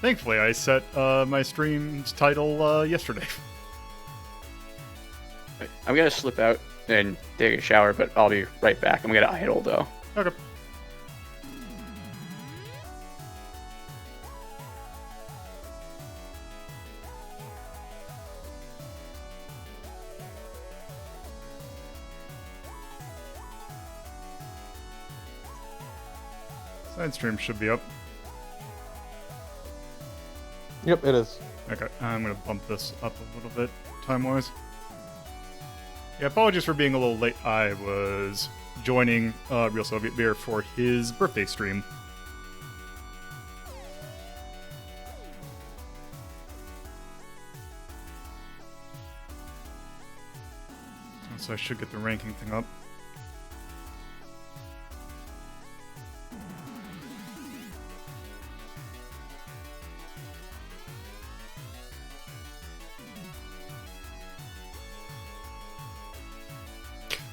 Thankfully, I set my stream's title yesterday. I'm gonna slip out and take a shower, but I'll be right back. I'm gonna idle though. Okay. Side stream should be up. Yep, it is. Okay, I'm gonna bump this up a little bit, time-wise. Yeah, apologies for being a little late. I was joining Real Soviet Beer for his birthday stream. So I should get the ranking thing up.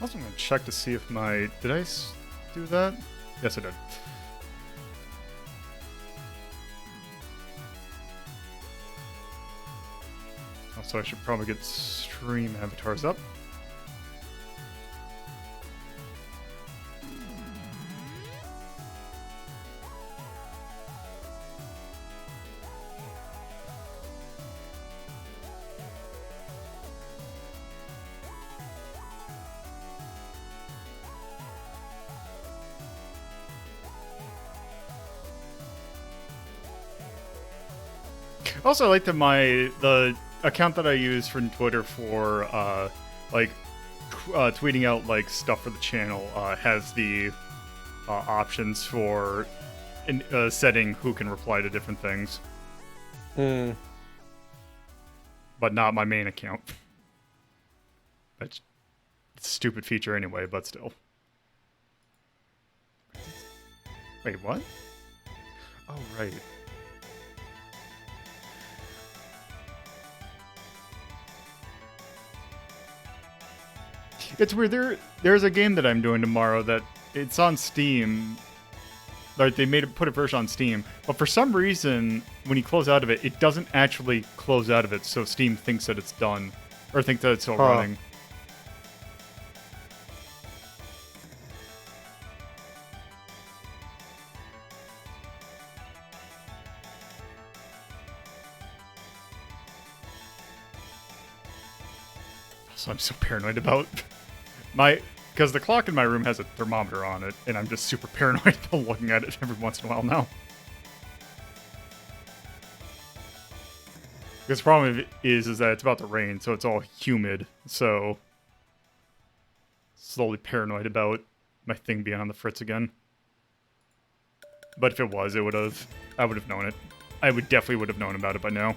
Also, I'm going to check to see if my... Did I do that? Yes, I did. Also, I should probably get stream avatars up. Also, I like that the account that I use from Twitter for tweeting out like stuff for the channel has the options for setting who can reply to different things. But not my main account. That's a stupid feature anyway, but still. Wait, what? Oh, right. It's weird. There's a game that I'm doing tomorrow that it's on Steam. Like they put a version on Steam, but for some reason, when you close out of it, it doesn't actually close out of it. So Steam thinks that it's done, or thinks that it's still running. So I'm so paranoid about because the clock in my room has a thermometer on it, and I'm just super paranoid about looking at it every once in a while now. Because the problem is that it's about to rain, so it's all humid, so slowly paranoid about my thing being on the fritz again. But if it was, I would have known it. I definitely would have known about it by now.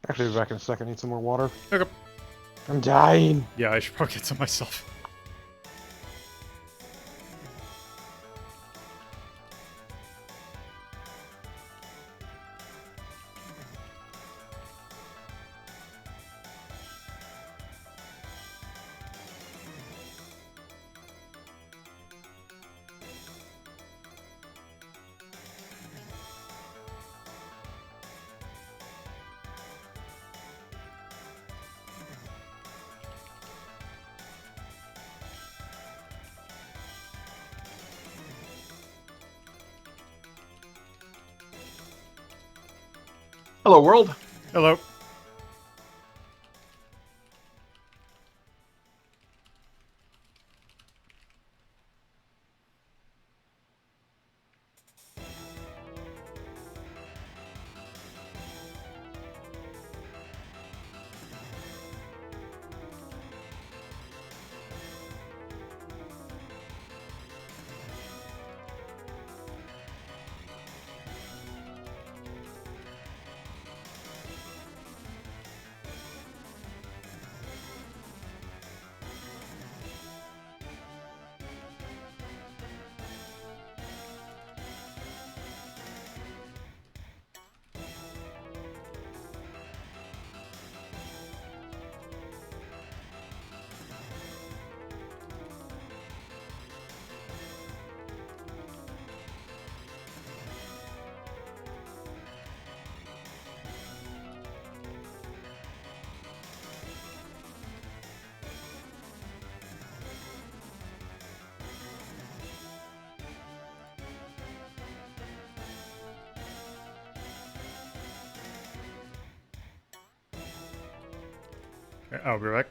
Actually, I'll be back in a second. Need some more water. Okay. I'm dying. Yeah, I should probably get some myself. Hello, world. Hello. Okay, I'll be back.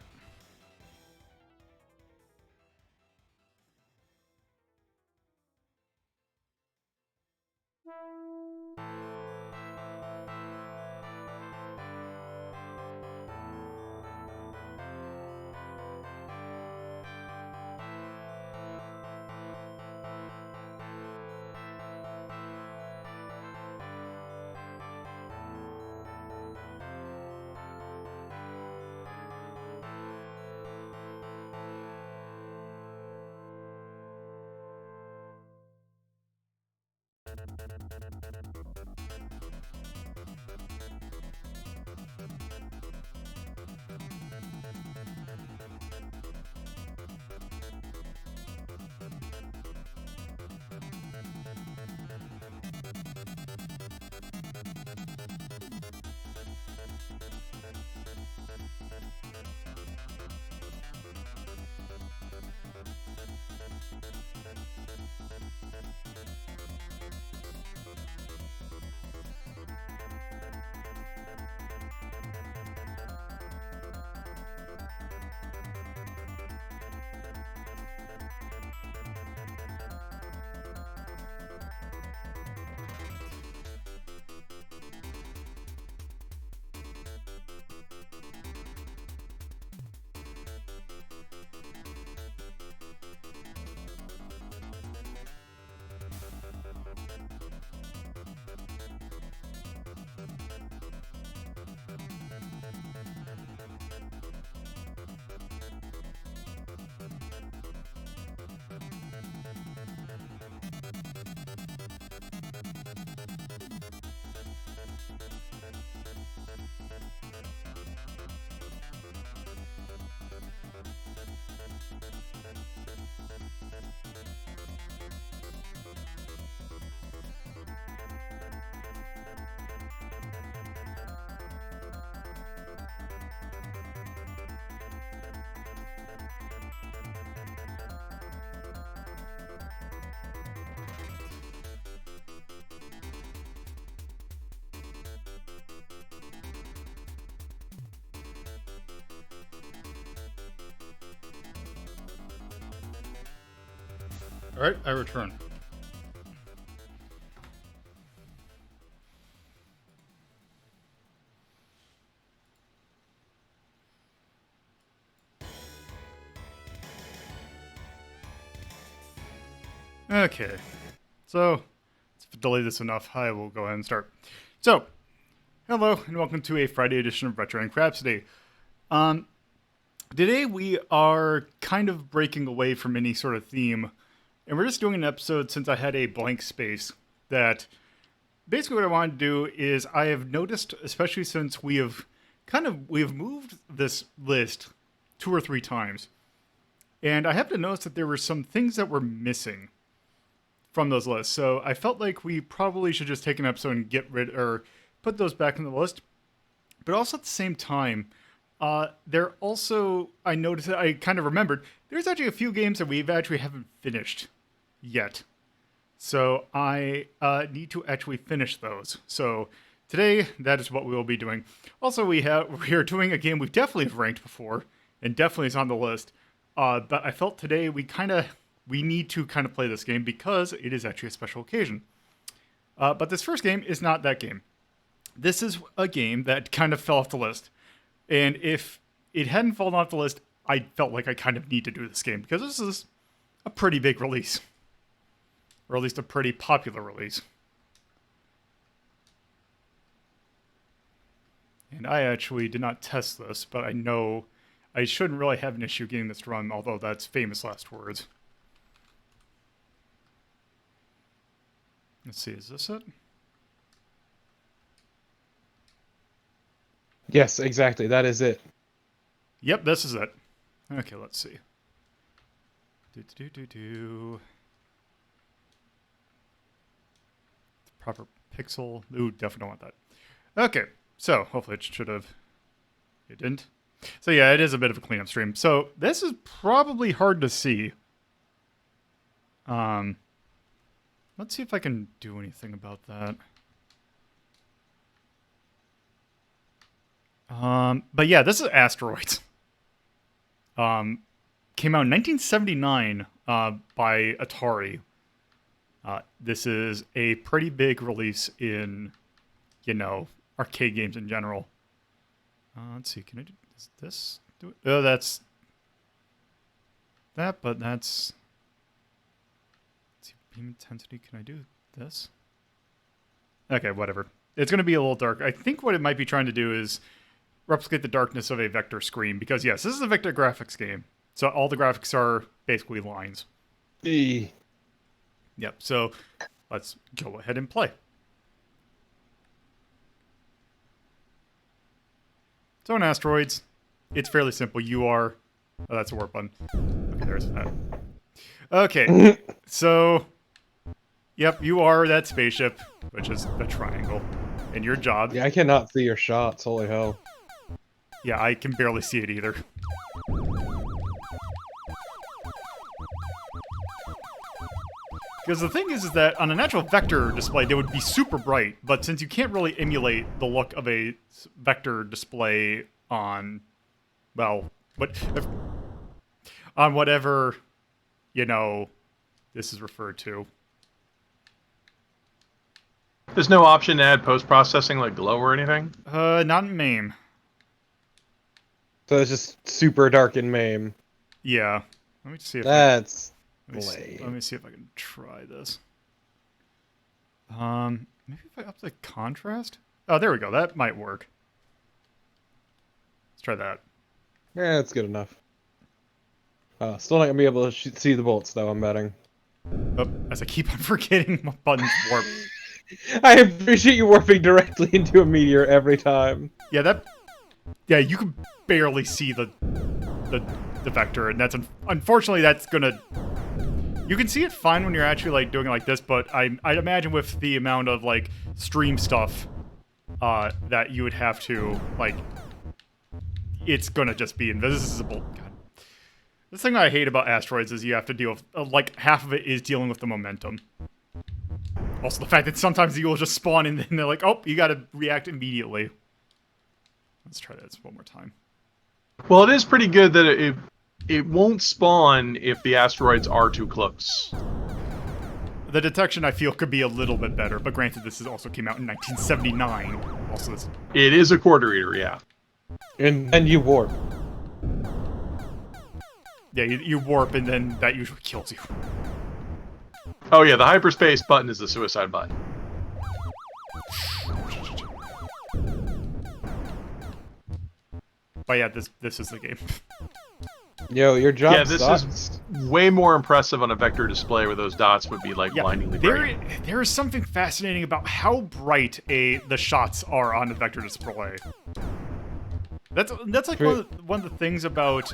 All right, I return. Okay, so let's delay this enough. I will go ahead and start. So, hello and welcome to a Friday edition of Retro and Rhapsody. Today we are kind of breaking away from any sort of theme, and we're just doing an episode since I had a blank space. That basically what I wanted to do is I have noticed, especially since we have moved this list 2 or 3 times, and I have to notice that there were some things that were missing from those lists. So I felt like we probably should just take an episode and get rid or put those back in the list. But also at the same time, there also, I noticed that I kind of remembered, there's actually a few games that we've actually haven't finished yet. So I need to actually finish those. So today, that is what we will be doing. Also, we are doing a game we've definitely ranked before, and definitely is on the list. But I felt today we need to kind of play this game because it is actually a special occasion. But this first game is not that game. This is a game that kind of fell off the list. And if it hadn't fallen off the list, I felt like I kind of need to do this game because this is a pretty big release. Or at least a pretty popular release. And I actually did not test this, but I know I shouldn't really have an issue getting this to run, although that's famous last words. Let's see, is this it? Yes, exactly. That is it. Yep, this is it. Okay, let's see. Proper pixel. Ooh, definitely don't want that. Okay, so hopefully it should have. It didn't. So yeah, it is a bit of a cleanup stream. So this is probably hard to see. Let's see if I can do anything about that. But yeah, this is Asteroids. Came out in 1979 by Atari. This is a pretty big release in, arcade games in general. Let's see, can I do this? Oh, that's that, but that's... Let's see, beam intensity, can I do this? Okay, whatever. It's going to be a little dark. I think what it might be trying to do is replicate the darkness of a vector screen, because yes, this is a vector graphics game. So all the graphics are basically lines. E. Yep, so let's go ahead and play. So in Asteroids, it's fairly simple. You are... Oh, that's a warp button. Okay, there's that. Okay, so... Yep, you are that spaceship, which is a triangle. And your job... Yeah, I cannot see your shots. Holy hell. Yeah, I can barely see it either. Because the thing is that on a natural vector display, they would be super bright, but since you can't really emulate the look of a vector display on, well, on whatever, this is referred to. There's no option to add post-processing like glow or anything? Not in MAME. So it's just super dark in MAME. Yeah. Let me see if That's let me see if I can try this. Maybe if I up the contrast? Oh, there we go. That might work. Let's try that. Yeah, that's good enough. Still not gonna be able to see the bolts, though, I'm betting. Oh, as I keep on forgetting my buttons warp. I appreciate you warping directly into a meteor every time. Yeah, you can barely see the vector, and that's unfortunately that's gonna... You can see it fine when you're actually like doing it like this, but I'd imagine with the amount of like stream stuff that you would have to like, it's gonna just be invisible. God. The thing I hate about Asteroids is you have to deal with like half of it is dealing with the momentum. Also, the fact that sometimes you will just spawn and then they're like, oh, you gotta react immediately. Let's try this one more time. Well, it is pretty good that it won't spawn if the asteroids are too close. The detection, I feel, could be a little bit better, but granted, this also came out in 1979. Also, this... It is a quarter eater, yeah. And then you warp. Yeah, you warp, and then that usually kills you. Oh yeah, the hyperspace button is the suicide button. But yeah, this is the game. Yo, your job Yeah, this sucks. is way more impressive on a vector display where those dots would be like blindingly bright. There is something fascinating about how bright the shots are on the vector display. That's like one of the things about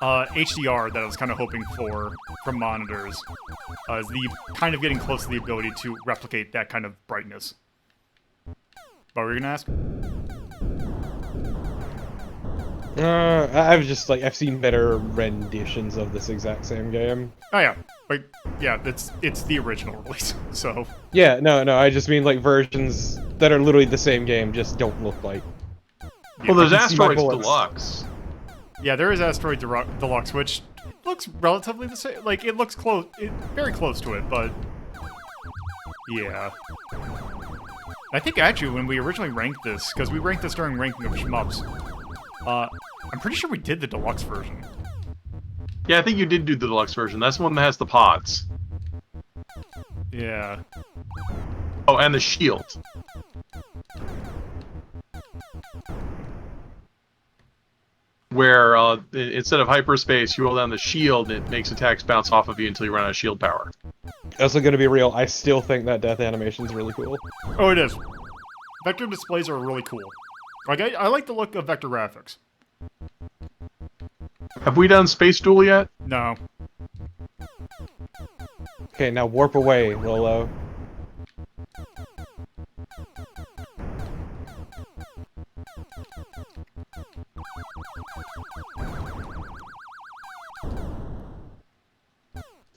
HDR that I was kind of hoping for from monitors, is the kind of getting close to the ability to replicate that kind of brightness. What were you gonna ask? I've seen better renditions of this exact same game. Oh yeah, like yeah, it's the original release. So yeah, no, I just mean like versions that are literally the same game, just don't look like. Well, there's I can see my Asteroids bullets. Deluxe. yeah, there is Asteroid Deluxe, which looks relatively the same. Like it looks close, very close to it, but yeah. I think actually when we originally ranked this, because we ranked this during ranking of shmups, I'm pretty sure we did the deluxe version. Yeah, I think you did do the deluxe version. That's the one that has the pods. Yeah. Oh, and the shield. Where instead of hyperspace, you hold down the shield and it makes attacks bounce off of you until you run out of shield power. Also gonna be real, I still think that death animation's really cool. Oh, it is. Vector displays are really cool. Like I like the look of vector graphics. Have we done Space Duel yet? No. Okay, now warp away, Lolo.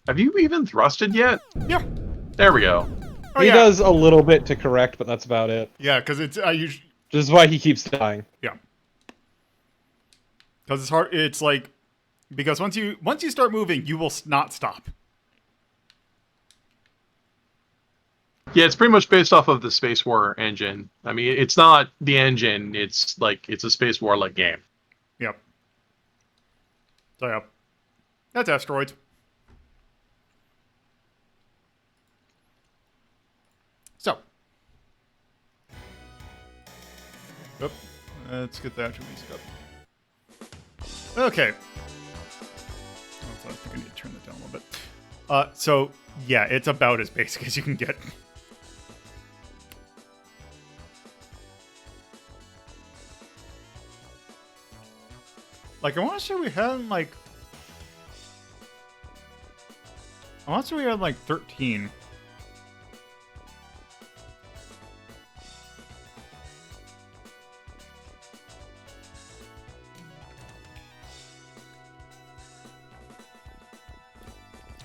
Have you even thrusted yet? Yeah. There we go. Oh, He yeah. does a little bit to correct, but that's about it. Yeah, because it's usually. Which is why he keeps dying. Yeah. Because it's hard. It's like because once you start moving, you will not stop. Yeah, it's pretty much based off of the Space War engine. I mean, it's not the engine. It's a Space War like game. Yep. So yeah, that's Asteroids. So, oop, let's get the actual music up. Okay. Also, I think I need to turn that down a little bit. So yeah, it's about as basic as you can get. Like, I want to say we had, like... I want to say we had, like, 13.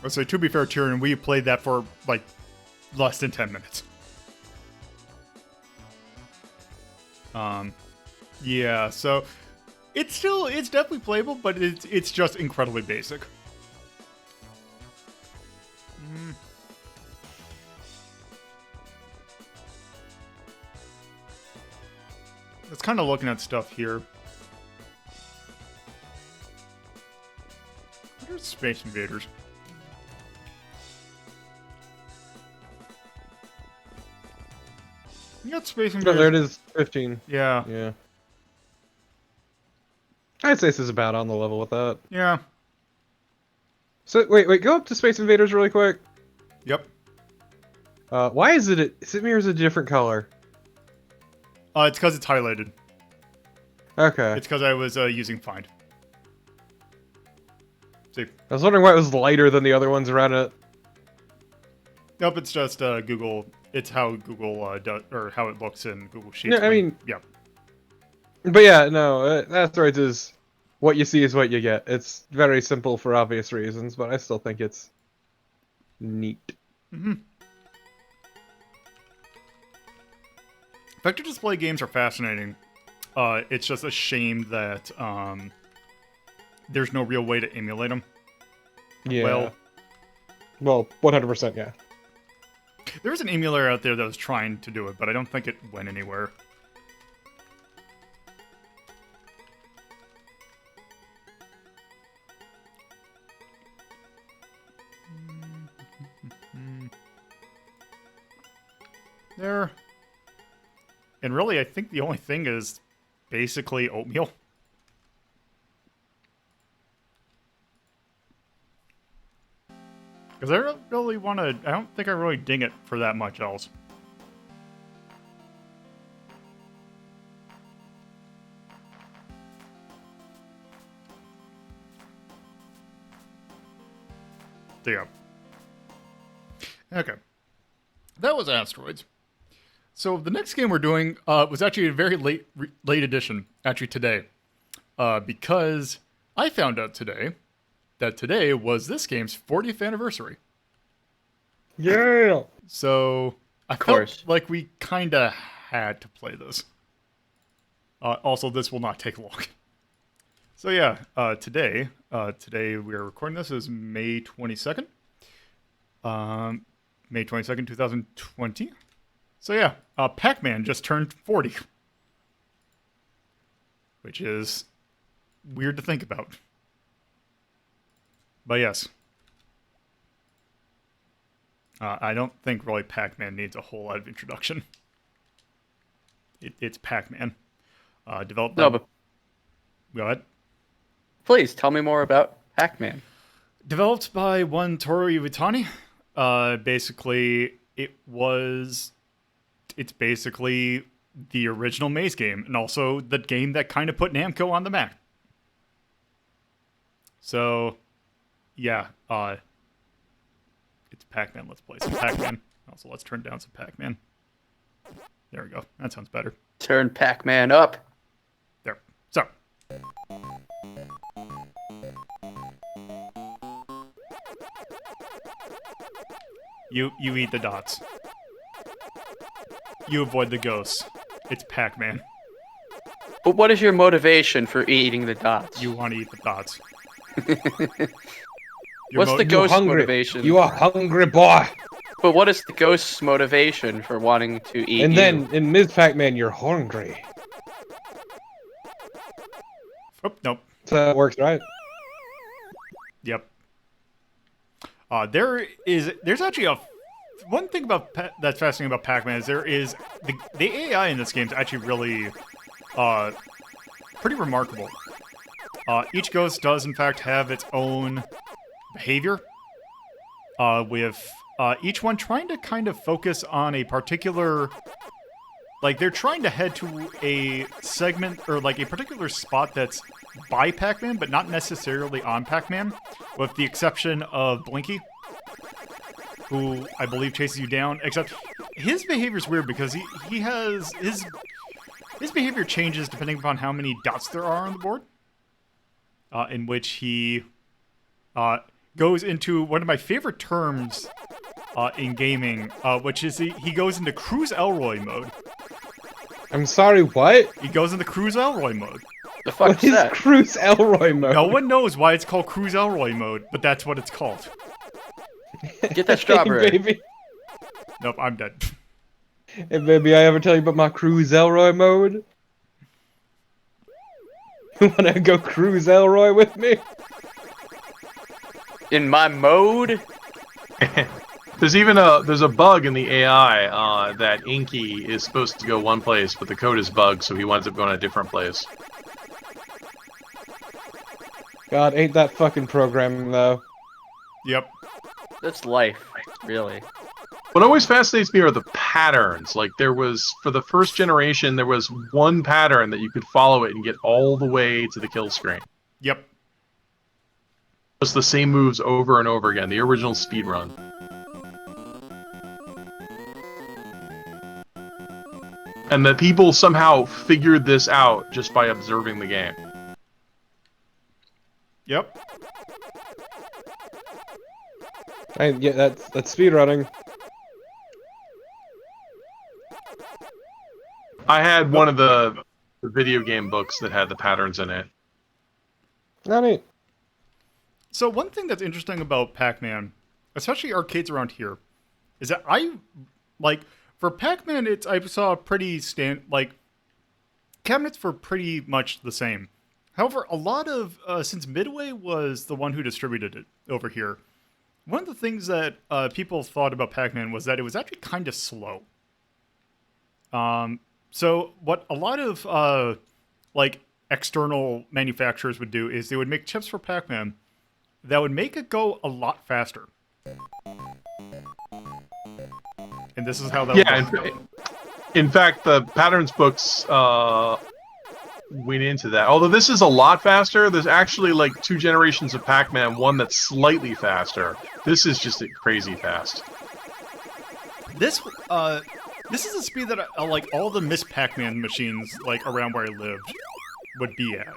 Let's say, to be fair, Tyrion, we played that for, like, less than 10 minutes. Yeah, so... It's definitely playable, but it's just incredibly basic. It's kind of looking at stuff here. What are Space Invaders? You got Space No, Invaders. there it is, 15. Yeah. Yeah. I'd say this is about on the level with that. Yeah. So, wait, go up to Space Invaders really quick. Yep. Why is it mirrors a different color? It's because it's highlighted. Okay. It's because I was using Find. See. I was wondering why it was lighter than the other ones around it. Nope, it's just Google. It's how Google does, or how it looks in Google Sheets. No, I mean... yeah. But yeah, no, Asteroids is... What you see is what you get. It's very simple for obvious reasons, but I still think it's... neat. Mm-hmm. Vector display games are fascinating. It's just a shame that there's no real way to emulate them. Yeah. Well, 100%, yeah. There's an emulator out there that was trying to do it, but I don't think it went anywhere. There. And really, I think the only thing is basically oatmeal. Because I don't really want to... I don't think I really ding it for that much else. There you go. Okay. That was Asteroids. So the next game we're doing was actually a very late edition, actually today. Because I found out today that today was this game's 40th anniversary. Yeah! So I felt like we kind of had to play this. Also, this will not take long. So yeah, today we are recording this is May 22nd. May 22nd, 2020. So yeah, Pac-Man just turned 40. Which is weird to think about. But yes. I don't think really Pac-Man needs a whole lot of introduction. It's Pac-Man. Developed by... No, but Go ahead. please tell me more about Pac-Man. Developed by one Toru Iwatani. Basically, it's basically the original Maze game, and also the game that kind of put Namco on the map. So, yeah, it's Pac-Man. Let's play some Pac-Man. Also, let's turn down some Pac-Man. There we go. That sounds better. Turn Pac-Man up. There. So. You eat the dots. You avoid the ghosts. It's Pac-Man. But what is your motivation for eating the dots? You want to eat the dots. What's the You ghost hungry. motivation? You are hungry, boy. But what is the ghost's motivation for wanting to eat And you? then in Ms. Pac-Man, you're hungry. Oh, nope. So it works, right? Yep. There's actually one thing about that's fascinating about Pac-Man is the AI in this game is actually really pretty remarkable. Each ghost does in fact have its own behavior, with each one trying to kind of focus on a particular, like they're trying to head to a segment or like a particular spot that's by Pac-Man, but not necessarily on Pac-Man, with the exception of Blinky, who I believe chases you down, except his behavior's weird because he has his behavior changes depending upon how many dots there are on the board, in which he goes into one of my favorite terms in gaming, which is he goes into Cruise Elroy mode. I'm sorry, what? He goes into Cruise Elroy mode. The fuck What is is that? Cruise Elroy mode? No one knows why it's called Cruise Elroy mode, but that's what it's called. Get that strawberry. Hey, baby. Nope, I'm dead. Hey, baby, I ever tell you about my Cruise Elroy mode? You wanna go Cruise Elroy with me? In my mode? There's a bug in the AI that Inky is supposed to go one place, but the code is bugged, so he winds up going a different place. God, ain't that fucking programming, though. Yep. That's life, really. What always fascinates me are the patterns. Like for the first generation, there was one pattern that you could follow it and get all the way to the kill screen. Yep. Just the same moves over and over again. The original speedrun. And that people somehow figured this out just by observing the game. Yep. Yeah, that's speedrunning. I had one of the video game books that had the patterns in it. Not neat. So one thing that's interesting about Pac-Man, especially arcades around here, is that for Pac-Man, I saw pretty cabinets were pretty much the same. However, a lot of since Midway was the one who distributed it over here, one of the things that people thought about Pac-Man was that it was actually kind of slow. So what a lot of external manufacturers would do is they would make chips for Pac-Man that would make it go a lot faster. And this is how that would go. In fact, the patterns books went into that. Although this is a lot faster, there's actually like 2 generations of Pac-Man, one that's slightly faster. This is just crazy fast. This is the speed that like all the Miss Pac-Man machines like around where I lived would be at.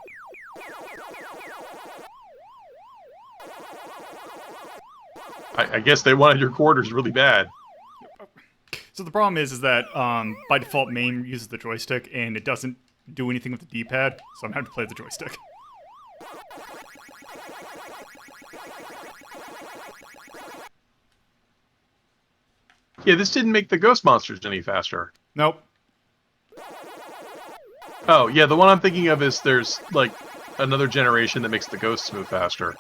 I guess they wanted your quarters really bad. So the problem is that by default MAME uses the joystick and it doesn't do anything with the D-pad, so I'm having to play with the joystick. Yeah, this didn't make the ghost monsters any faster. Nope. Oh, yeah, the one I'm thinking of is there's, like, another generation that makes the ghosts move faster.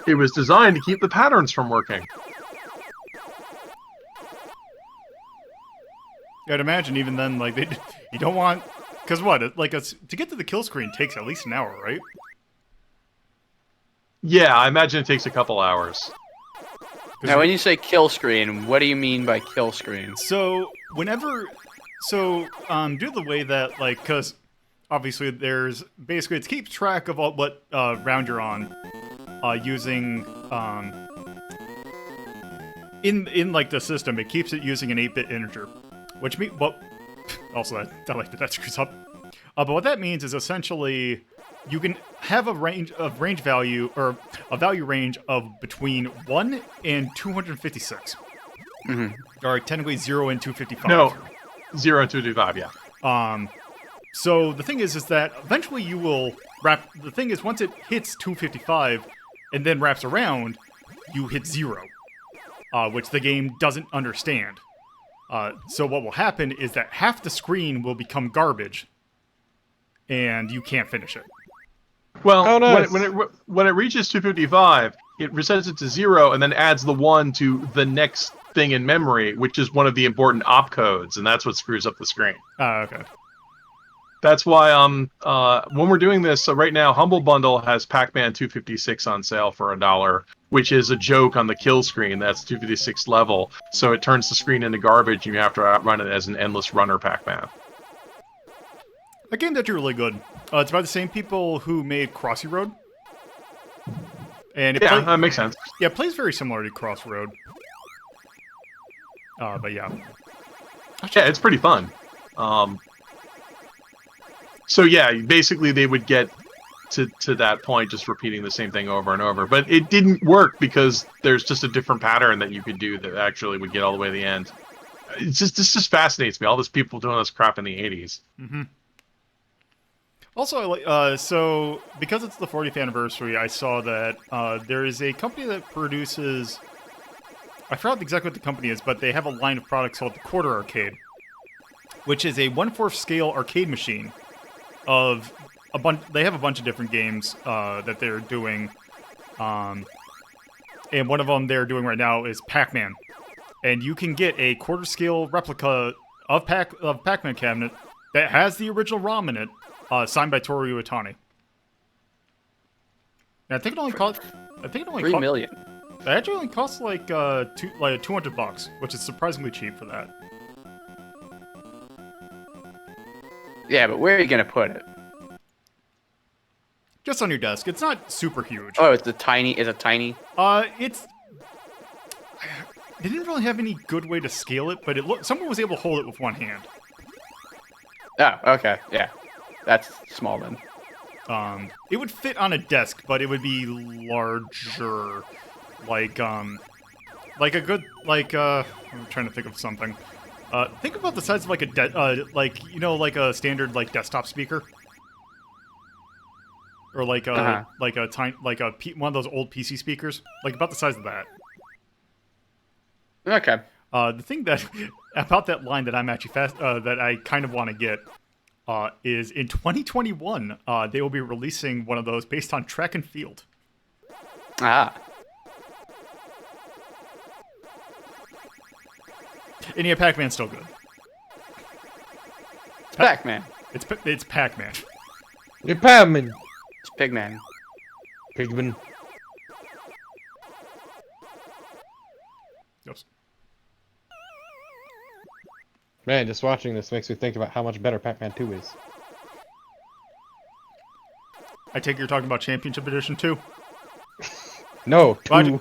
It was designed to keep the patterns from working. Yeah, I'd imagine even then, like, you don't want... Because what? To get to the kill screen takes at least an hour, right? Yeah, I imagine it takes a couple hours. Now, when you say kill screen, what do you mean by kill screen? So, due to the way that, like, because obviously there's... Basically, it keeps track of what round you're on, using... In like, the system, it keeps it using an 8-bit integer. Which means... Well, also, that screws up. But what that means is essentially... You can have a range value, or a value range of between 1 and 256. Or technically 0 and 255. No, 0 and 225. Yeah. So the thing is that eventually you will wrap. The thing is, once it hits 255 and then wraps around, you hit 0, which the game doesn't understand. So what will happen is that half the screen will become garbage, and you can't finish it. Well, Oh, nice. when it reaches 255, it resets it to 0 and then adds the 1 to the next thing in memory, which is one of the important opcodes, and that's what screws up the screen. Okay. That's why when we're doing this, so right now Humble Bundle has Pac-Man 256 on sale for $1, which is a joke on the kill screen. That's 256 level, so it turns the screen into garbage, and you have to outrun it as an endless runner Pac-Man. A game that's really good. It's by the same people who made Crossy Road. And That makes sense. Yeah, it plays very similar to Crossroad. But yeah. Yeah, it's pretty fun. So yeah, basically they would get to that point just repeating the same thing over and over. But it didn't work because there's just a different pattern that you could do that actually would get all the way to the end. This just fascinates me, all these people doing this crap in the 80s. Mm-hmm. Also, so because it's the 40th anniversary, I saw that there is a company that produces. I forgot exactly what the company is, but they have a line of products called the Quarter Arcade, which is a 1/4 scale arcade machine of a bunch. They have a bunch of different games that they're doing, and one of them they're doing right now is Pac-Man, and you can get a 1/4 scale replica of Pac-Man cabinet that has the original ROM in it. Signed by Toru Iwatani. And I think it only cost. $3 million. It actually only costs like $200, which is surprisingly cheap for that. Yeah, but where are you gonna put it? Just on your desk. It's not super huge. Oh, it's a tiny. It's. They didn't really have any good way to scale it, but someone was able to hold it with one hand. Oh, okay, yeah. That's small then. It would fit on a desk, but it would be larger. Like a good, I'm trying to think of something. Think about the size of like a standard like desktop speaker. Or like a one of those old PC speakers, like about the size of that. Okay. The thing that about that line that I'm actually that I kind of want to get is in 2021 they will be releasing one of those based on track and field. Ah. And yeah, Pac-Man's still good. It's Pac-Man. It's Pac-Man. You're Pac-Man. It's Pigman. Pigman. Yes. Man, just watching this makes me think about how much better Pac-Man 2 is. I take it you're talking about Championship Edition 2? No, 2.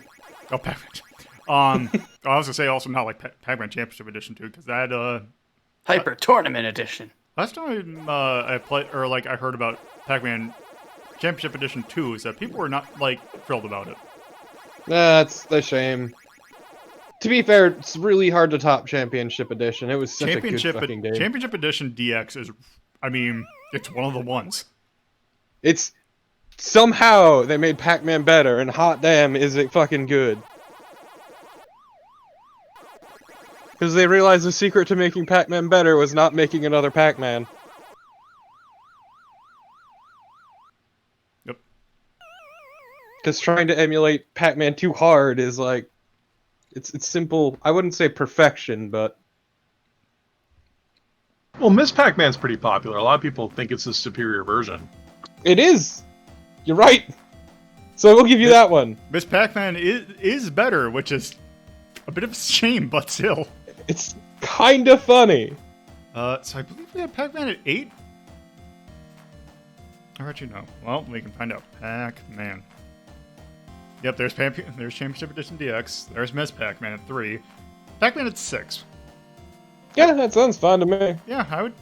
Oh, Pac-Man. I was gonna say also not like Pac-Man Championship Edition 2, because that Hyper Tournament Edition. last time I played or like I heard about Pac-Man Championship Edition 2 is that people were not like thrilled about it. That's a shame. To be fair, it's really hard to top Championship Edition. It was such a good fucking game. Championship Edition DX is, I mean, it's one of the ones. It's somehow they made Pac-Man better, and hot damn, is it fucking good. Because they realized the secret to making Pac-Man better was not making another Pac-Man. Yep. Because trying to emulate Pac-Man too hard is like... It's simple. I wouldn't say perfection, but... Well, Miss Pac-Man's pretty popular. A lot of people think it's the superior version. It is! You're right! So I will give you that one. Miss Pac-Man is better, which is a bit of a shame, but still. It's kinda funny. So I believe we had Pac-Man at 8? How about you know? Well, we can find out. Pac-Man. Yep, there's Championship Edition DX. There's Miss Pac-Man at 3. Pac-Man at 6. Yeah, that sounds fine to me. Yeah, I would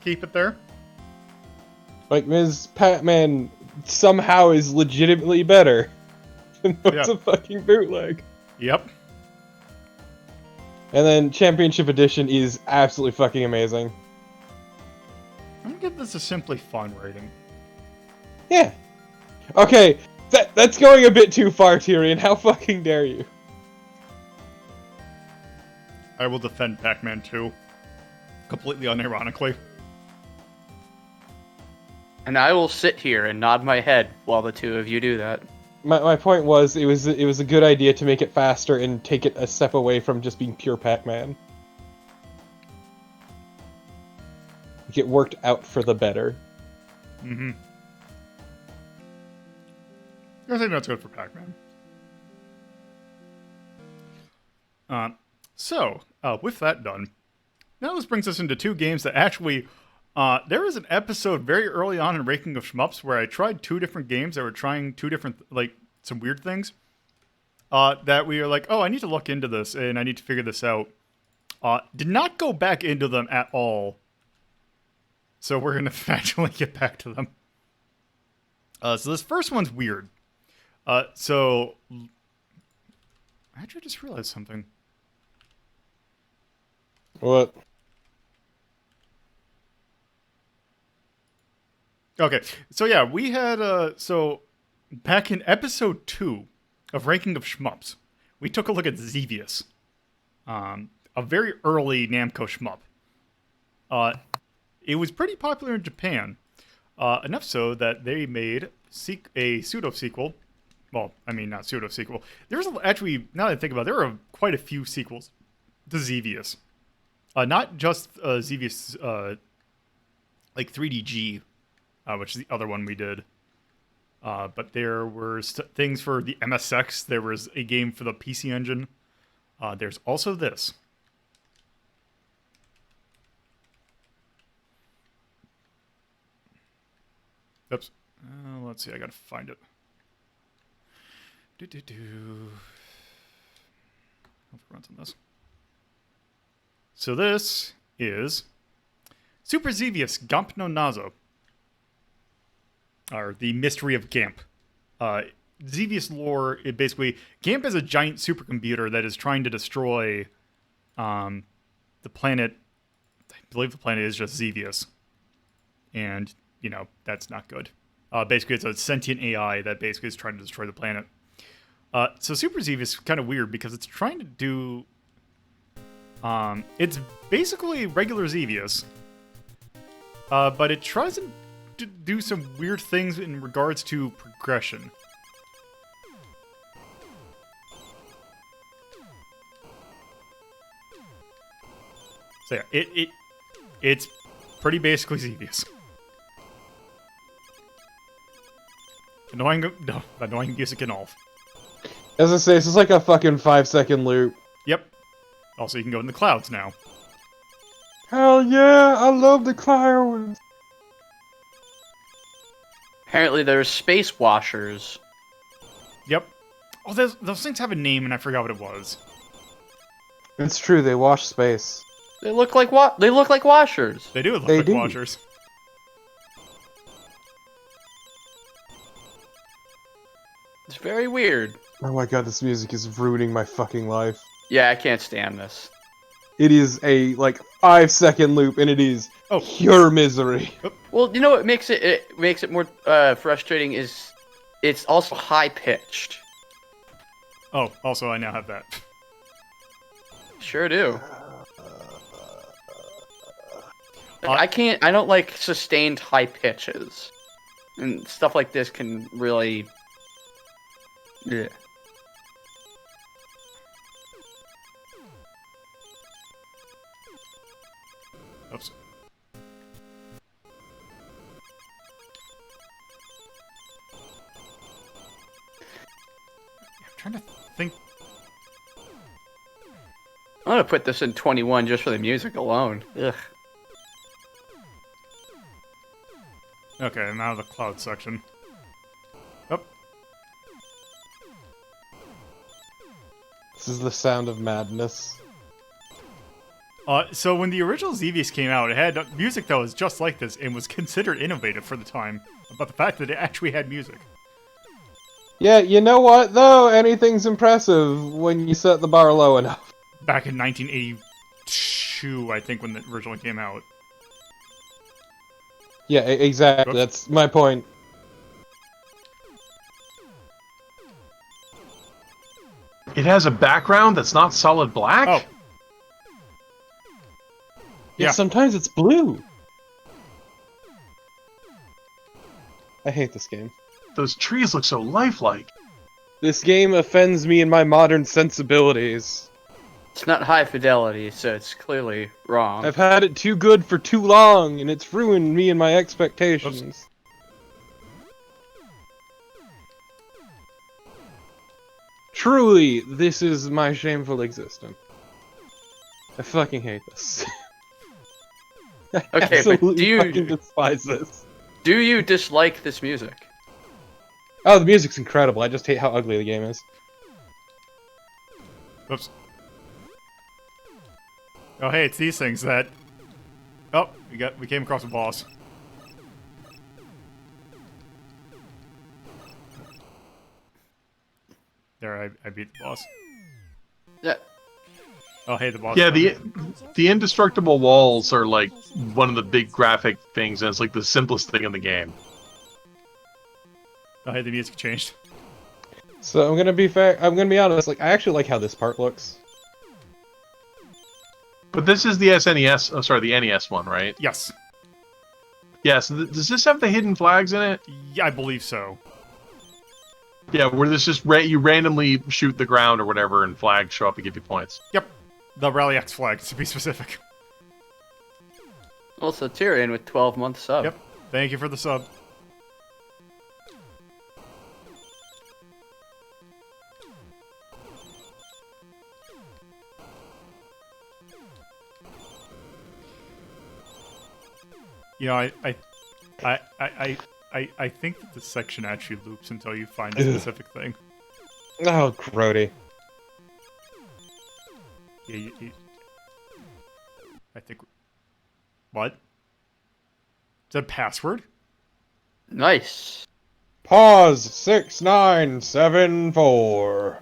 keep it there. Like, Ms. Pac-Man somehow is legitimately better than what's Yeah. a fucking bootleg. Yep. And then Championship Edition is absolutely fucking amazing. I'm gonna give this a simply fun rating. Yeah. Okay, that's going a bit too far, Tyrion. How fucking dare you? I will defend Pac-Man 2. Completely unironically. And I will sit here and nod my head while the two of you do that. My point was, it was a good idea to make it faster and take it a step away from just being pure Pac-Man. Like, it worked out for the better. Mm-hmm. I think that's good for Pac-Man. With that done, now this brings us into two games that actually... there was an episode very early on in Ranking of Shmups where I tried two different games that were trying two different, some weird things. That we were like, oh, I need to look into this and I need to figure this out. Did not go back into them at all. So we're going to eventually get back to them. So this first one's weird. Actually, I just realized something. What? Okay, so yeah, we had, back in episode 2 of Ranking of Shmups, we took a look at Xevious, a very early Namco shmup. It was pretty popular in Japan, enough so that they made a pseudo-sequel. Well, I mean, not pseudo-sequel. There's actually, now that I think about it, there are quite a few sequels to Xevious. Not just Xevious, 3DG, which is the other one we did. But there were things for the MSX. There was a game for the PC Engine. There's also this. Oops. Let's see, I gotta find it. Hope it runs on this. So this is Super Xevious GAMP no Nazo. Or the Mystery of GAMP. Xevious lore, it basically... GAMP is a giant supercomputer that is trying to destroy the planet. I believe the planet is just Xevious. And, that's not good. Basically, it's a sentient AI that basically is trying to destroy the planet. So Super Xevious is kind of weird because it's trying to do... it's basically regular Xevious. But it tries to do some weird things in regards to progression. So yeah, it's pretty basically Xevious. Annoying music and all. As I say, this is like a fucking 5-second loop. Yep. Also, you can go in the clouds now. Hell yeah, I love the clouds. Apparently there's space washers. Yep. Oh, those things have a name, and I forgot what it was. It's true, they wash space. They look like They look like washers. They do look They like do. washers. It's very weird. Oh my god, this music is ruining my fucking life. Yeah, I can't stand this. It is a, 5-second loop, and it is pure misery. Well, you know what makes it more frustrating is it's also high pitched. Oh, also I now have that. Sure do. I don't like sustained high pitches. And stuff like this can really... Yeah. Oops. I'm trying to think. I'm gonna put this in 21 just for the music alone. Ugh. Okay, now the cloud section. Oh. This is the sound of madness. So when the original Xevious came out, it had music that was just like this and was considered innovative for the time. About the fact that it actually had music. Yeah, you know what, though? Anything's impressive when you set the bar low enough. back in 1982, I think, when it originally came out. Yeah, exactly. Oops. That's my point. It has a background that's not solid black? Oh. Yeah, Yeah. sometimes it's blue. I hate this game. Those trees look so lifelike. This game offends me in my modern sensibilities. It's not high fidelity, so it's clearly wrong. I've had it too good for too long, and it's ruined me and my expectations. Oops. Truly, this is my shameful existence. I fucking hate this. I Okay, but absolutely do you- fucking despise this. Do you dislike this music? Oh, the music's incredible. I just hate how ugly the game is. Oops. Oh, hey, it's these things that... Oh, we came across a boss. There, I beat the boss. Yeah. Oh, hey, the boss. Yeah, the indestructible walls are like one of the big graphic things, and it's like the simplest thing in the game. Oh, hey, the music changed. So I'm gonna be fair. I'm gonna be honest. Like, I actually like how this part looks. But this is the SNES. Oh, sorry, the NES one, right? Yes. Yeah. So does this have the hidden flags in it? Yeah, I believe so. Yeah, where this just you randomly shoot the ground or whatever, and flags show up and give you points. Yep. The Rally X flag, to be specific. Also, Tyrion with 12-month sub. Yep. Thank you for the sub. You know, I think that this section actually loops until you find a specific thing. Oh, grody. Yeah, I think... What? Is that a password? Nice. Pause. 6974.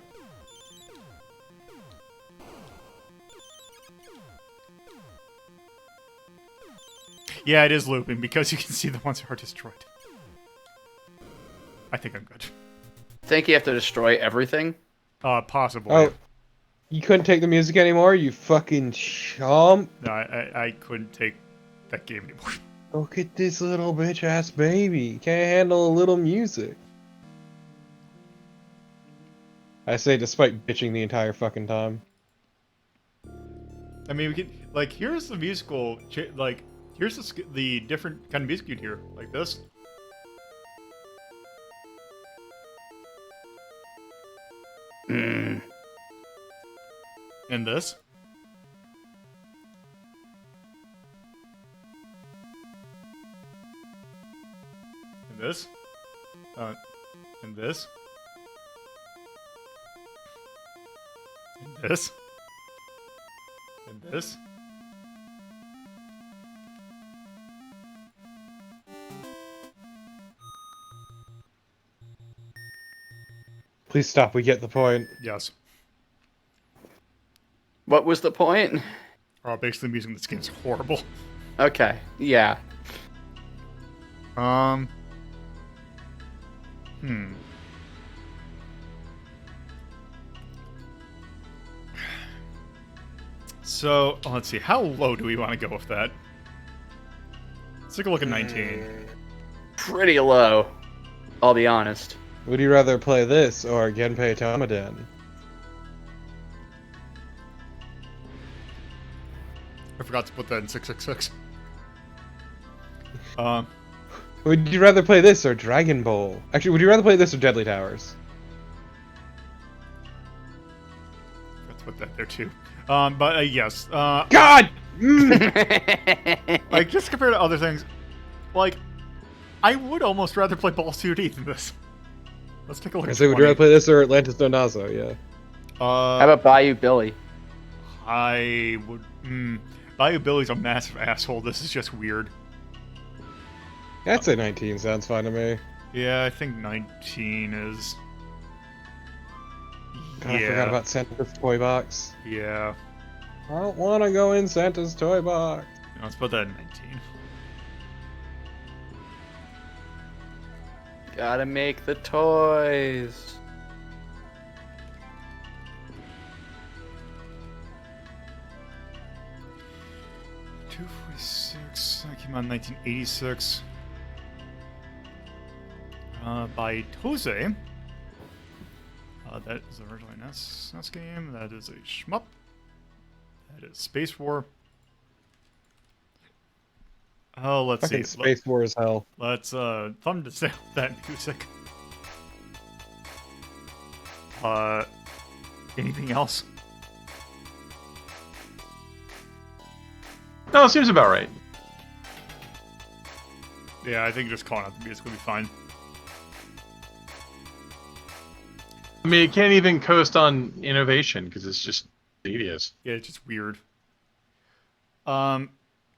Yeah, it is looping because you can see the ones that are destroyed. I think I'm good. Think you have to destroy everything? Possibly. Oh, you couldn't take the music anymore, you fucking chump. No, I couldn't take that game anymore. Look at this little bitch ass baby. Can't handle a little music. I say despite bitching the entire fucking time. I mean, we can like here's the musical like here's the different kind of music you'd hear like this. Hmm. And this. And this. And this. And this. And this. Please stop, we get the point. Yes. What was the point? Basically, music in this game is horrible. Okay, yeah. So, let's see. How low do we want to go with that? Let's take a look at 19. Pretty low, I'll be honest. Would you rather play this or Genpei Tomaden? I forgot to put that in 666. Would you rather play this or Dragon Ball? Actually, would you rather play this or Deadly Towers? Let's put that there too. But yes. God! Like, just compared to other things, like, I would almost rather play Ball 2D than this. Let's take a look I at say, would you 20. rather play this or Atlantis no Nazo? Yeah. How about Bayou Billy? I would... Bayou Billy's a massive asshole. This is just weird. I'd say 19 sounds fine to me. Yeah, I think 19 is... God, I forgot about Santa's toy box. Yeah. I don't want to go in Santa's toy box. Let's put that in 19. Gotta make the toys. $246. That came out in 1986. By Jose. That is originally a NES game. That is a shmup. That is Space War. Oh, let's Fucking see. Space War as hell. Let's thumb to say that music. Anything else? No, it seems about right. Yeah, I think just calling out the music will be fine. I mean, it can't even coast on innovation because it's just tedious. Yeah, it's just weird.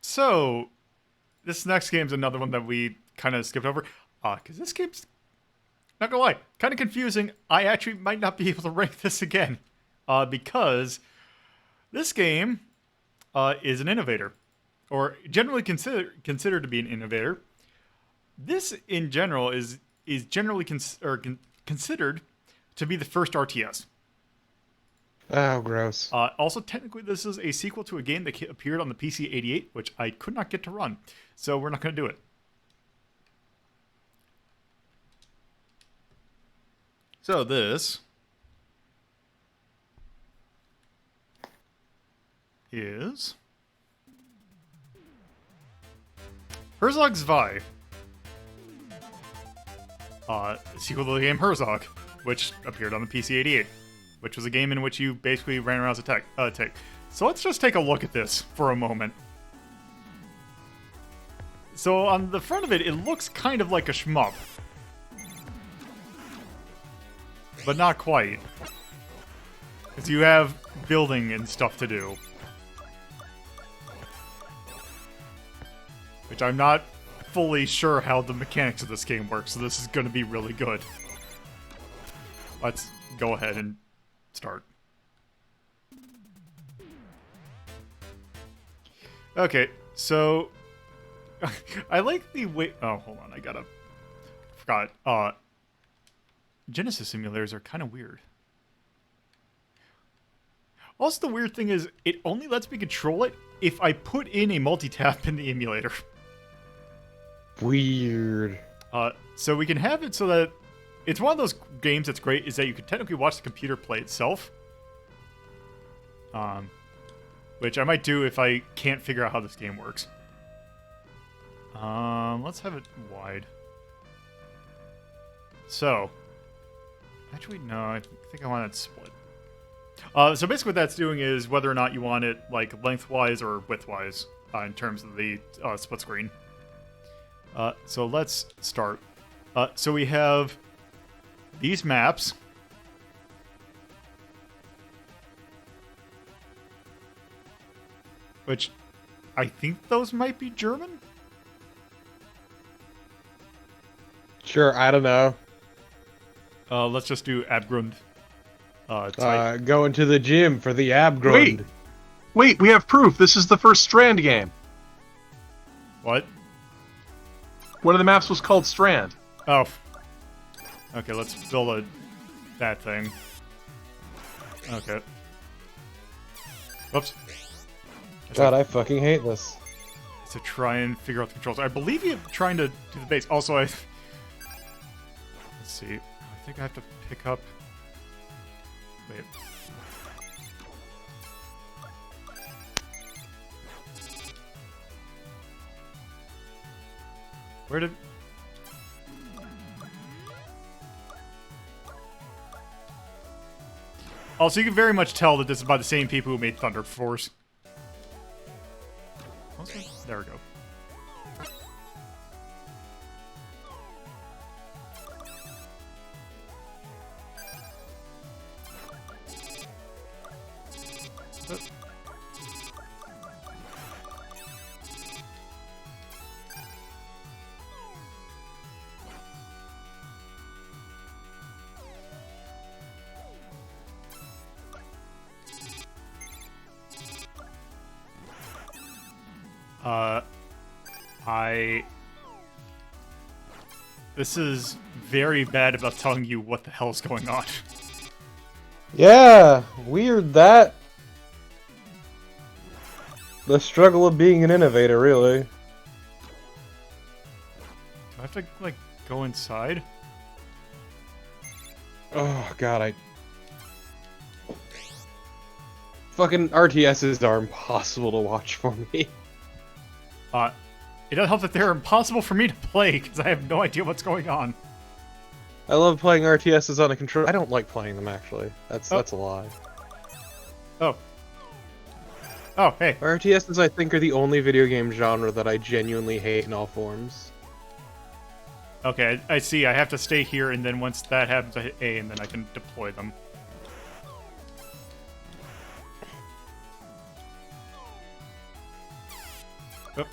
So this next game's another one that we kind of skipped over. Because this game's, not gonna lie, kind of confusing. I actually might not be able to rank this again. Because this game is an innovator. Or generally considered to be an innovator. This, in general, is generally considered to be the first RTS. Oh, gross. Also, technically, this is a sequel to a game that appeared on the PC 88, which I could not get to run. So we're not going to do it. So this is Herzog Zwei. Sequel to the game Herzog, which appeared on the PC 88, which was a game in which you basically ran around as a tank. So let's just take a look at this for a moment. So on the front of it, it looks kind of like a shmup. But not quite. Because you have building and stuff to do. Which I'm not fully sure how the mechanics of this game work, so this is going to be really good. Let's go ahead and start. Okay, so I like the way. Oh, hold on, forgot. Genesis simulators are kind of weird. Also, the weird thing is, it only lets me control it if I put in a multi-tap in the emulator. Weird. So we can have it so that it's one of those games that's great is that you can technically watch the computer play itself. Which I might do if I can't figure out how this game works. Let's have it wide. So, actually, no, I think I want it split. So basically what that's doing is whether or not you want it like lengthwise or widthwise in terms of the split screen. So let's start. So we have these maps. Which I think those might be German? Sure, I don't know. Let's just do Abgrund. Going to the gym for the Abgrund. Wait, we have proof. This is the first Strand game. What? One of the maps was called Strand. Oh. Okay, let's build that thing. Okay. Whoops. God, I fucking hate this. To try and figure out the controls. I believe you're trying to do the base. Also, let's see. I think I have to pick up... Wait. Where did... Also, you can very much tell that this is by the same people who made Thunder Force. There we go. This is very bad about telling you what the hell's going on. Yeah, weird that. The struggle of being an innovator, really. Do I have to, like, go inside? Oh, God, Fucking RTSs are impossible to watch for me. It doesn't help that they're impossible for me to play, because I have no idea what's going on. I love playing RTSs on a controller. I don't like playing them, actually. That's a lie. Oh. Oh, hey. RTSs, I think, are the only video game genre that I genuinely hate in all forms. Okay, I see. I have to stay here, and then once that happens, I hit A, and then I can deploy them. Oh.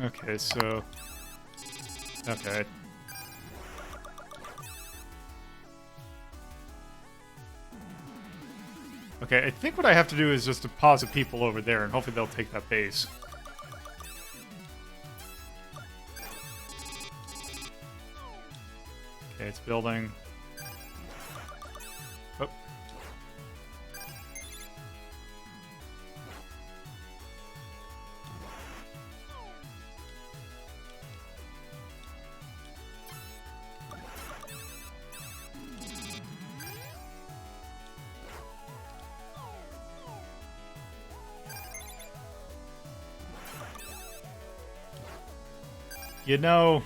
Okay, so... Okay. Okay, I think what I have to do is just deposit people over there, and hopefully they'll take that base. Okay, it's building. Oh. You know...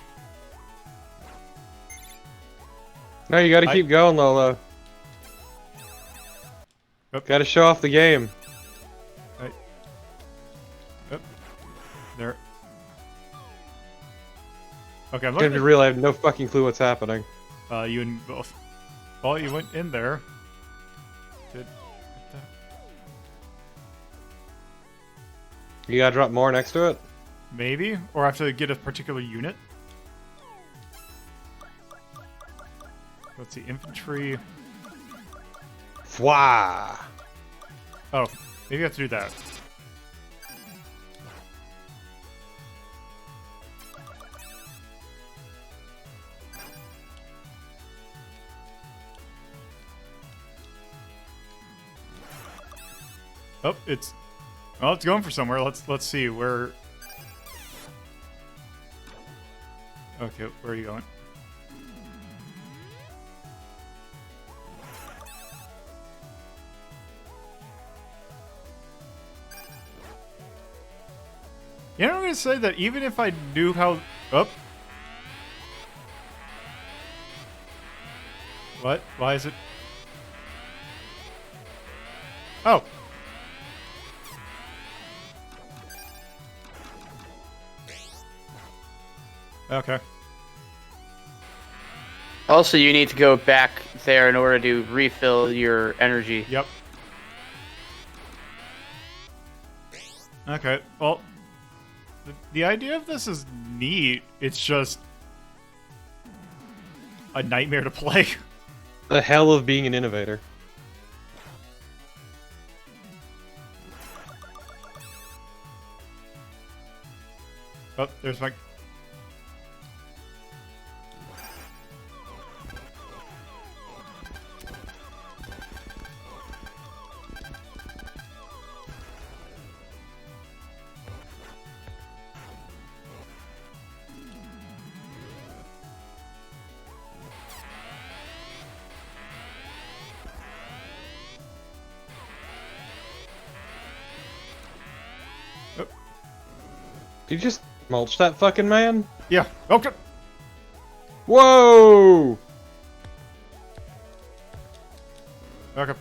No, you gotta keep going, Lolo. Oop. Gotta show off the game. Oop. There. Okay, I'm It's gonna be real, I have no fucking clue what's happening. You and both. Well, you went in there. You gotta drop more next to it? Maybe? Or I have to get a particular unit? Let's see, infantry. Fwa! Oh, maybe I have to do that. Oh, it's... Well, it's going for somewhere. Let's see where... Okay, where are you going? You know, I'm gonna say that even if I knew how... Oh. What? Why is it... Oh. Okay. Also, you need to go back there in order to refill your energy. Yep. Okay, well... The idea of this is neat. It's just... a nightmare to play. The hell of being an innovator. Oh, there's my... Did you just mulch that fucking man? Yeah, okay. Whoa! Okay.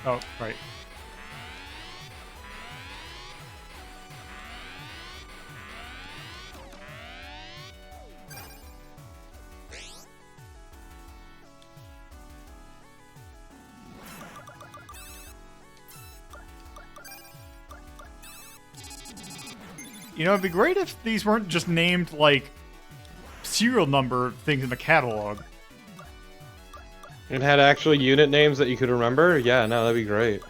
Oh, right. You know, it'd be great if these weren't just named, like, serial number things in the catalog. And had actual unit names that you could remember? Yeah, no, that'd be great.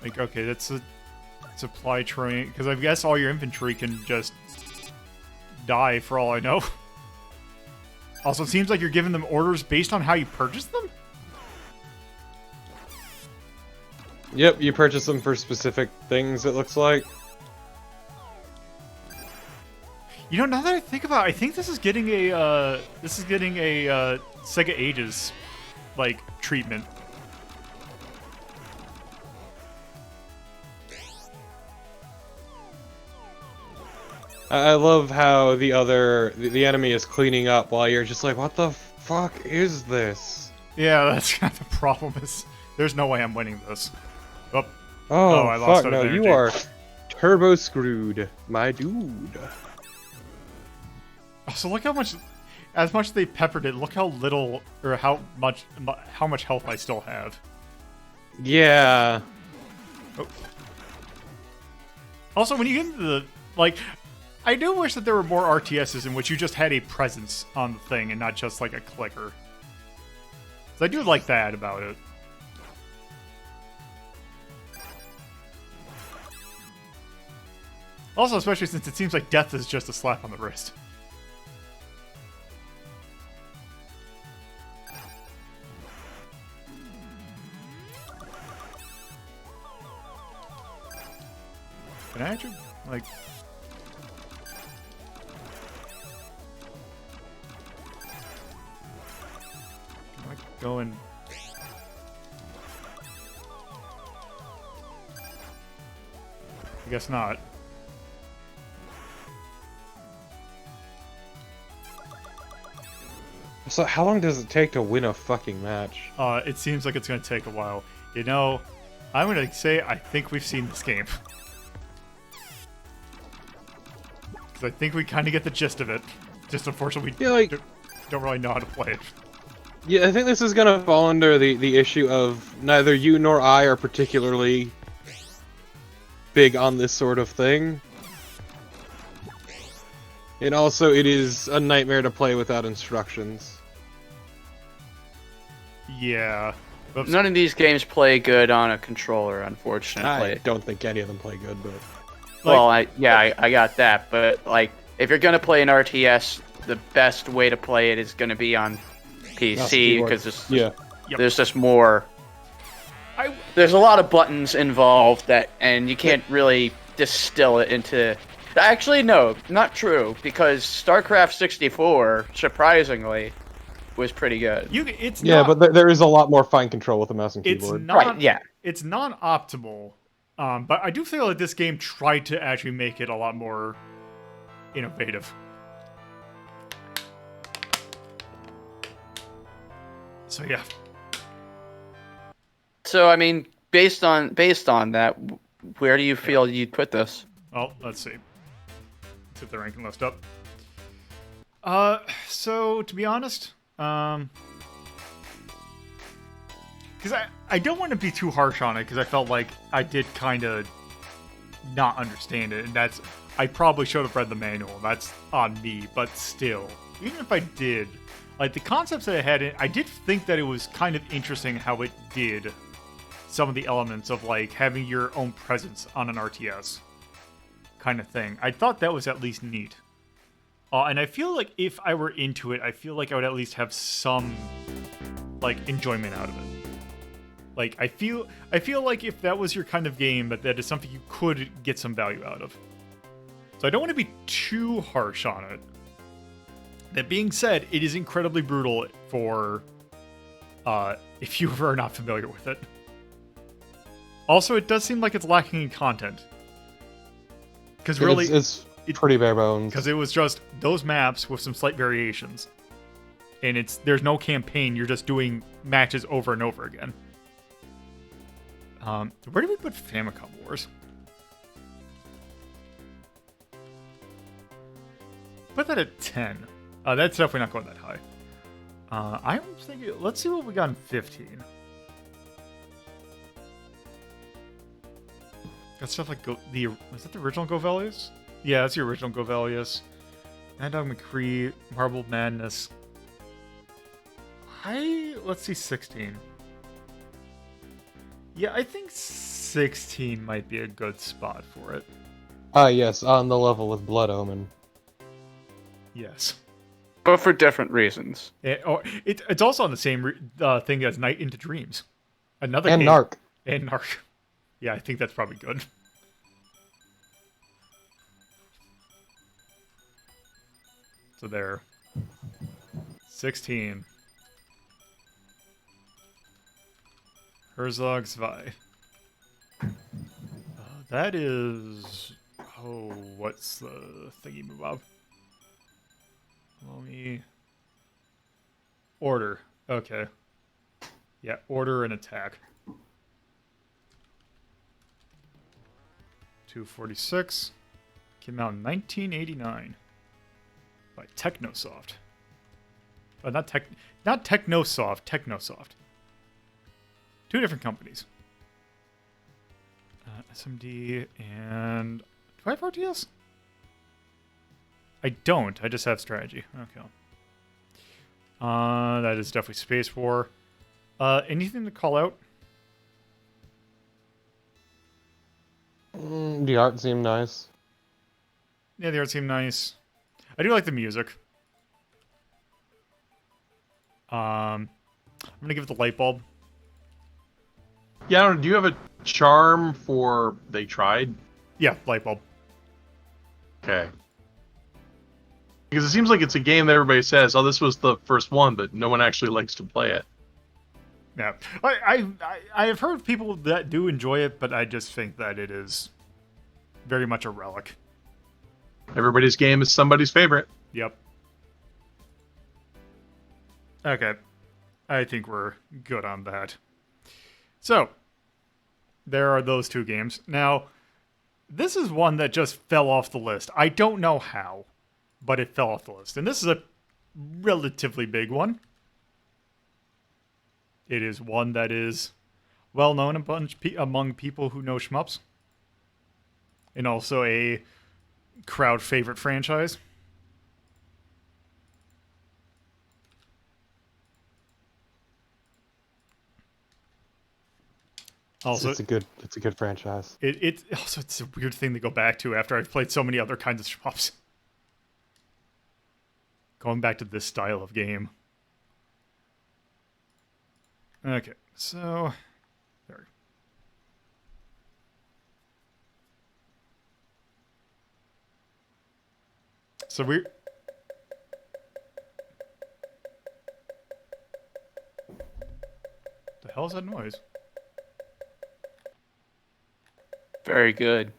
Like, okay, that's a supply train, because I guess all your infantry can just die for all I know. Also, it seems like you're giving them orders based on how you purchase them? Yep, you purchase them for specific things, it looks like. You know, now that I think about it, I think this is getting a Sega Ages, like, treatment. I love how the enemy is cleaning up while you're just like, what the fuck is this? Yeah, that's kind of the problem is, there's no way I'm winning this. Oh, Oh, I lost fuck, out of no, energy. you are turbo screwed, my dude. So look how much, as much as they peppered it, look how little, or how much health I still have. Yeah. Oh. Also, when you get into the, like, I do wish that there were more RTSs in which you just had a presence on the thing and not just like a clicker. So I do like that about it. Also, especially since it seems like death is just a slap on the wrist. Can I actually, like... Can I go and... I guess not. So how long does it take to win a fucking match? It seems like it's going to take a while. You know, I'm going to say I think we've seen this game. Because I think we kind of get the gist of it. Just unfortunately, we Yeah, like, don't really know how to play it. yeah, I think this is gonna fall under the issue of neither you nor I are particularly big on this sort of thing. And also, it is a nightmare to play without instructions. Yeah. Oops. None of these games play good on a controller, unfortunately. I don't think any of them play good, but... Well, I got that, but like, if you're gonna play an RTS, the best way to play it is gonna be on PC because there's just more. There's a lot of buttons involved and you can't really distill it into. Actually, no, not true, because StarCraft 64, surprisingly, was pretty good. But there is a lot more fine control with the mouse and keyboard. It's non-optimal, but I do feel like this game tried to actually make it a lot more innovative. So yeah. So I mean, based on that, where do you feel you'd put this? Well, let's see. Let's hit the ranking list up. So to be honest, because I don't want to be too harsh on it, because I felt like I did kind of not understand it, and I probably should have read the manual. That's on me, but still, even if I did, like the concepts that I had in, I did think that it was kind of interesting how it did some of the elements of like having your own presence on an RTS kind of thing. I thought that was at least neat. And I feel like if I were into it, I feel like I would at least have some like enjoyment out of it. Like I feel like if that was your kind of game, that is something you could get some value out of. So I don't want to be too harsh on it. That being said, it is incredibly brutal for if you are not familiar with it. Also, it does seem like it's lacking in content. Because really, it's pretty bare bones. Because it was just those maps with some slight variations, and there's no campaign. You're just doing matches over and over again. Where do we put Famicom Wars? Put that at 10. That's definitely not going that high. I'm thinking, let's see what we got in 15. Got stuff like is that the original Govelius? Yeah, that's the original Govelius. Mad Dog McCree, Marble Madness. Let's see, 16. Yeah, I think 16 might be a good spot for it. Yes, on the level with Blood Omen. Yes. But for different reasons. It's also on the same thing as Night into Dreams. Another And game. Narc. And Narc. Yeah, I think that's probably good. So there. 16. Herzog Zwei. That is... Oh, what's the thingy bob? Let me... Order. Okay. Yeah, order and attack. 246. Came out in 1989. By Technosoft. Oh, not Technosoft, Technosoft. Two different companies. SMD and... Do I have RTS? I don't. I just have strategy. Okay. That is definitely Space War. Anything to call out? The art seemed nice. Yeah, the art seemed nice. I do like the music. I'm gonna give it the light bulb. Yeah, I don't know, do you have a charm for they tried? Yeah, light bulb. Okay. Because it seems like it's a game that everybody says, oh, this was the first one, but no one actually likes to play it. Yeah, I have heard people that do enjoy it, but I just think that it is very much a relic. Everybody's game is somebody's favorite. Yep. Okay. I think we're good on that. So, there are those two games. Now, this is one that just fell off the list. I don't know how, but it fell off the list. And this is a relatively big one. It is one that is well known among people who know shmups. And also a crowd favorite franchise. Also, it's a good franchise. It's a weird thing to go back to after I've played so many other kinds of shmups. Going back to this style of game. Okay, so there. So we. The hell is that noise? Very good.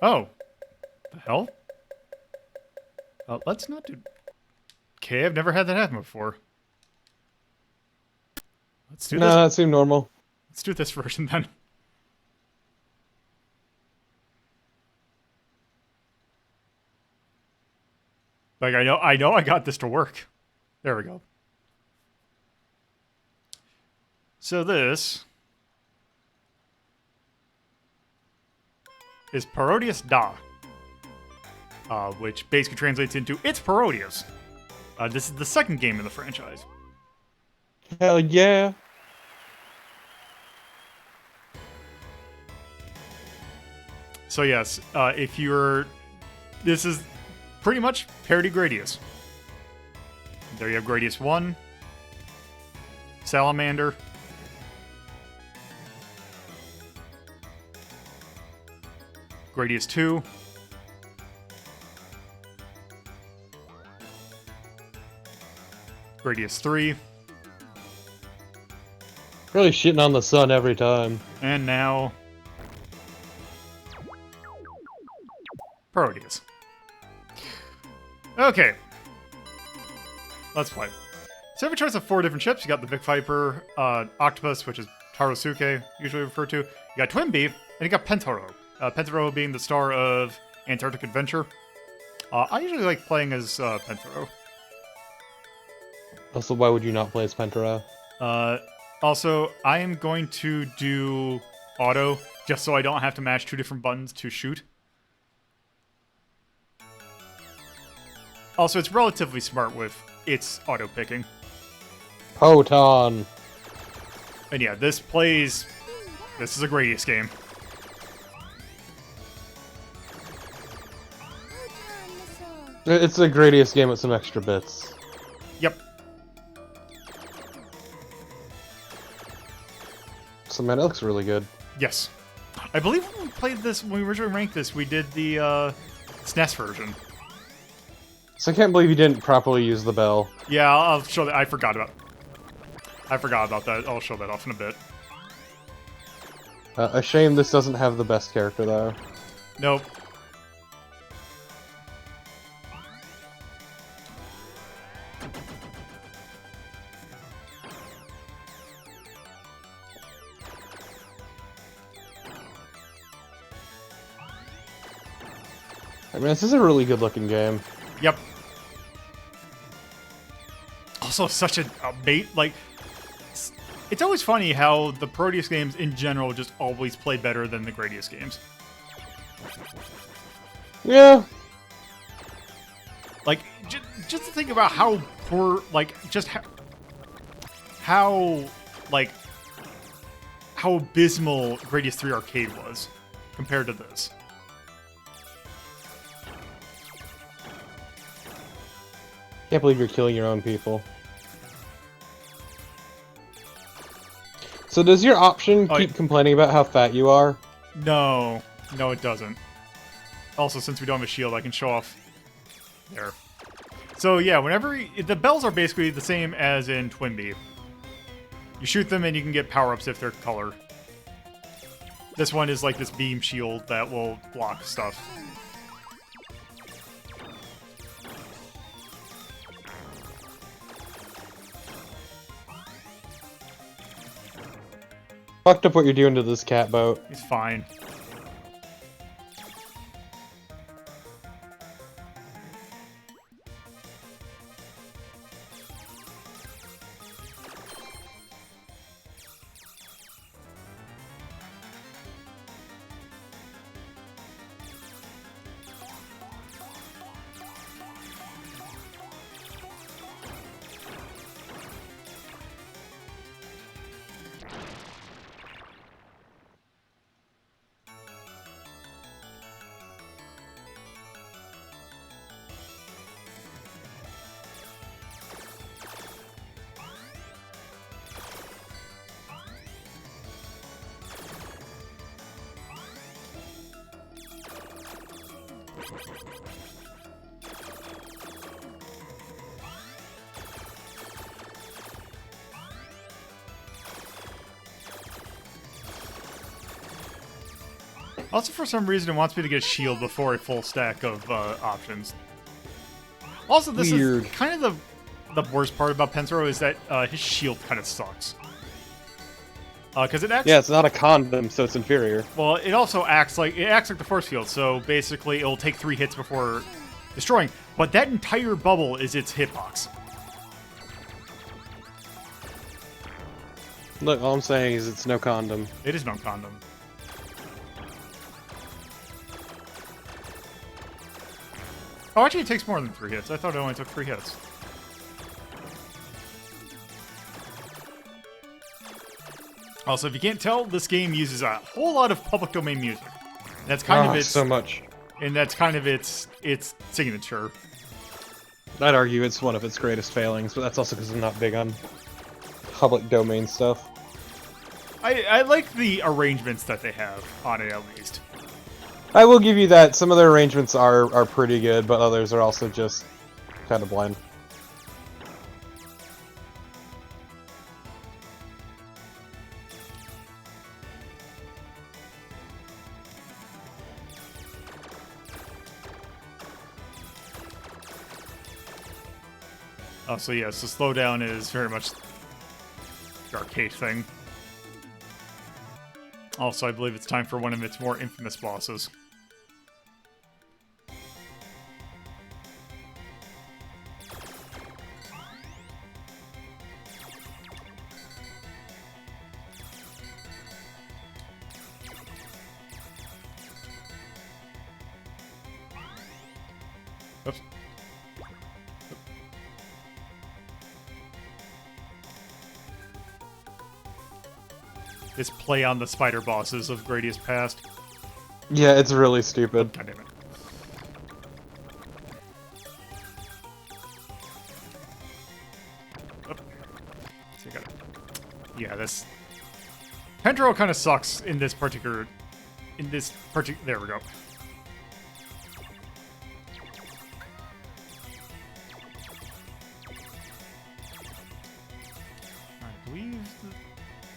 Oh, the hell? Let's not do. Okay, I've never had that happen before. Let's do this. No, that seemed normal. Let's do this version then. Like I know I got this to work. There we go. So this is Parodius Da, which basically translates into "It's Parodius." This is the second game in the franchise. Hell yeah! So yes, this is pretty much parody Gradius. There you have Gradius 1, Salamander, Gradius 2, Gradius 3, Really shitting on the sun every time. and now Parodius. Okay. Let's play. So every choice of 4 different ships. You got the Vic Viper, Octopus, which is Tarosuke, usually referred to. You got Twin Bee, and you got Pentaro. Pentaro being the star of Antarctic Adventure. I usually like playing as Pentaro. Also, why would you not play as Pentaro? Also, I am going to do auto, just so I don't have to mash 2 different buttons to shoot. Also, it's relatively smart with its auto-picking. Poton. And yeah, this is a Gradius game. It's a Gradius game with some extra bits. Yep. So man, it looks really good. Yes. I believe when we played this, when we originally ranked this, we did the SNES version. So I can't believe you didn't properly use the bell. Yeah, I'll show that. I forgot about that. I'll show that off in a bit. A shame this doesn't have the best character, though. Nope. I mean, this is a really good-looking game. Yep. Also, such a bait. Like, it's always funny how the Parodius games in general just always play better than the Gradius games. Yeah. Like, just to think about how poor, like, just how abysmal Gradius 3 Arcade was compared to this. Can't believe you're killing your own people. So does your option keep complaining about how fat you are? No. No, it doesn't. Also, since we don't have a shield, I can show off there. So yeah, whenever the bells are basically the same as in Twinbee. You shoot them and you can get power-ups if they're colored. This one is like this beam shield that will block stuff. Fucked up what you're doing to this cat boat. It's fine. Also, for some reason, it wants me to get a shield before a full stack of options. Also, this is kind of the worst part about Pensaro is that his shield kind of sucks. Because it acts... Yeah, it's not a condom, so it's inferior. Well, it also acts like the force field, so basically it'll take 3 hits before destroying. But that entire bubble is its hitbox. Look, all I'm saying is it's no condom. It is no condom. Oh, actually, it takes more than 3 hits. I thought it only took 3 hits. Also, if you can't tell, this game uses a whole lot of public domain music. That's kind of its so much, and that's kind of its signature. I'd argue it's one of its greatest failings, but that's also because I'm not big on public domain stuff. I like the arrangements that they have on it, at least. I will give you that. Some of their arrangements are pretty good, but others are also just kind of bland. Oh, so yes, the slowdown is very much the arcade thing. Also, I believe it's time for one of its more infamous bosses. Oops. this play on the spider bosses of Gradius Past. Yeah, it's really stupid. God damn it. Oh. So yeah, this Pentro kind of sucks in this particular. There we go. I believe.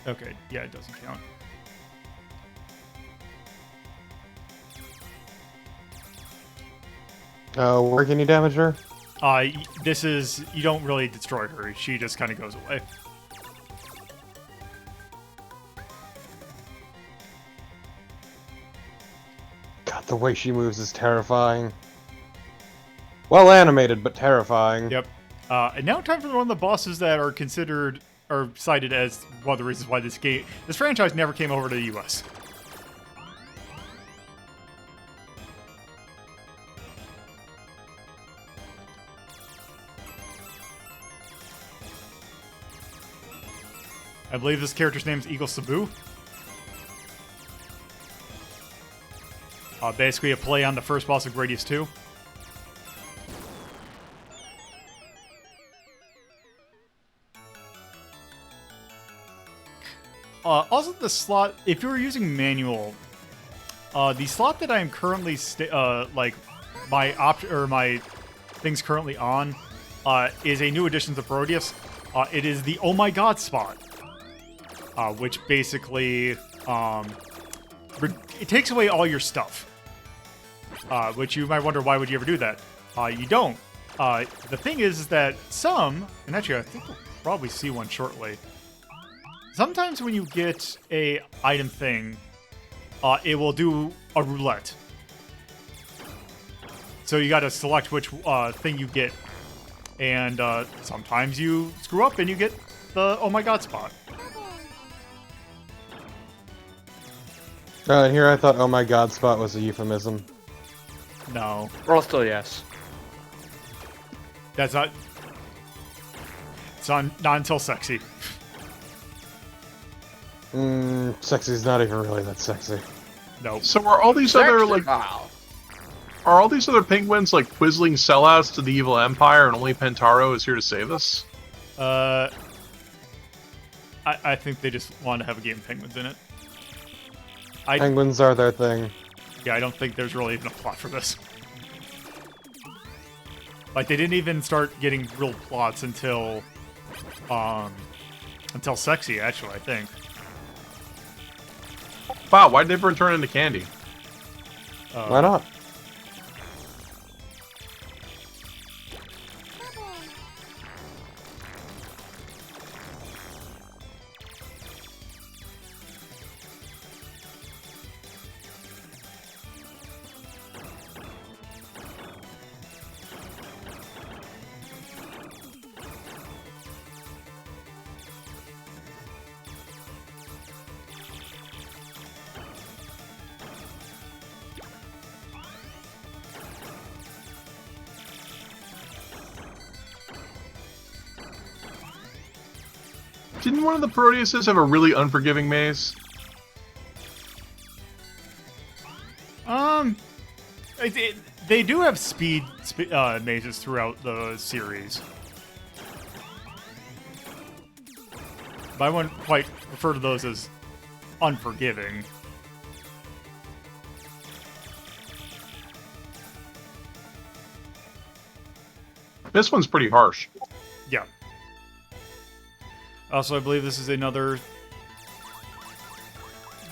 Okay, yeah, it doesn't count. Where can you damage her? This is, you don't really destroy her. She just kind of goes away. God, the way she moves is terrifying. Well animated, but terrifying. Yep. And now time for one of the bosses that are considered, or cited as one of the reasons why this franchise never came over to the US. I believe this character's name is Eagle Sabu. Basically a play on the first boss of Gradius 2. Also, the slot, if you were using manual, the slot that I am currently, my thing's currently on, is a new addition to Parodius. It is the Oh My God spot. Which basically, it takes away all your stuff. Which you might wonder, why would you ever do that? You don't. The thing is that some, and actually I think we'll probably see one shortly. Sometimes when you get a item thing, it will do a roulette. So you gotta select which thing you get. And sometimes you screw up and you get the Oh My God spot. Here I thought, oh my God, spot was a euphemism. No. Well, still yes. That's not... It's not until sexy. Sexy's not even really that sexy. No. So are all these other, like... Wow. Are all these other penguins, like, quizzling sellouts to the evil empire and only Pentaro is here to save us? I think they just want to have a game of penguins in it. Penguins are their thing. Yeah, I don't think there's really even a plot for this. Like, they didn't even start getting real plots until sexy, actually, I think. Wow, why did they ever turn into candy? Why not? Didn't one of the Parodiuses have a really unforgiving maze? They do have speed mazes throughout the series. But I wouldn't quite refer to those as unforgiving. This one's pretty harsh. Yeah. Also, I believe this is another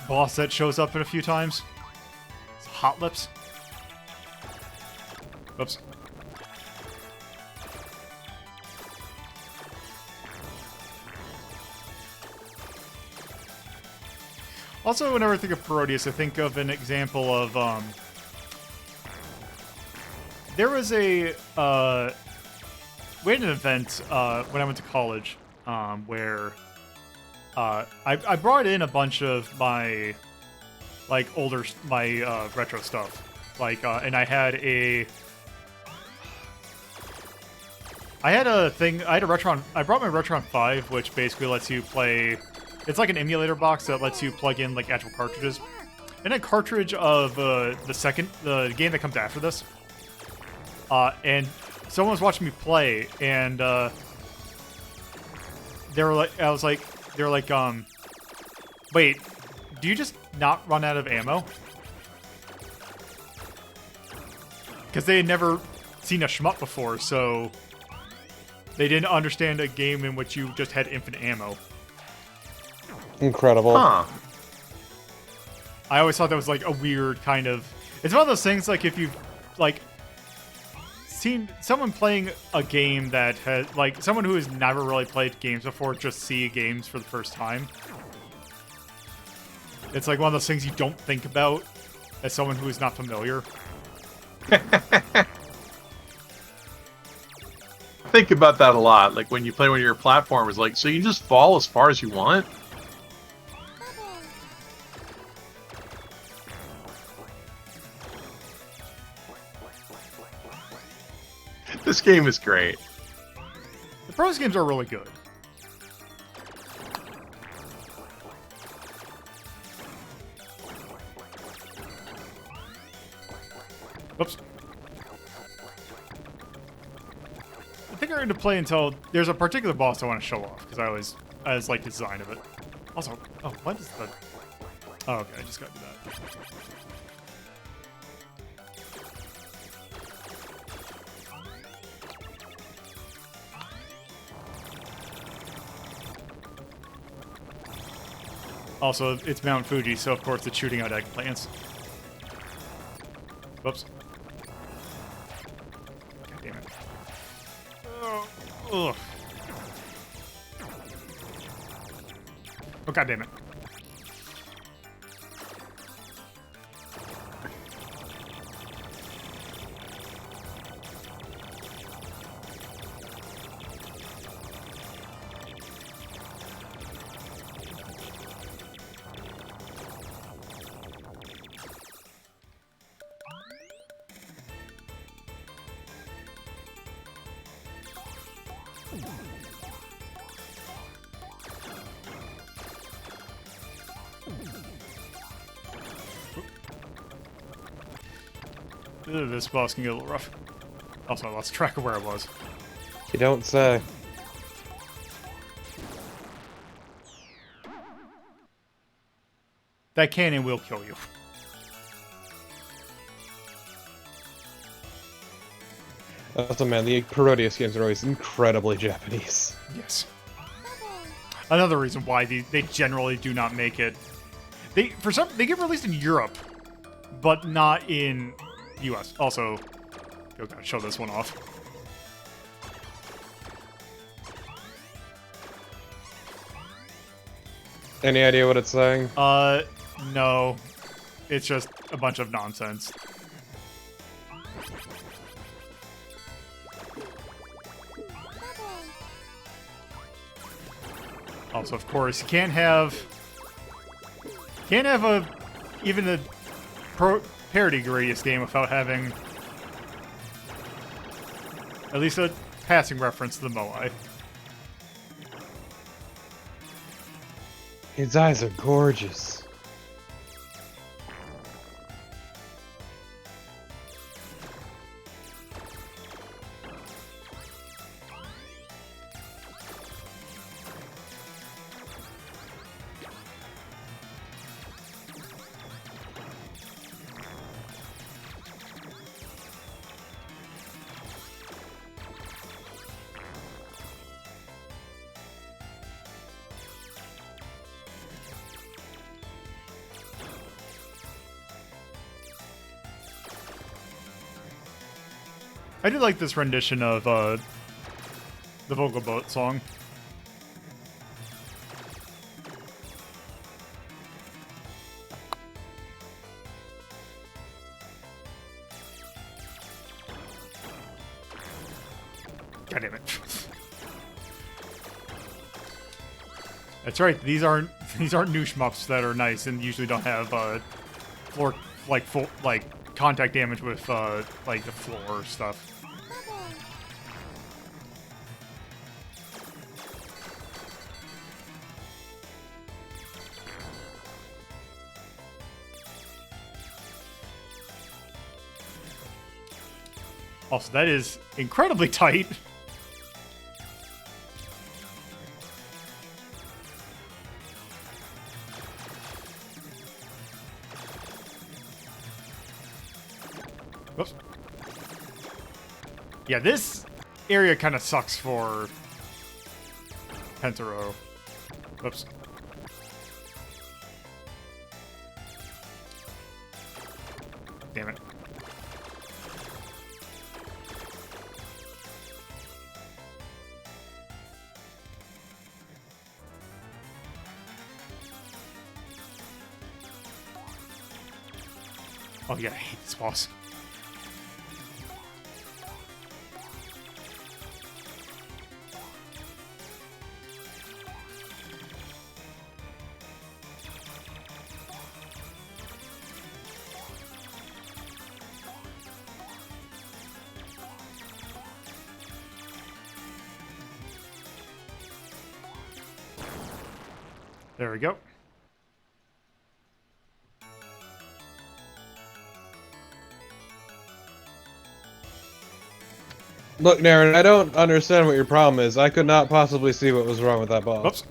boss that shows up in a few times. It's Hot Lips. Oops. Also, whenever I think of Parodius, I think of an example of, there was a, we had an event, when I went to college, where, I brought in a bunch of my, like, retro stuff. Like, and I had a thing, I brought my Retron 5, which basically lets you play It's like an emulator box that lets you plug in like actual cartridges. And a cartridge of the game that comes after this. And someone was watching me play, and they were like, wait, do you just not run out of ammo? Because they had never seen a shmup before, so they didn't understand a game in which you just had infinite ammo. Incredible. Huh. I always thought that was like a weird kind of... It's one of those things like if you've like seen someone playing a game that has like someone who has never really played games before just see games for the first time. It's like one of those things you don't think about as someone who is not familiar. Think about that a lot. Like when you play one of your platformers, like, so you can just fall as far as you want? This game is great. The Pros games are really good. Oops. I think I'm going to play until there's a particular boss I want to show off because I always like the design of it. Also, oh, what is the? Oh, okay, I just got to do that. Also, it's Mount Fuji, so of course it's shooting out eggplants. Whoops. God damn it. Oh, ugh. Oh, god damn it. This boss can get a little rough. Also, I lost track of where I was. You don't say. That cannon will kill you. Also, man, the Parodius games are always incredibly Japanese. Yes. Another reason why they generally do not make it. They get released in Europe, but not in US. Also, oh god, show this one off. Any idea what it's saying? No. It's just a bunch of nonsense. Also, of course, you can't have even a parody Gradius game without having at least a passing reference to the Moai. His eyes are gorgeous. I did like this rendition of the Vocal Boat song. God damn it. That's right. These aren't new shmups that are nice and usually don't have full contact damage with like the floor stuff. Also, that is incredibly tight. Whoops. Yeah, this area kind of sucks for Pentaro. Whoops. Damn it. Oh yeah, I hate this boss. There we go. Look, Naren, I don't understand what your problem is. I could not possibly see what was wrong with that boss. Whoops.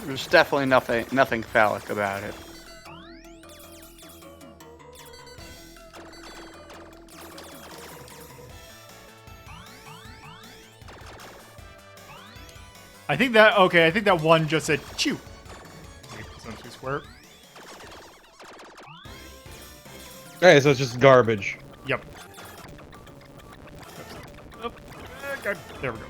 There's definitely nothing phallic about it. I think that one just said chew. Essentially square. Hey, so it's just garbage. Yep. Oh, okay, there we go.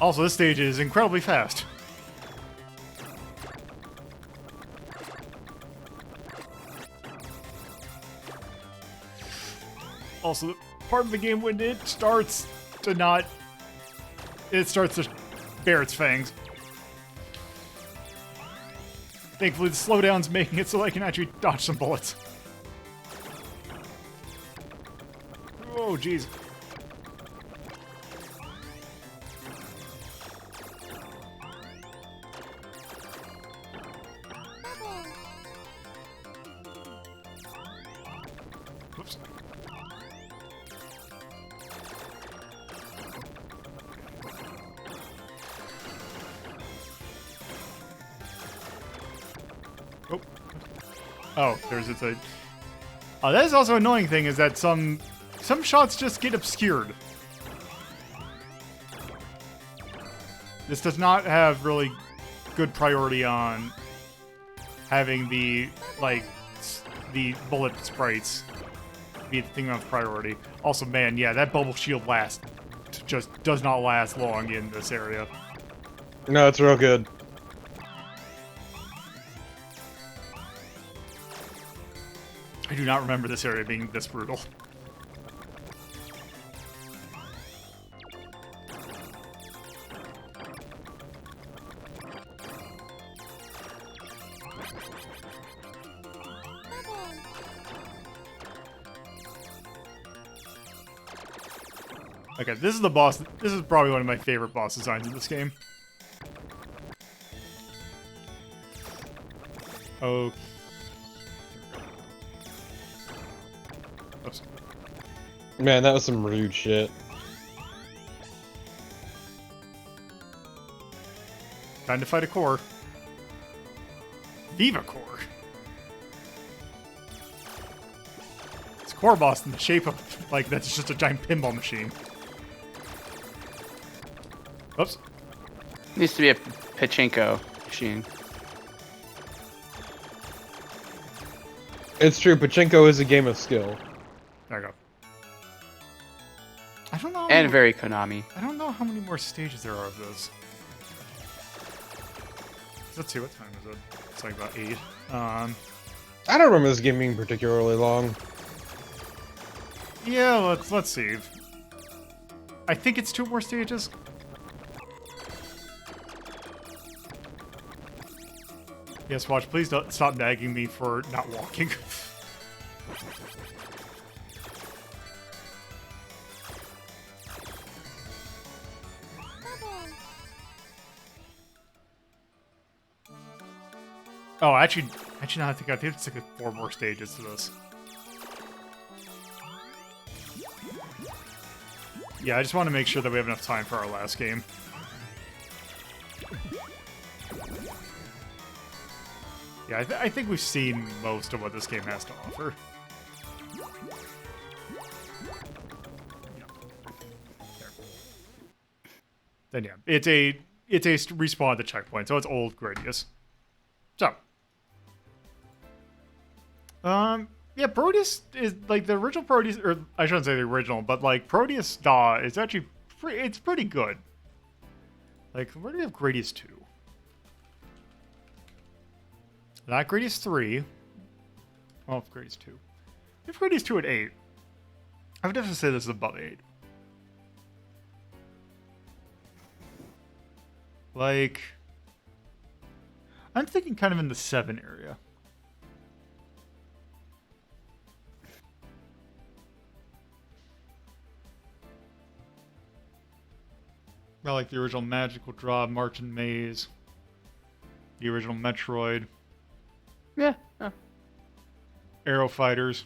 Also, this stage is incredibly fast. Also, the part of the game when it starts to bare its fangs. Thankfully, the slowdown's making it so I can actually dodge some bullets. Oh, jeez. Whoops. Oh, there's its a. That is also an annoying thing is that some shots just get obscured. This does not have really good priority on having the bullet sprites be the thing of priority. Also, man, yeah, that bubble shield just does not last long in this area. No, it's real good. I do not remember this area being this brutal. Okay, this is the boss. This is probably one of my favorite boss designs in this game. Oh. Oops. Man, that was some rude shit. Time to fight a core. Viva Core. It's a core boss in the shape of, like, that's just a giant pinball machine. Oops. Needs to be a pachinko machine. It's true, pachinko is a game of skill. There we go. I don't know. And very Konami. I don't know how many more stages there are of those. Let's see, what time is it? It's like about 8. I don't remember this game being particularly long. Yeah, let's see. I think it's 2 more stages. Yes, watch, please don't stop nagging me for not walking. Oh, actually, no, I think it's like 4 more stages to this. Yeah, I just want to make sure that we have enough time for our last game. Yeah, I think we've seen most of what this game has to offer. Then yeah, it's a respawn at the checkpoint, so it's old Gradius. So, yeah, Parodius is like the original Parodius, or I shouldn't say the original, but like Parodius DAW is actually it's pretty good. Like, where do we have Gradius 2? Not Gradius 3. Oh, Gradius 2. We have Gradius 2 at 8. I would definitely say this is above 8. Like, I'm thinking kind of in the 7 area. I like the original Magical Draw, March and Maze, the original Metroid. Yeah. Aero Fighters.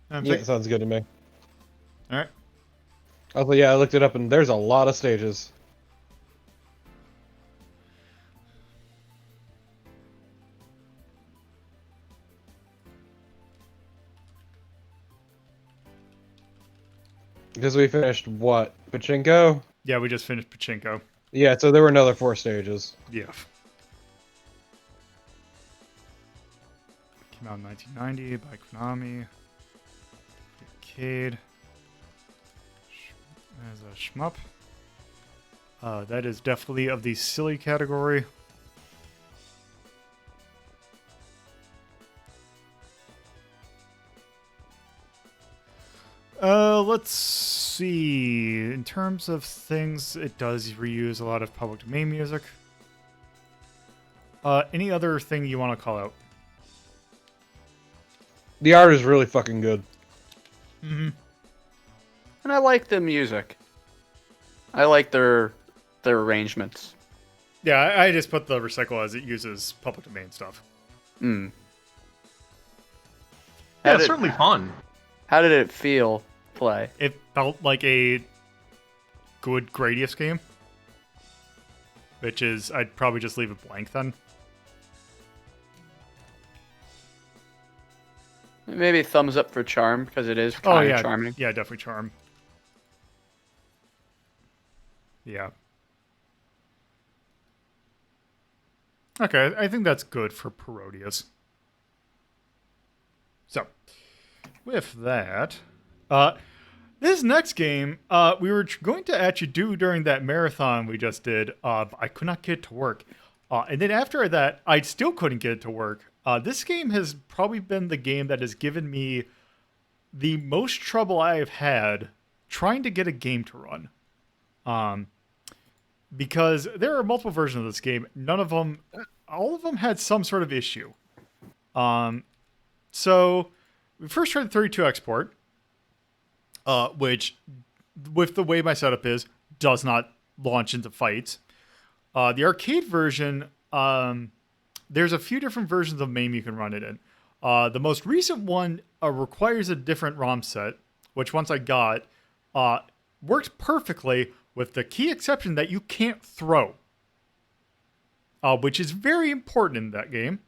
Yeah, sounds good to me. Alright. Also, yeah, I looked it up, and there's a lot of stages. Because we finished, what, Pachinko? Yeah, we just finished Pachinko. Yeah, so there were another 4 stages. Yeah. Came out in 1990 by Konami. Arcade. As a shmup. That is definitely of the silly category. Let's see. In terms of things, it does reuse a lot of public domain music. Any other thing you want to call out? The art is really fucking good. Mm-hmm. And I like the music. I like their arrangements. Yeah, I just put the recycle as it uses public domain stuff. Hmm. Yeah, it's certainly fun. How did it feel play? It felt like a good Gradius game. Which is, I'd probably just leave it blank then. Maybe thumbs up for charm, because it is kind of charming. Yeah, definitely charm. Yeah. Okay, I think that's good for Parodius. So, with that, this next game, we were going to actually do during that marathon we just did, but I could not get it to work. And then after that, I still couldn't get it to work. This game has probably been the game that has given me the most trouble I have had trying to get a game to run. Because there are multiple versions of this game. All of them had some sort of issue. So we first tried the 32 export, which, with the way my setup is, does not launch into fights. The arcade version, there's a few different versions of MAME you can run it in. The most recent one requires a different ROM set, which once I got, worked perfectly, with the key exception that you can't throw. Which is very important in that game,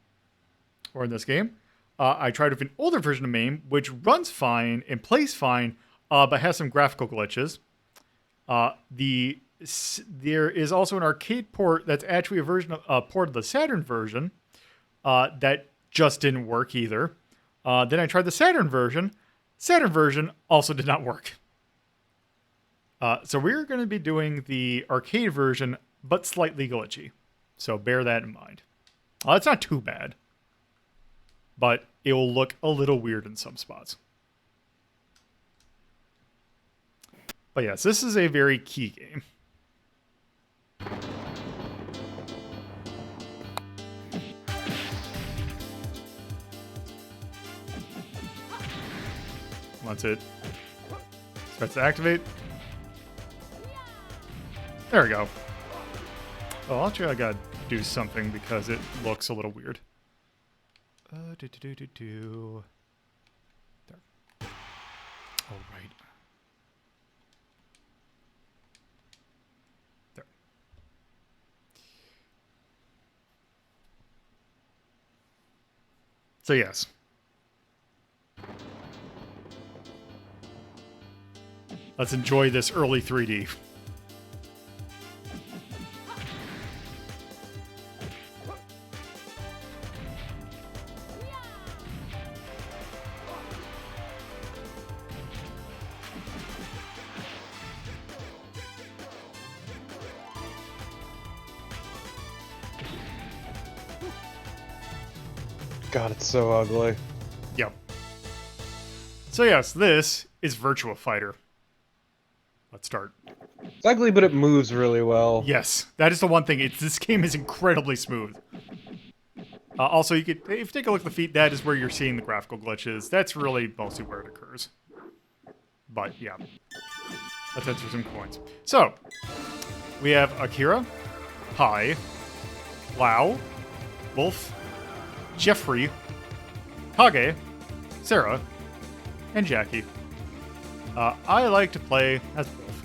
or in this game. I tried with an older version of MAME, which runs fine and plays fine, but has some graphical glitches. There is also an arcade port that's actually a version of port of the Saturn version that just didn't work either. Then I tried the Saturn version. Saturn version also did not work. So we're going to be doing the arcade version, but slightly glitchy. So bear that in mind. It's not too bad, but it will look a little weird in some spots. But yes, this is a very key game. Once it starts to activate, There we go. Oh, actually, I gotta do something because it looks a little weird. There. Oh, right. There. So, yes. Let's enjoy this early 3D. God, it's so ugly. Yep. So yes, this is Virtua Fighter. Let's start. It's ugly, but it moves really well. Yes, that is the one thing. This game is incredibly smooth. Also, if you take a look at the feet, that is where you're seeing the graphical glitches. That's really mostly where it occurs. But yeah, let's enter some coins. So we have Akira, Pi, Lau, Wolf, Jeffrey, Kage, Sarah, and Jackie. I like to play as Wolf.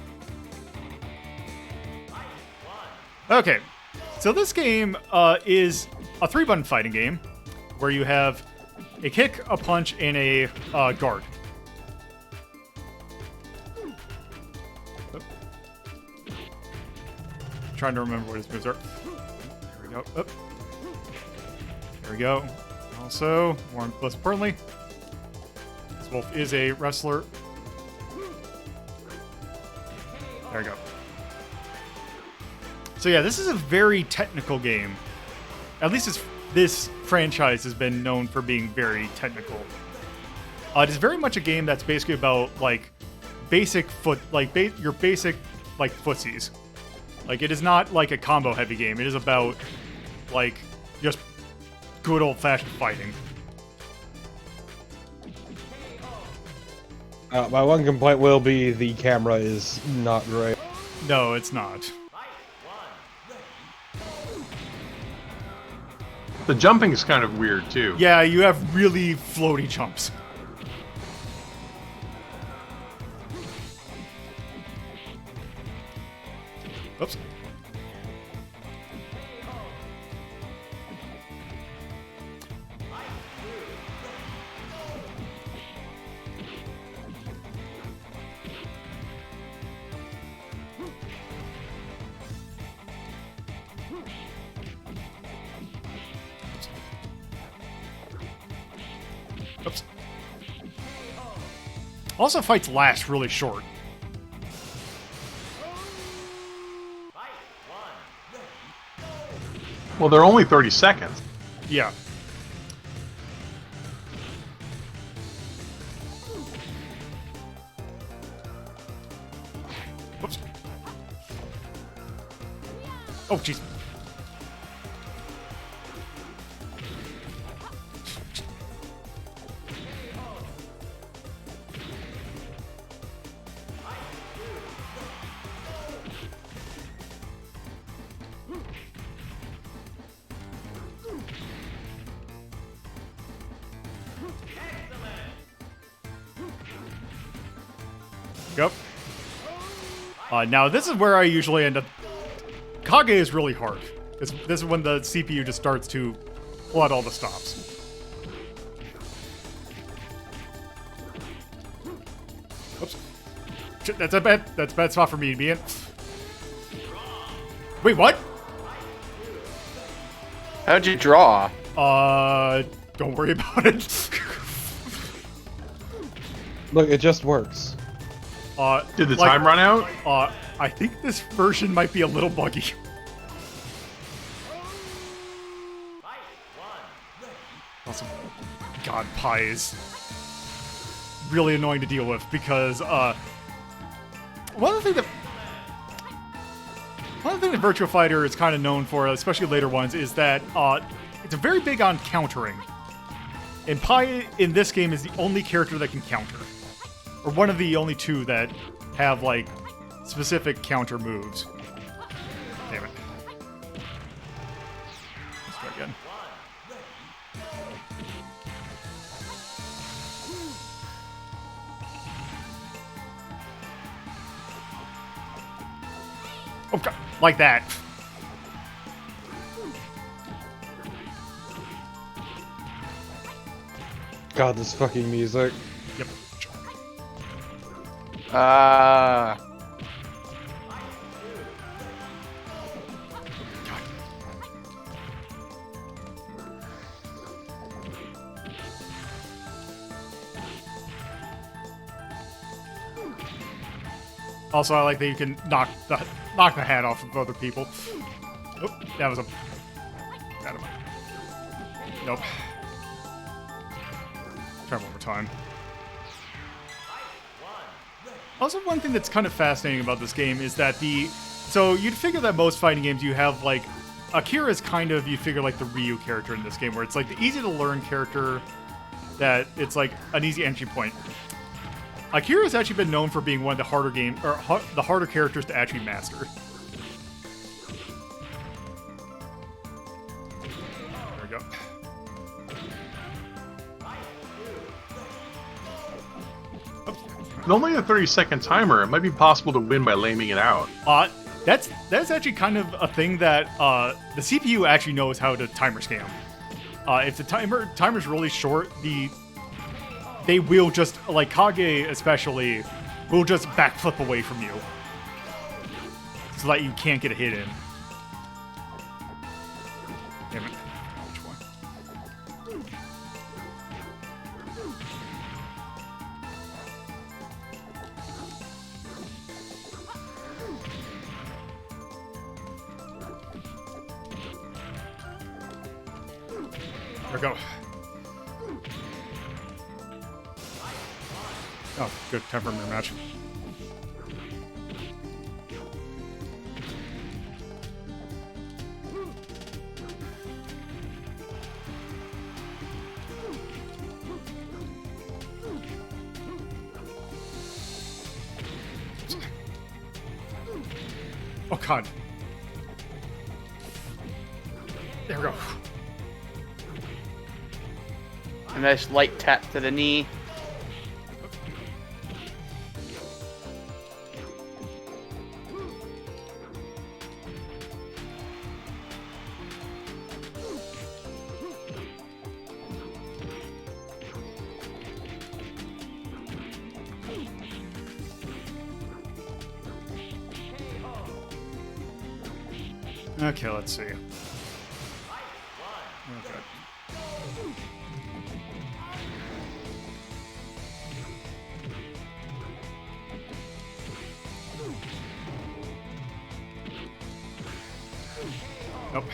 Okay, so this game is a 3-button fighting game where you have a kick, a punch, and a guard. Trying to remember what his moves are. There we go. Up. There we go. Also, more less importantly, this Wolf is a wrestler. There we go. So yeah, this is a very technical game. At least this franchise has been known for being very technical. It is very much a game that's basically about like basic your basic like footsies. Like it is not like a combo heavy game. It is about like just good old-fashioned fighting. My one complaint will be the camera is not great. No, it's not. The jumping is kind of weird, too. Yeah, you have really floaty jumps. Oops. Oops. Also, fights last really short. Well, they're only 30 seconds. Yeah. Whoops. Oh, jeez. Yep. Now this is where I usually end up. Kage is really hard. This is when the CPU just starts to pull out all the stops. Oops. Shit, that's a bad spot for me to be in. Wait, what? How'd you draw? Don't worry about it. Look, it just works. Did the time run out? I think this version might be a little buggy. Also, God, Pi is really annoying to deal with because one of the things that Virtua Fighter is kind of known for, especially later ones, is that it's very big on countering. And Pi in this game is the only character that can counter. Or one of the only two that have, like, specific counter moves. Oh god, like that. God, this fucking music. Yep. Also, I like that you can knock the hat off of other people. Oh, that was a... Nope. Try one more time. Also, one thing that's kind of fascinating about this game is that so you'd figure that most fighting games you have, like, Akira is kind of, you figure, like, the Ryu character in this game, where it's, like, the easy-to-learn character that it's, like, an easy entry point. Akira has actually been known for being one of the harder the harder characters to actually master. There we go. With only a 30-second timer, it might be possible to win by laming it out. That's actually kind of a thing that the CPU actually knows how to timer scam. If the timer's really short, they will just, like Kage especially, will just backflip away from you. So that you can't get a hit in. Damn it. Which one? There we go. Oh, good. Time for a mirror match. Oh, God. There we go. A nice light tap to the knee. Okay, let's see. Okay. Nope.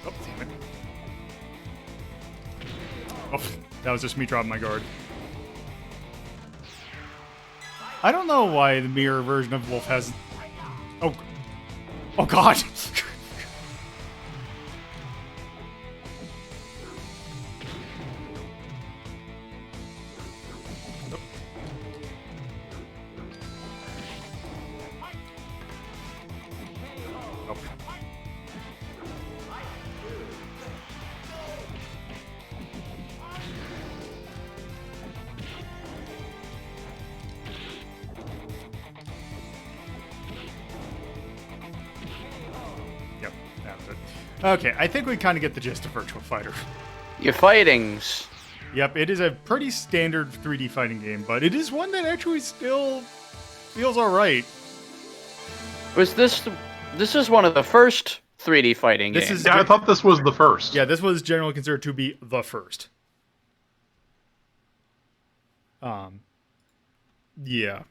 Oh, damn it. Oh, that was just me dropping my guard. I don't know why the mirror version of Wolf has... Oh. Oh, God. Oh. Yep, that was it. Okay, I think we kind of get the gist of Virtua Fighter. Your fightings. Yep, it is a pretty standard 3D fighting game, but it is one that actually still feels alright. Was this is one of the first 3D fighting games? Yeah, I thought this was the first. Yeah, this was generally considered to be the first. Yeah.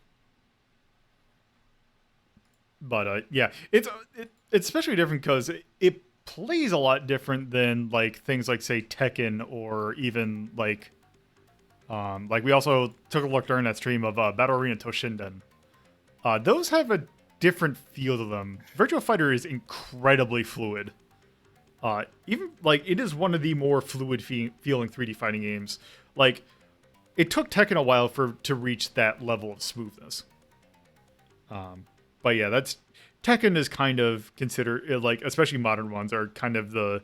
But, yeah, it's especially different because it plays a lot different than, like, things like, say, Tekken or even, like we also took a look during that stream of Battle Arena Toshinden. Those have a different feel to them. Virtua Fighter is incredibly fluid. Even, like, it is one of the more fluid feeling 3D fighting games. Like, it took Tekken a while to reach that level of smoothness. But yeah, that's Tekken is kind of considered like, especially modern ones are kind of the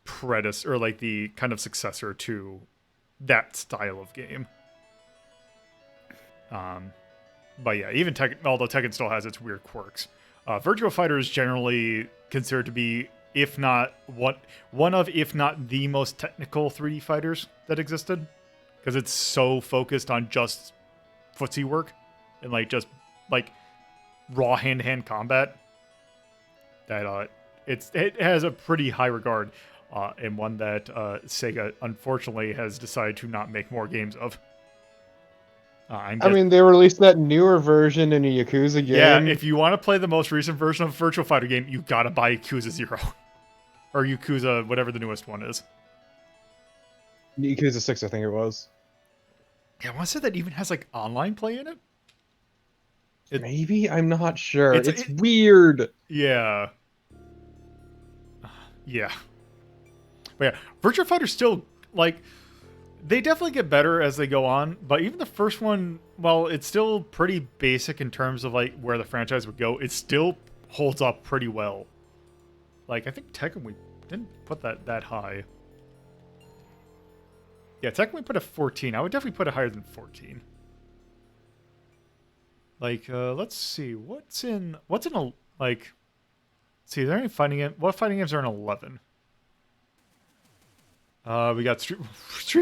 predecessor or like the kind of successor to that style of game. But yeah, even Tekken, although Tekken still has its weird quirks, Virtua Fighter is generally considered to be, if not one of, if not the most technical 3D fighters that existed, because it's so focused on just footsie work and like just like raw hand-to-hand combat that it has a pretty high regard, and one that Sega unfortunately has decided to not make more games of. I mean, they released that newer version in a Yakuza game. Yeah, if you want to play the most recent version of Virtua Fighter game, you gotta buy Yakuza 0. Or Yakuza, whatever the newest one is. Yakuza 6, I think it was. Yeah, I want to say that even has like online play in it. Maybe? I'm not sure. It's weird. Yeah. Yeah. But yeah, Virtua Fighter's still, like, they definitely get better as they go on, but even the first one, while it's still pretty basic in terms of, like, where the franchise would go, it still holds up pretty well. Like, I think Tekken, we didn't put that high. Yeah, Tekken we put a 14. I would definitely put it higher than 14. Like, let's see, what's in a, like, let's see, are there any fighting games? What fighting games are in 11? We got Street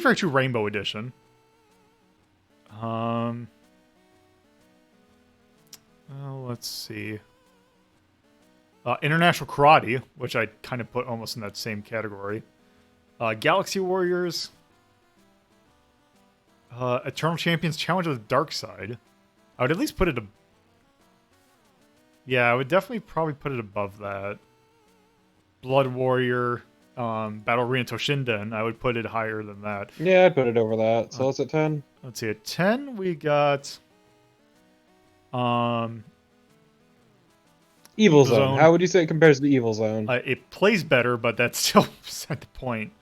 Fighter 2 Rainbow Edition. Let's see. International Karate, which I kind of put almost in that same category. Galaxy Warriors. Eternal Champions Challenge of the Dark Side. I would at least put it... Yeah, I would definitely probably put it above that. Blood Warrior... Battle Arena Toshinden, I would put it higher than that. Yeah, I'd put it over that. So it's at 10. Let's see, at 10 we got Evil Zone. How would you say it compares to Evil Zone? It plays better, but that's still beside the point.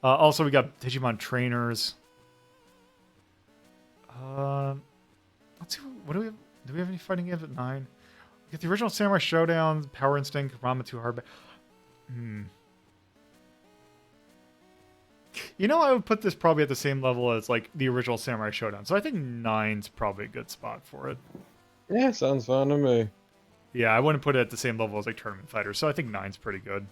Also, we got Digimon Trainers. Let's see, what do we have? Do we have any fighting games at 9? We got the original Samurai Showdown, Power Instinct, Rama 2 Hard. You know, I would put this probably at the same level as, like, the original Samurai Showdown. So I think 9's probably a good spot for it. Yeah, sounds fun to me. Yeah, I wouldn't put it at the same level as, like, Tournament Fighter. So I think 9's pretty good.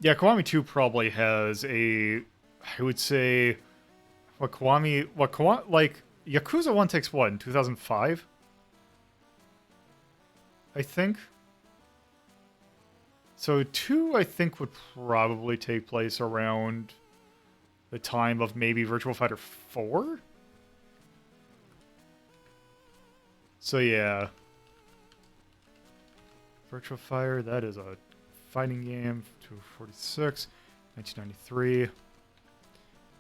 Yeah, Kiwami 2 probably has a... I would say... like, Yakuza 1 takes what, in 2005? I think. So 2, I think, would probably take place around the time of maybe Virtua Fighter 4? So yeah. Virtua Fighter, that is a fighting game, 246, 1993.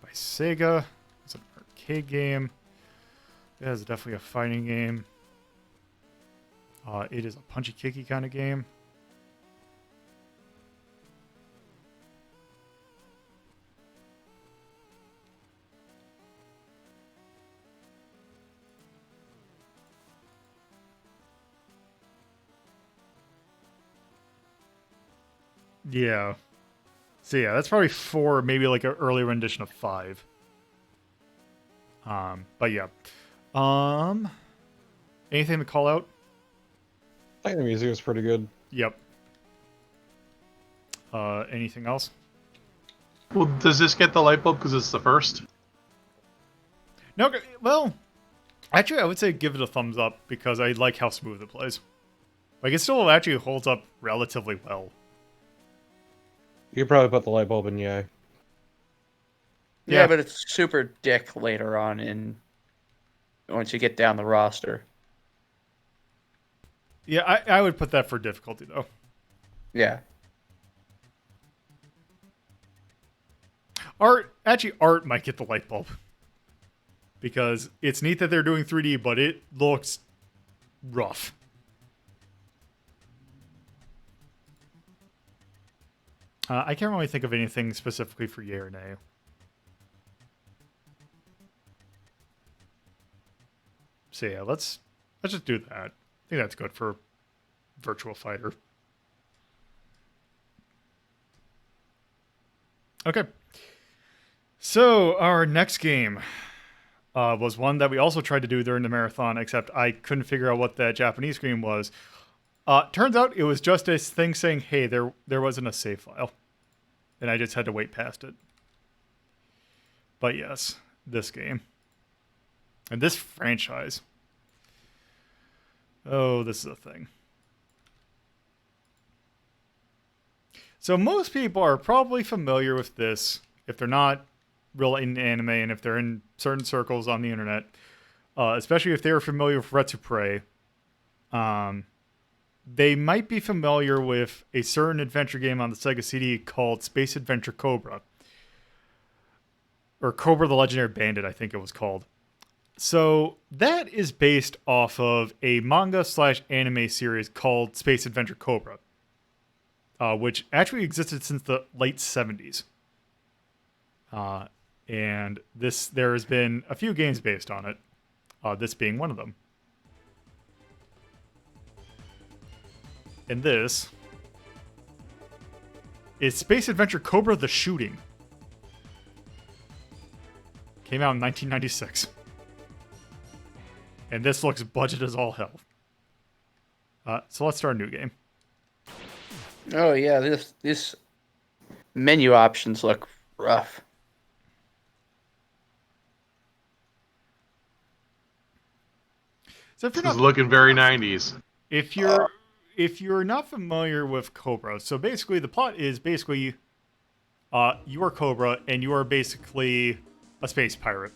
By Sega. It's an arcade game. It is definitely a fighting game. It is a punchy-kicky kind of game. Yeah. So yeah, that's probably 4, maybe like an early rendition of 5. But yeah. Anything to call out? I think the music was pretty good. Yep. Anything else? Well, does this get the light bulb because it's the first? No, well, actually, I would say give it a thumbs up because I like how smooth it plays. Like, it still actually holds up relatively well. You could probably put the light bulb in yay. Yeah, but it's super dick later on once you get down the roster. Yeah, I would put that for difficulty, though. Yeah. Art might get the light bulb. Because it's neat that they're doing 3D, but it looks rough. I can't really think of anything specifically for yay or nay. So yeah, let's just do that. I think that's good for Virtua Fighter. Okay. So our next game was one that we also tried to do during the marathon, except I couldn't figure out what that Japanese game was. Turns out it was just a thing saying, hey, there wasn't a save file. And I just had to wait past it. But yes, this game. And this franchise. Oh, this is a thing. So most people are probably familiar with this, if they're not real in anime and if they're in certain circles on the internet. Especially if they're familiar with Rhapsody. They might be familiar with a certain adventure game on the Sega CD called Space Adventure Cobra. Or Cobra the Legendary Bandit, I think it was called. So that is based off of a manga/anime series called Space Adventure Cobra. Which actually existed since the late 70s. And there has been a few games based on it. This being one of them. And this is Space Adventure Cobra the Shooting. Came out in 1996. And this looks budget as all hell. So let's start a new game. Oh yeah, this menu options look rough. So if you're This not is looking very 90s. If you're not familiar with Cobra, so basically the plot is you are Cobra and you are basically a space pirate.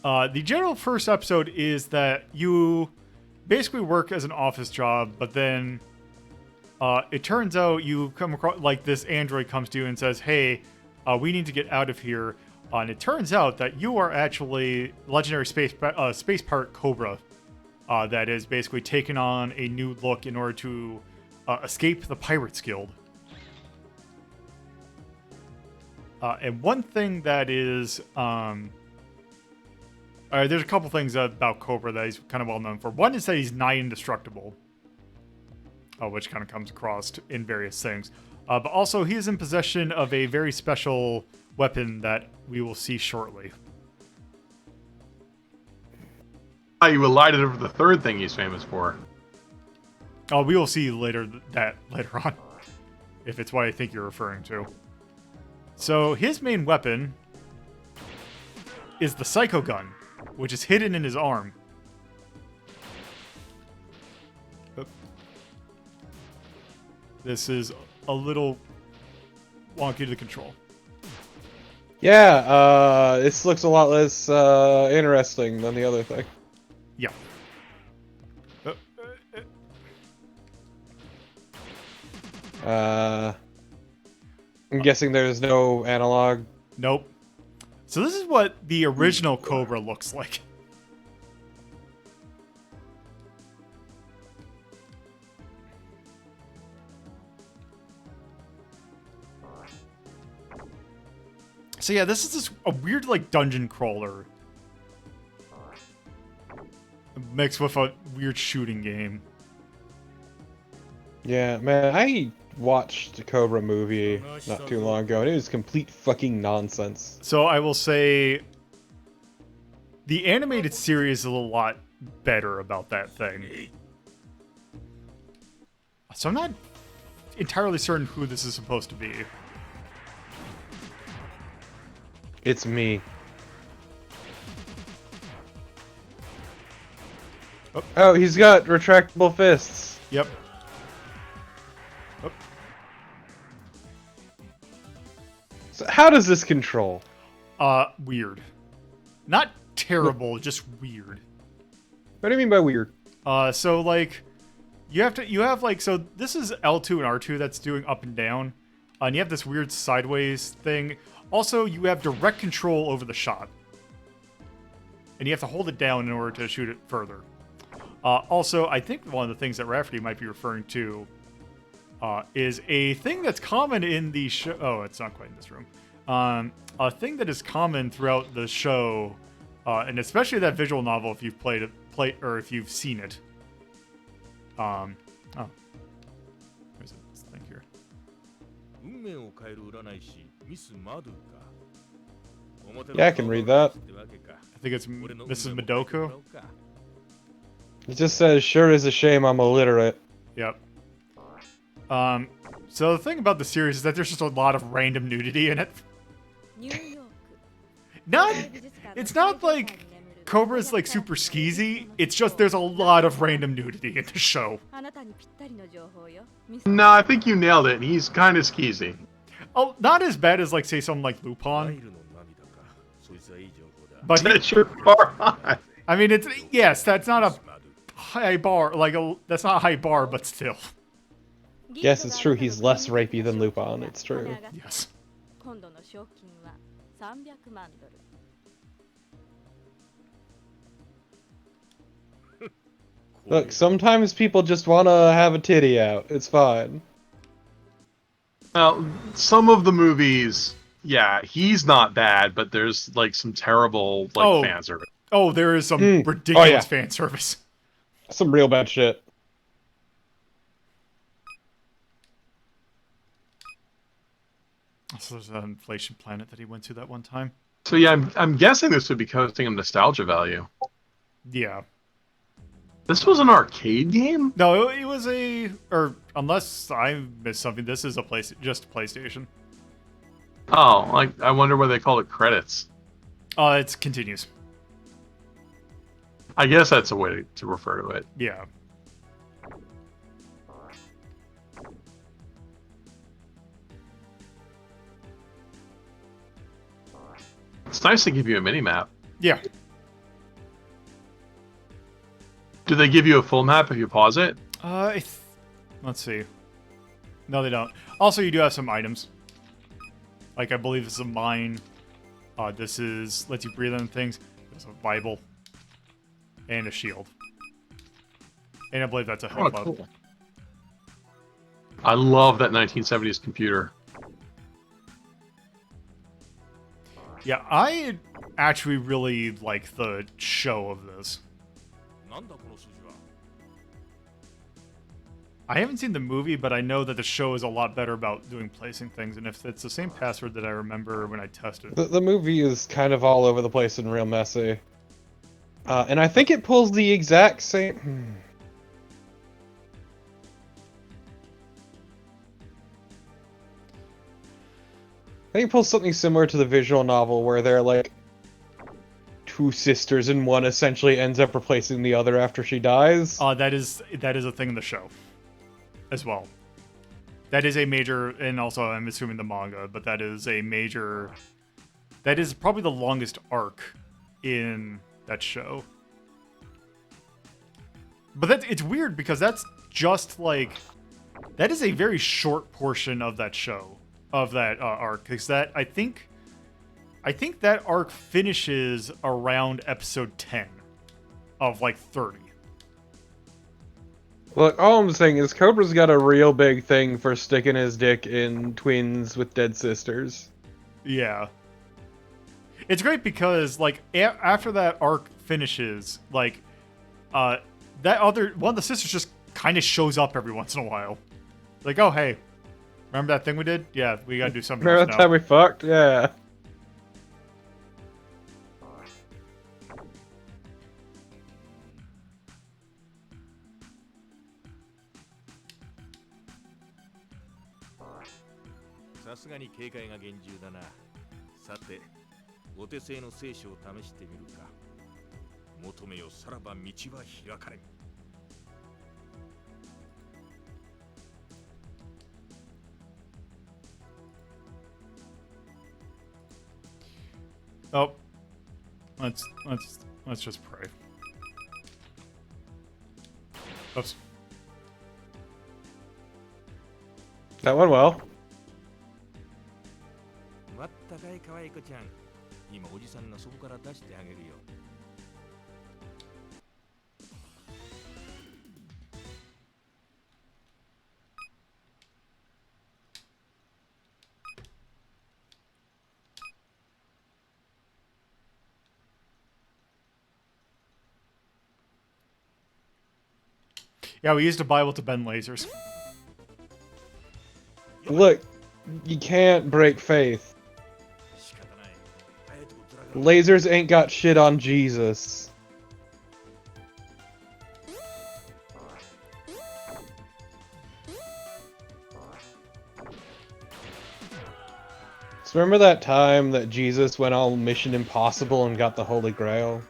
The general first episode is that you basically work as an office job, but then it turns out you come across, like, this android comes to you and says, hey, we need to get out of here. And it turns out that you are actually legendary space pirate Cobra that is basically taken on a new look in order to escape the Pirates Guild. And one thing that is... there's a couple things about Cobra that he's kind of well known for. One is that he's nigh indestructible, which kind of comes across in various things. But also, he is in possession of a very special weapon that we will see shortly. You elided over the third thing he's famous for. Oh, we will see later on, if it's what I think you're referring to. So his main weapon is the Psycho Gun, which is hidden in his arm. Oop. This is a little wonky to control. Yeah, this looks a lot less interesting than the other thing. Yeah. I'm guessing there's no analog. Nope. So this is what the original Cobra looks like. So yeah, this is a weird, like, dungeon crawler mixed with a weird shooting game. Yeah, man, I watched the Cobra movie not too long ago, and it was complete fucking nonsense. So I will say the animated series is a lot better about that thing. So I'm not entirely certain who this is supposed to be. It's me. Oh, he's got retractable fists. Yep. So how does this control? Weird. Not terrible, just weird. What do you mean by weird? So like, you have like, so this is L2 and R2 that's doing up and down, and you have this weird sideways thing. Also, you have direct control over the shot, and you have to hold it down in order to shoot it further. Also, I think one of the things that Rafferty might be referring to is a thing that's common in the show. Oh, it's not quite in this room. A thing that is common throughout the show, and especially that visual novel if you've played or if you've seen it. Oh, there's this thing here. Yeah, I can read that. I think it's Mrs. Madoku. It just says, "Sure is a shame I'm illiterate." Yep. So the thing about the series is that there's just a lot of random nudity in it. It's not like Cobra's like super skeezy. It's just there's a lot of random nudity in the show. No, I think you nailed it. He's kind of skeezy. Oh, not as bad as like say something like Lupin. But That's your bar. I mean, yes, that's not a high bar. That's not a high bar, but still. Yes, it's true. He's less rapey than Lupin. It's true. Yes. Look, sometimes people just want to have a titty out. It's fine. Well, some of the movies, yeah, he's not bad, but there's like some terrible fan service. Oh, there is some ridiculous fan service. Some real bad shit. So there's an inflation planet that he went to that one time. So yeah, I'm guessing this would be costing him nostalgia value. Yeah. This was an arcade game? No, it was or unless I missed something, this is just a PlayStation. Oh, I wonder why they call it credits. It continues. I guess that's a way to refer to it. Yeah. It's nice to give you a mini-map. Yeah. Do they give you a full map if you pause it? Let's see. No, they don't. Also, you do have some items. Like, I believe this is a mine. This lets you breathe on things. There's a Bible. And a shield. And I believe that's a health buff. Cool. I love that 1970s computer. Yeah, I actually really like the show of this. I haven't seen the movie, but I know that the show is a lot better about doing placing things, and if it's the same password that I remember when I tested. The movie is kind of all over the place and real messy. And I think it pulls the exact same... I think it pulls something similar to the visual novel, where they're like two sisters and one essentially ends up replacing the other after she dies. That is a thing in the show as well. That is a major, and also I'm assuming the manga, but that is probably the longest arc in that show. But it's weird because that's just like, that is a very short portion of that show, of that arc, because I think that arc finishes around episode 10 of like 30. Look, all I'm saying is Cobra's got a real big thing for sticking his dick in twins with dead sisters. Yeah. It's great because, like, after that arc finishes, like, one of the sisters just kind of shows up every once in a while. Like, oh, hey, remember that thing we did? Yeah, we gotta do something Remember else that now. time we fucked? Yeah. Oh, let's just pray. Oops. That went well. Yeah, we used a Bible to bend lasers. Look, you can't break faith. Lasers ain't got shit on Jesus. So remember that time that Jesus went all Mission Impossible and got the Holy Grail?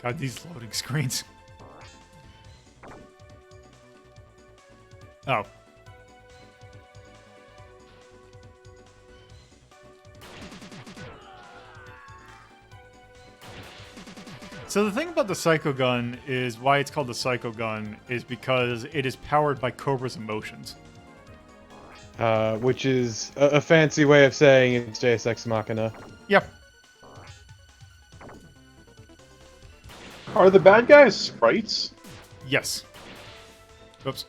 God, these loading screens. Oh. So the thing about the Psycho Gun is why it's called the Psycho Gun is because it is powered by Cobra's emotions. Which is a fancy way of saying it's Deus Ex Machina. Yep. Are the bad guys sprites? Yes. Oops.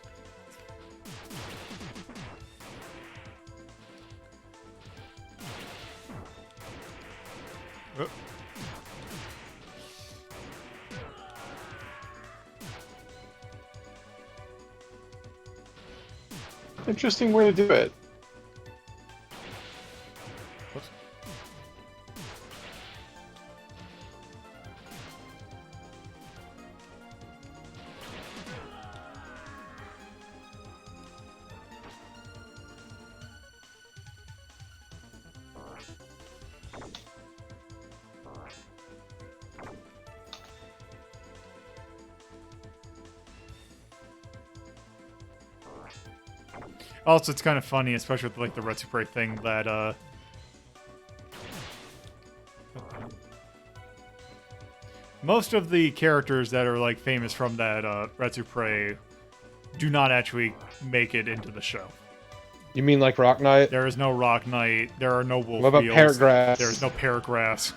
Oh. Interesting way to do it. Whoops. Also, it's kind of funny, especially with like the Rhapsody thing, that most of the characters that are like famous from that Rhapsody do not actually make it into the show. You mean like Rock Knight? There is no Rock Knight. There are no Wolf What about Wheels, Paragraphs? There is no Paragraphs.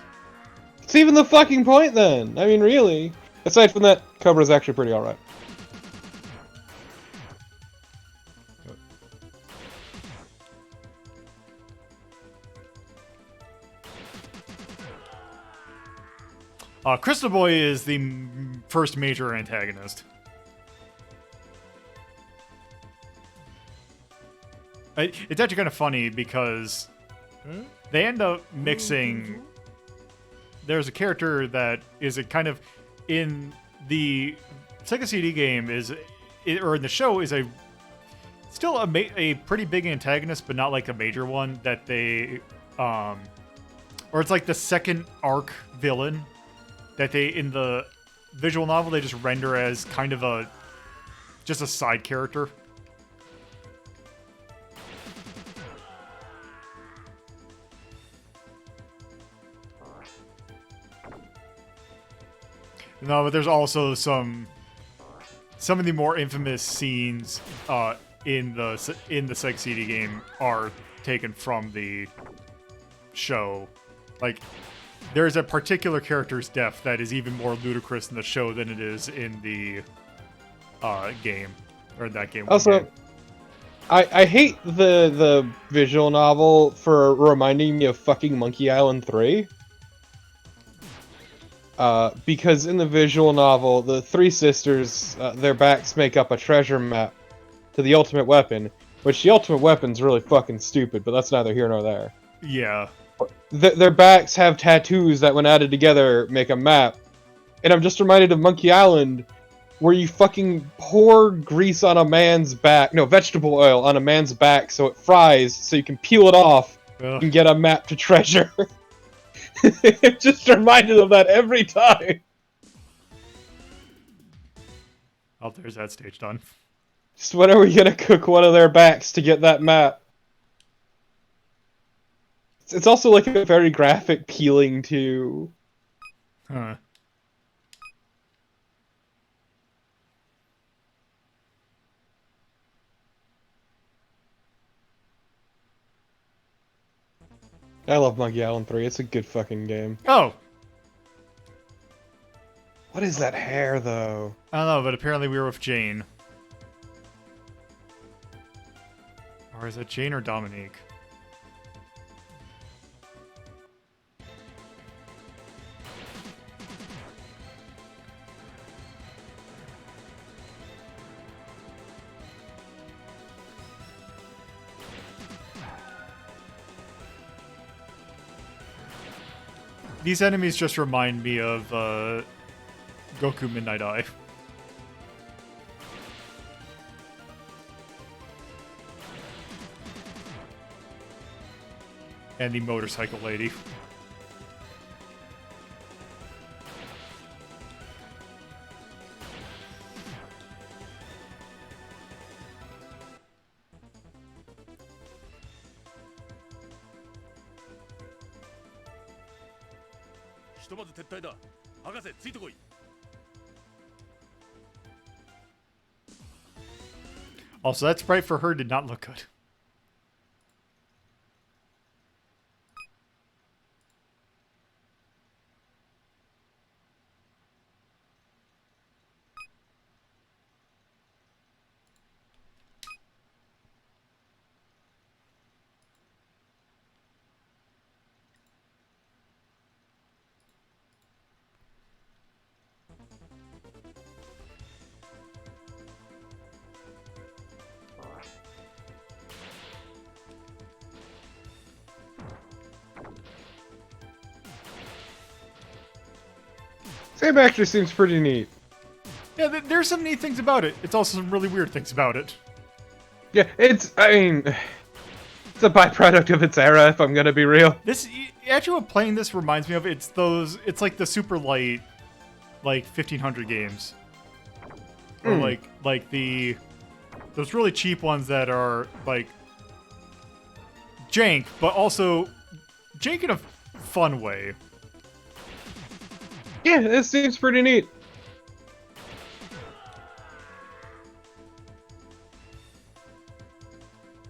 It's even the fucking point then! I mean, really. Aside from that, Cobra's actually pretty alright. Crystal Boy is the first major antagonist. It's actually kind of funny because they end up mixing. There's a character that is a kind of in the Sega CD game or in the show is still a pretty big antagonist, but not like a major one that they or it's like the second arc villain that they in the visual novel they just render as kind of just a side character. No, but there's also some of the more infamous scenes in the Sega CD game are taken from the show. Like, there's a particular character's death that is even more ludicrous in the show than it is in the game, or that game. Also, I hate the visual novel for reminding me of fucking Monkey Island 3. Because in the visual novel, the three sisters, their backs make up a treasure map to the ultimate weapon, which the ultimate weapon's really fucking stupid, but that's neither here nor there. Yeah. Their backs have tattoos that, when added together, make a map. And I'm just reminded of Monkey Island, where you fucking pour grease on a man's back, no, vegetable oil on a man's back so it fries, so you can peel it off and get a map to treasure. It just reminded of that every time. Oh, there's that stage done. Just when are we gonna cook one of their backs to get that map? It's also like a very graphic peeling too. Huh. I love Monkey Island 3. It's a good fucking game. Oh! What is that hair, though? I don't know, but apparently we were with Jane. Or is it Jane or Dominique? These enemies just remind me of Goku Midnight Eye. And the motorcycle lady. Also, that sprite for her did not look good. Same actually seems pretty neat. Yeah, there's some neat things about it. It's also some really weird things about it. Yeah, it's a byproduct of its era, if I'm gonna be real. This, actually what playing this reminds me of, it's like the super light, like 1500 games. Or like those really cheap ones that are like jank, but also jank in a fun way. Yeah, this seems pretty neat.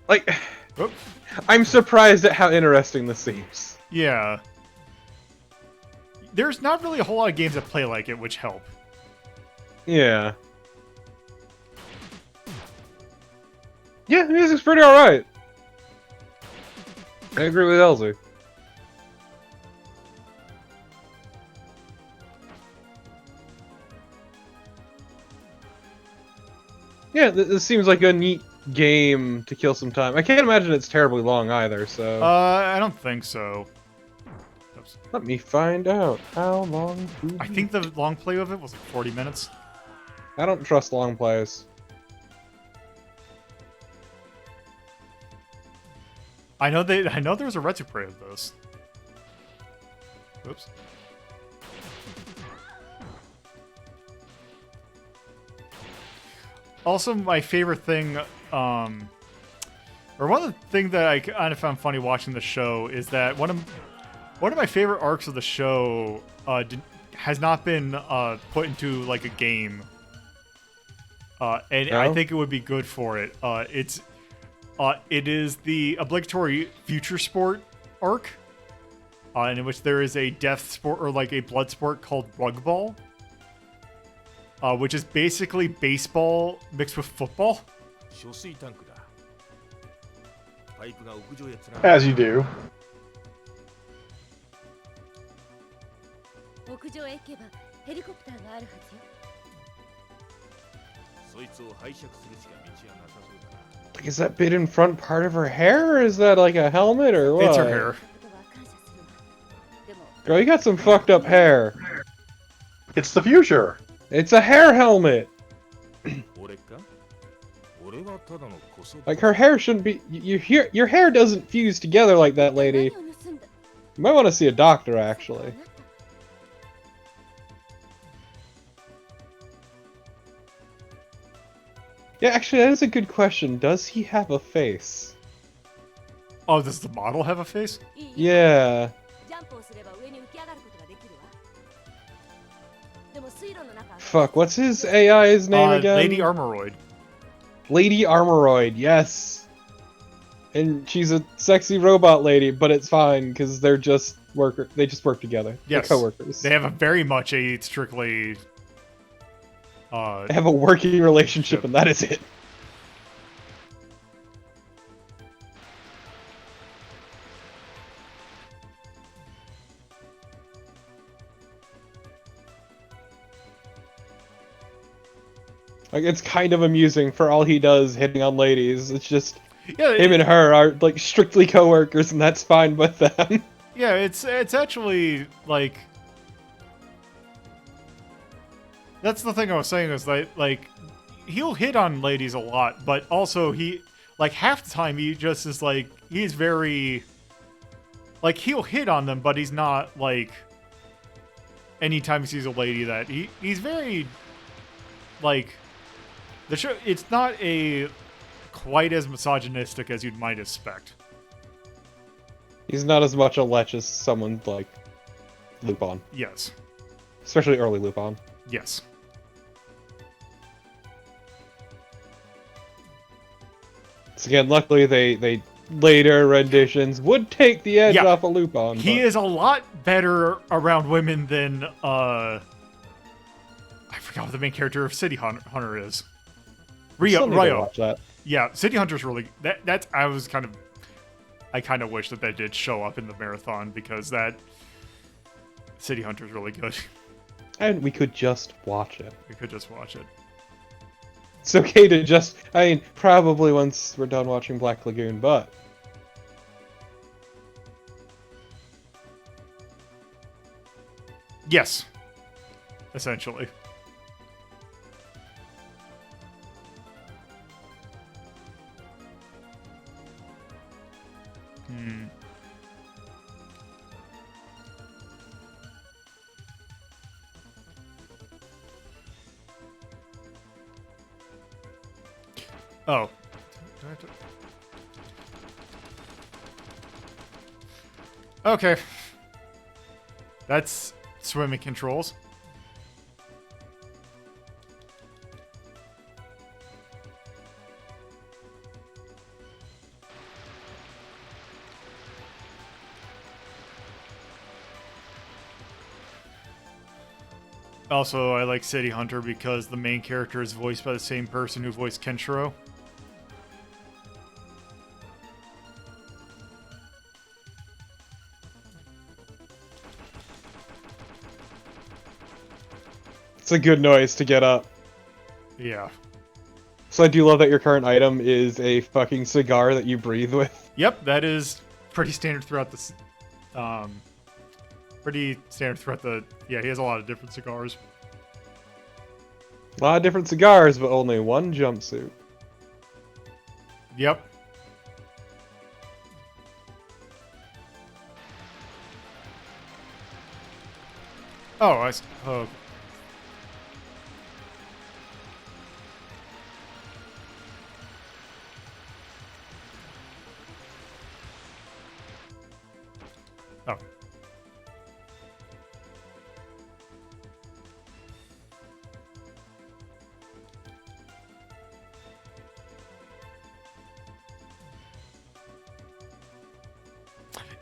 Like, Oops. I'm surprised at how interesting this seems. Yeah. There's not really a whole lot of games that play like it, which help. Yeah. Yeah, the music's pretty alright. I agree with Elsie. Yeah, this seems like a neat game to kill some time. I can't imagine it's terribly long either, so... I don't think so. Oops. Let me find out. How long do I think the long play of it was like 40 minutes. I don't trust long plays. I know there was a retro play of those. Oops. Also, my favorite thing, or one of the things that I kind of found funny watching the show is that one of my favorite arcs of the show has not been put into like a game, and No? I think it would be good for it. It is the obligatory future sport arc, in which there is a death sport or like a blood sport called rug ball. Which is basically baseball mixed with football. As you do. Is that bit in front part of her hair, or is that like a helmet, or what? It's her hair. Girl, you got some fucked up hair. It's the future. It's a hair helmet! Like, her hair shouldn't be... Your hair doesn't fuse together like that, lady. You might want to see a doctor, actually. Yeah, actually, that is a good question. Does he have a face? Oh, does the model have a face? Yeah. Fuck, what's his AI's name again? Lady Armoroid. Lady Armoroid, yes. And she's a sexy robot lady, but it's fine because they're just they just work together. Yes. They're coworkers. They have a very much a strictly They have a working relationship, and that is it. Like, it's kind of amusing for all he does hitting on ladies. It's just him and her are like strictly coworkers, and that's fine with them. Yeah, it's actually like that's the thing I was saying is that like he'll hit on ladies a lot, but also he like half the time he just is like he's very like he'll hit on them, but he's not like anytime he sees a lady that he's very like the show. It's not a quite as misogynistic as you'd might expect. He's not as much a lech as someone like Lupin. Yes. Especially early Lupin. Yes. So again, luckily they later renditions would take the edge off of Lupin. He is a lot better around women than I forgot what the main character of City Hunter is. Ryo. Watch that. Yeah, City Hunter's really that's I kind of wish that did show up in the marathon because that City Hunter's really good. And we could just watch it. We could just watch it. It's okay to just, I mean, probably once we're done watching Black Lagoon, but... Yes. Essentially. Oh. Okay. That's swimming controls. Also, I like City Hunter because the main character is voiced by the same person who voiced Kenshiro. It's a good noise to get up. Yeah. So I do love that your current item is a fucking cigar that you breathe with. Yep, that is pretty standard throughout this. Pretty standard throughout the. Yeah, he has a lot of different cigars. A lot of different cigars, but only one jumpsuit. Yep. Oh, oh. Oh.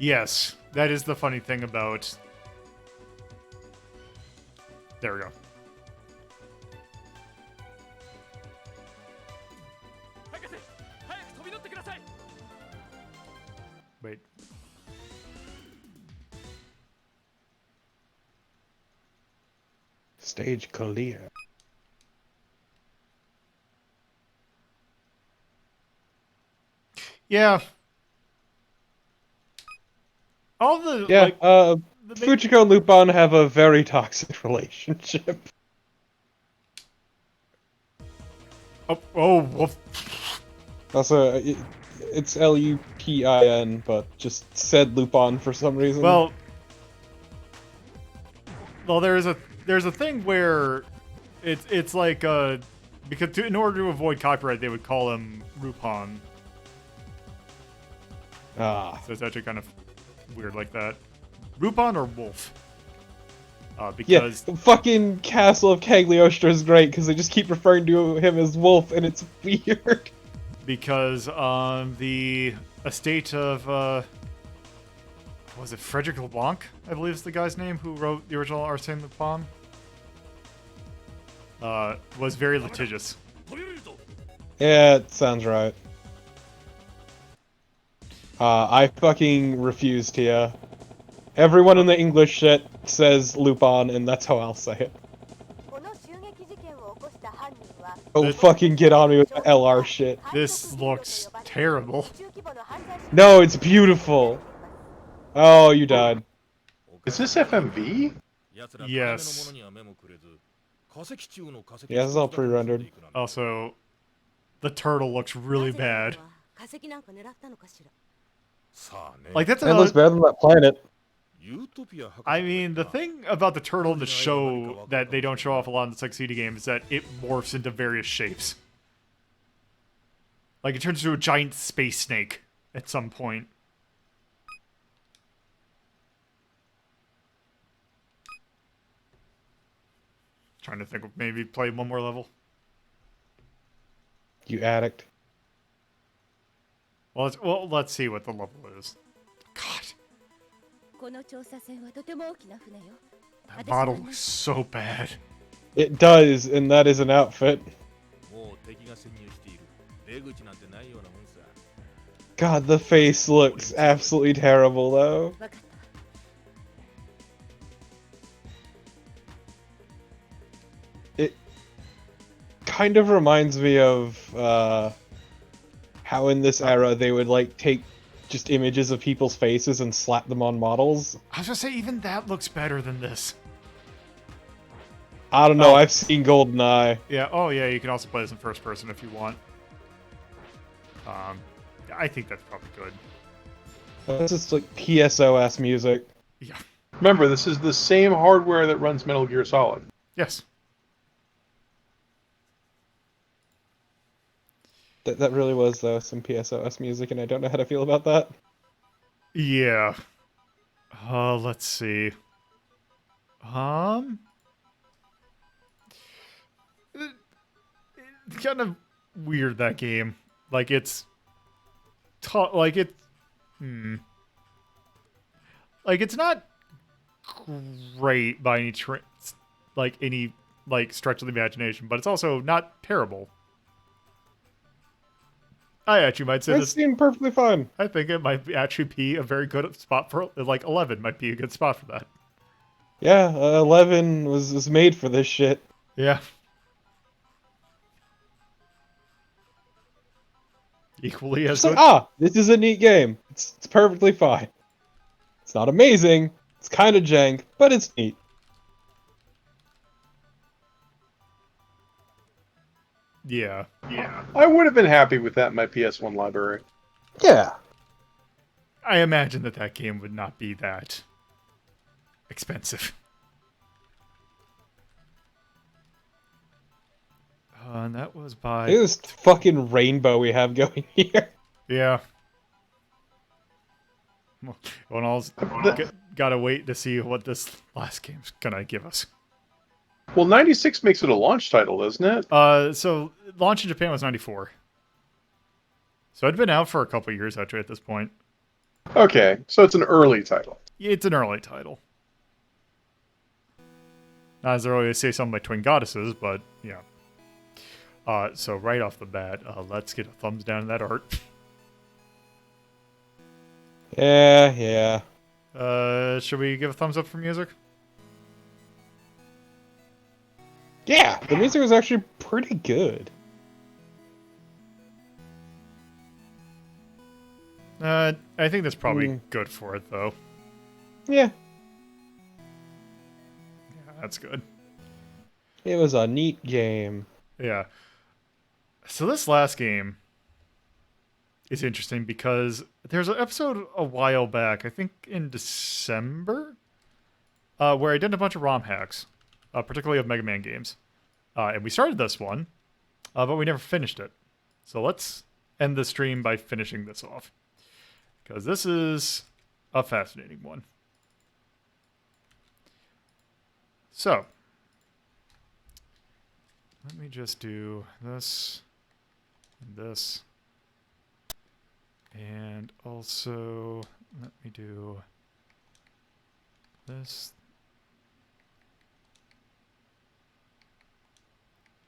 Yes, that is the funny thing about... There we go. Wait. Stage clear. Yeah. All the Fujiko and Lupin have a very toxic relationship. Oh, woof. Also, it's Lupin, but just said Lupin for some reason. Well, there's a thing where it's like because in order to avoid copyright, they would call him Rupon. Ah, So it's actually kind of weird like that. Rupon or Wolf? Because the fucking Castle of Cagliostro is great because they just keep referring to him as Wolf, and it's weird. Because the estate of was it Frederick LeBlanc? I believe is the guy's name who wrote the original Arsène Lupin. Was very litigious. Yeah, it sounds right. I fucking refuse, Tia. Everyone in the English shit says Lupin, and that's how I'll say it. Oh, fucking get on me with the LR shit. This looks terrible. No, it's beautiful. Oh, you died. Is this FMV? Yes. Yeah, this is all pre-rendered. Also, the turtle looks really bad. Like that's It looks another. better than that planet. I mean, the thing about the turtle in the show that they don't show off a lot in the Succeeding game is that it morphs into various shapes. Like it turns into a giant space snake at some point. Trying to think of maybe play one more level. You addict. Well, let's see what the level is. God, that model looks so bad. It does, and that is an outfit. God, the face looks absolutely terrible, though. It kind of reminds me of how in this era they would like take just images of people's faces and slap them on models. I was gonna say even that looks better than this. I don't know, Oh. I've seen GoldenEye. Yeah. Oh yeah. You can also play this in first person if you want. I think that's probably good. This is like PSOS music. Yeah. Remember, this is the same hardware that runs Metal Gear Solid. Yes. That really was, though, some PSOS music, and I don't know how to feel about that. Yeah. Let's see. It's kind of weird, that game. Like it's like it's not great by any stretch of the imagination, but it's also not terrible. I actually might say It this. seemed perfectly fine. I think it might actually be a very good spot for, like, 11 might be a good spot for that. Yeah, 11 was made for this shit. Yeah. Equally as Just good. like, this is a neat game. It's perfectly fine. It's not amazing. It's kind of jank, but it's neat. Yeah. I would have been happy with that in my PS1 library. Yeah. I imagine that game would not be that expensive. And that was by... Look at this fucking rainbow we have going here. Yeah. Well, gotta wait to see what this last game's gonna give us. Well, 96 makes it a launch title, doesn't it? So launch in Japan was 94. So it'd been out for a couple years actually at this point. Okay, so it's an early title. It's an early title. Not as early as say something like Twin Goddesses, but yeah. So right off the bat, let's get a thumbs down to that art. Yeah. Should we give a thumbs up for music? Yeah, the music was actually pretty good. I think that's probably good for it, though. Yeah. Yeah, that's good. It was a neat game. Yeah. So this last game is interesting because there's an episode a while back, I think in December, where I did a bunch of ROM hacks, particularly of Mega Man games. And we started this one, but we never finished it. So let's end the stream by finishing this off. Because this is a fascinating one. So, let me just do this and this. And also, let me do this.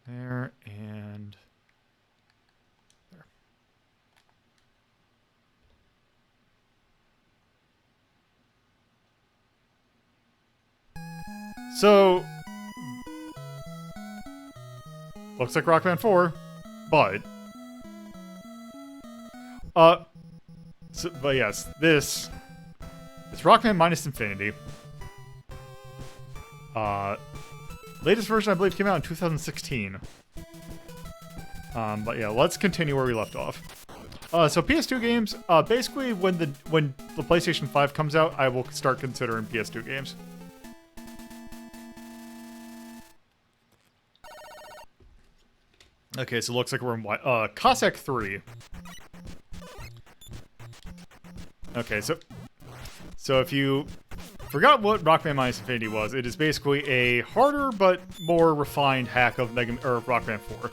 There and there. So, looks like Rockman 4, but but yes, it's Rockman minus Infinity. Latest version I believe came out in 2016. But yeah, let's continue where we left off. So PS2 games, basically when the PlayStation 5 comes out, I will start considering PS2 games. Okay, so it looks like we're in Cossack 3. Okay, so if you forgot what Rockman minus Infinity was, it is basically a harder but more refined hack of Rockman 4.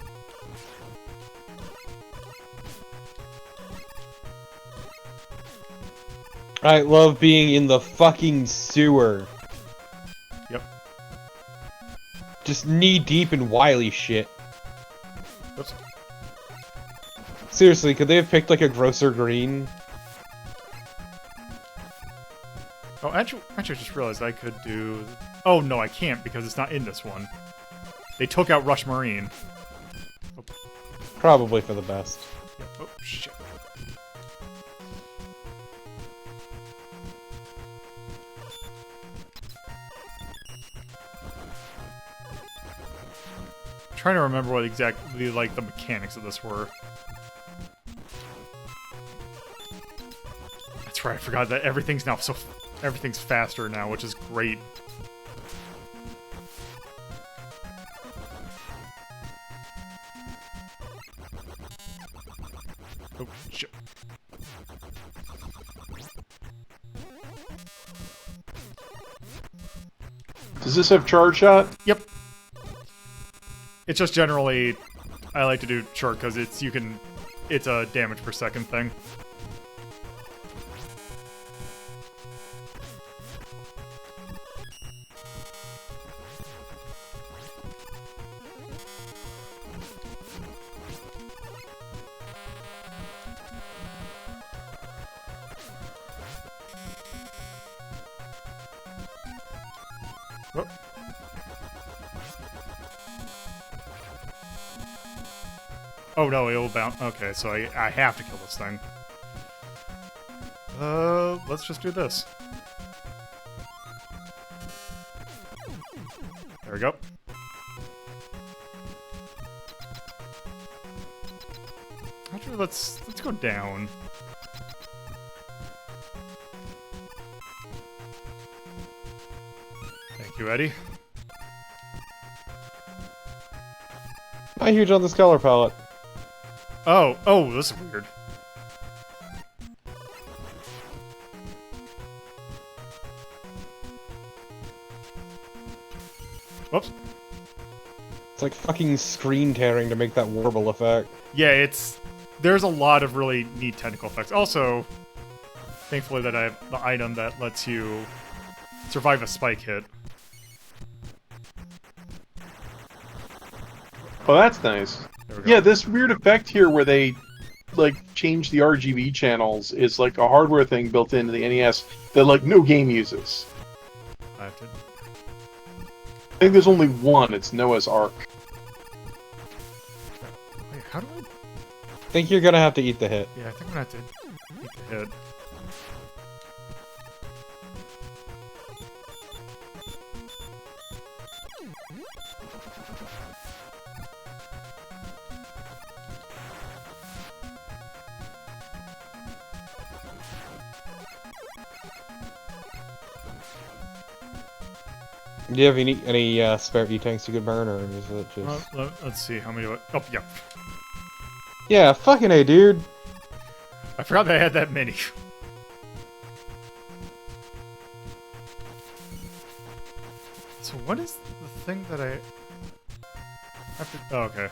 I love being in the fucking sewer. Yep. Just knee deep in Wily shit. Oops. Seriously, could they have picked like a grosser green? Oh, actually, I just realized I could do... Oh, no, I can't because it's not in this one. They took out Rush Marine. Oh. Probably for the best. Yep. Oh, shit. I'm trying to remember what exactly, like, the mechanics of this were. That's right, I forgot that everything's faster now, which is great. Oh, shit. Does this have charge shot? Yep. It's just generally, I like to do short because it's a damage per second thing. Oh no, it'll bounce. Okay, so I have to kill this thing. Let's just do this. There we go. Actually, let's go down. Thank you, Eddie. Not huge on this color palette. Oh, this is weird. Whoops. It's like fucking screen tearing to make that warble effect. Yeah, there's a lot of really neat technical effects. Also, thankfully that I have the item that lets you survive a spike hit. Oh, that's nice. Yeah, this weird effect here where they like change the RGB channels is like a hardware thing built into the NES that like no game uses. I think there's only one. It's Noah's Ark. Wait, how do I? I think you're gonna have to eat the hit. Yeah, I think I'm gonna have to eat the hit. Do you have any spare E-tanks you could burn, or is it just... Let's see, how many do I... Oh, yeah. Yeah, fucking A, dude! I forgot that I had that many. So what is the thing that I have to... Oh, okay.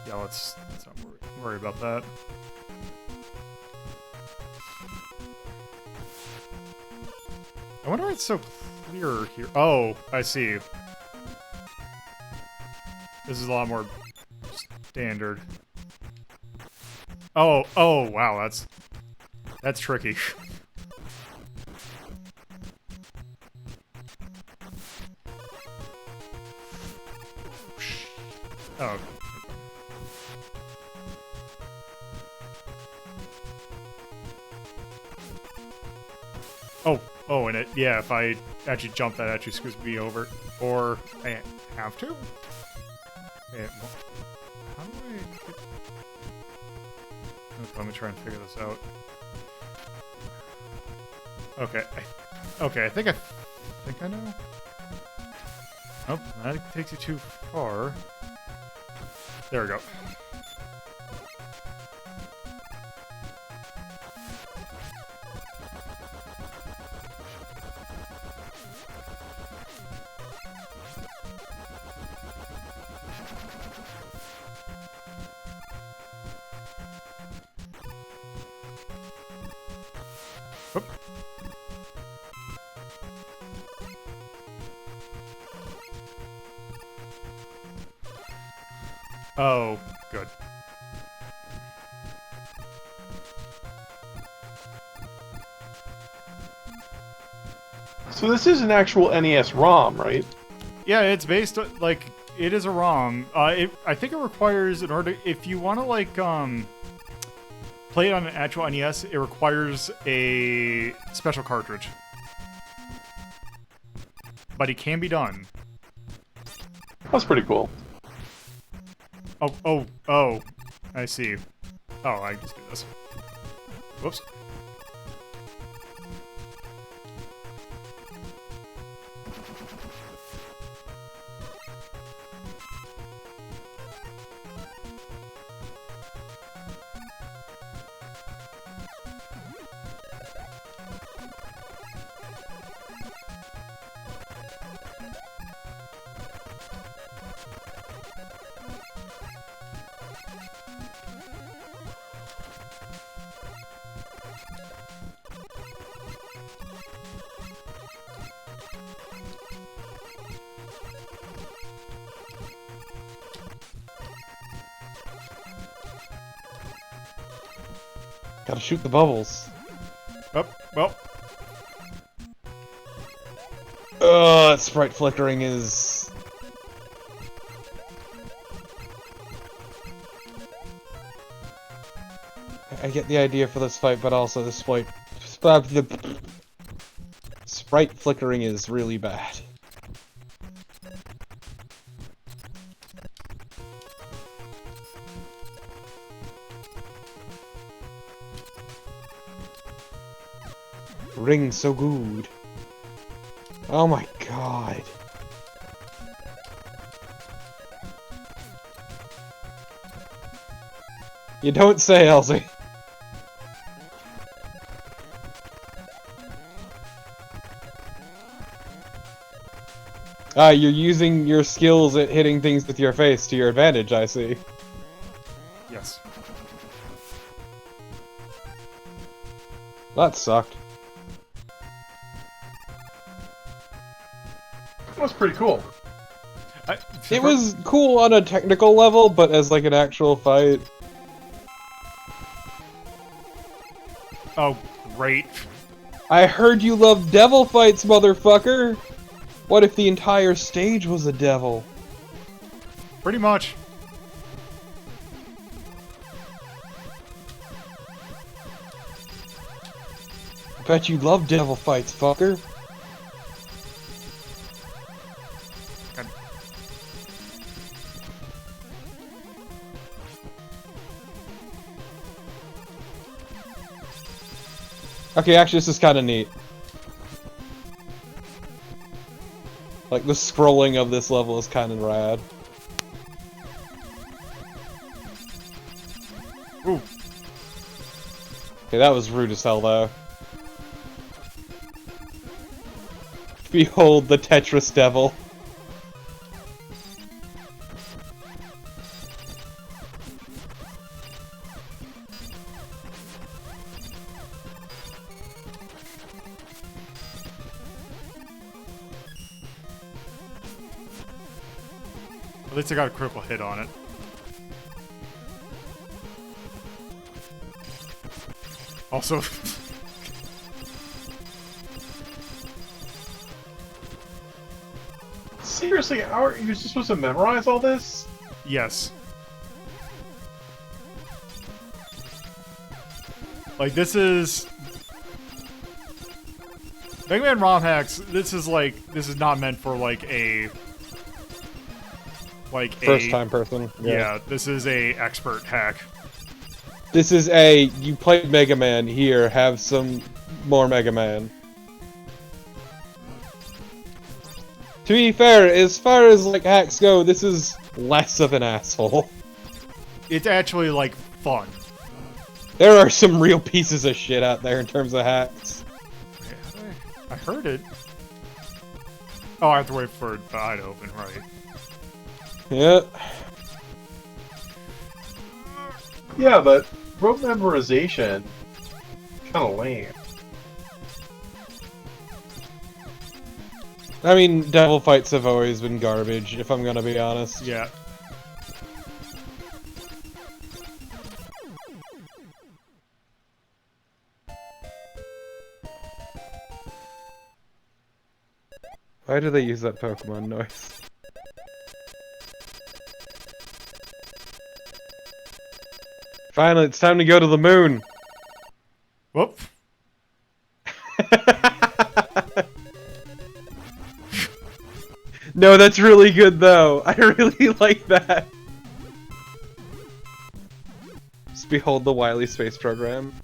Yeah, let's not worry about that. I wonder why it's so clear here. Oh, I see. This is a lot more standard. Oh, wow, that's tricky. Oh. Oh, and yeah, if I actually jump, that actually screws me over. Or I have to? Yeah, well, how do I get... Okay, let me try and figure this out. Okay, I think I know. Oh, that takes you too far. There we go. Oop. Oh, good. So this is an actual NES ROM, right? Yeah, it's based on, like, it is a ROM. I think it requires, in order to, if you want to, like, play it on an actual NES, it requires a special cartridge. But it can be done. That's pretty cool. Oh, I see. Oh, I can just do this. Whoops. Gotta shoot the bubbles. Oh, well. That sprite flickering is... I get the idea for this fight, but also the sprite flickering is really bad. Ring so good. Oh my god. You don't say, Elsie. You're using your skills at hitting things with your face to your advantage, I see. Yes. That sucked. That was pretty cool. It was cool on a technical level, but as like an actual fight... Oh, great. I heard you love devil fights, motherfucker! What if the entire stage was a devil? Pretty much. Bet you love devil fights, fucker. God. Okay, actually, this is kind of neat. Like, the scrolling of this level is kind of rad. Ooh. Okay, that was rude as hell, though. Behold the Tetris Devil. At least I got a critical hit on it. Also... Seriously, how are you just supposed to memorize all this? Yes. Like, this is... Mega Man ROM hacks, this is not meant for, like, a... First-time person. Yeah, this is a expert hack. This is a, you played Mega Man, here, have some more Mega Man. To be fair, as far as, like, hacks go, this is less of an asshole. It's actually, like, fun. There are some real pieces of shit out there in terms of hacks. I heard it. Oh, I have to wait for the eye to open, right. Yep. Yeah, but rope memorization, kind of lame. I mean, devil fights have always been garbage, if I'm gonna be honest. Yeah. Why do they use that Pokemon noise? Finally, it's time to go to the moon! Whoop. No, that's really good though. I really like that. Just behold the Wily Space Program.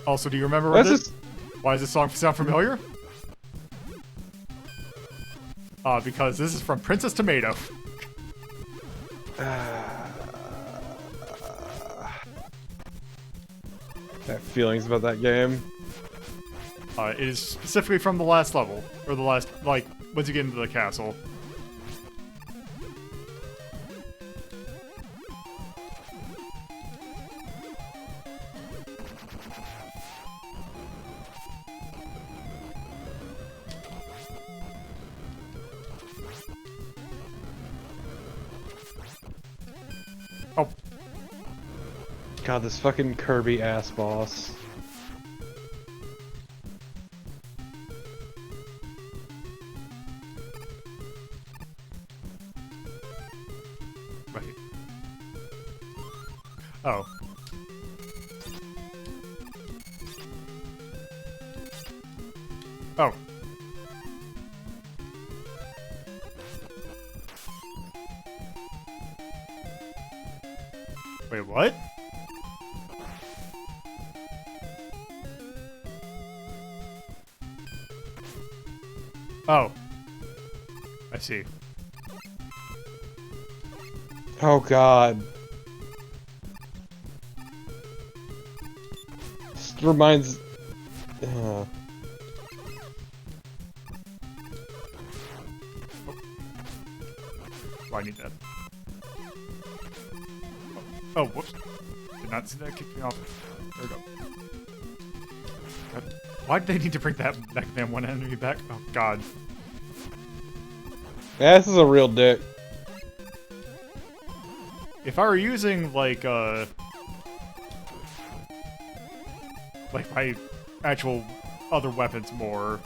Also, do you remember what this? Why does this song sound familiar? Because this is from Princess Tomato. I have feelings about that game. It is specifically from the last level. Or the last, like, once you get into the castle. Oh. God, this fucking Kirby ass boss. Right. Oh. Oh. Wait, what? Oh. I see. Oh god. This reminds... Oh, I need that. Oh, whoops. Did not see that kick me off. There we go. God. Why did they need to bring that Mega Man 1 enemy back? Oh, God. Yeah, this is a real dick. If I were using, like my actual other weapons more...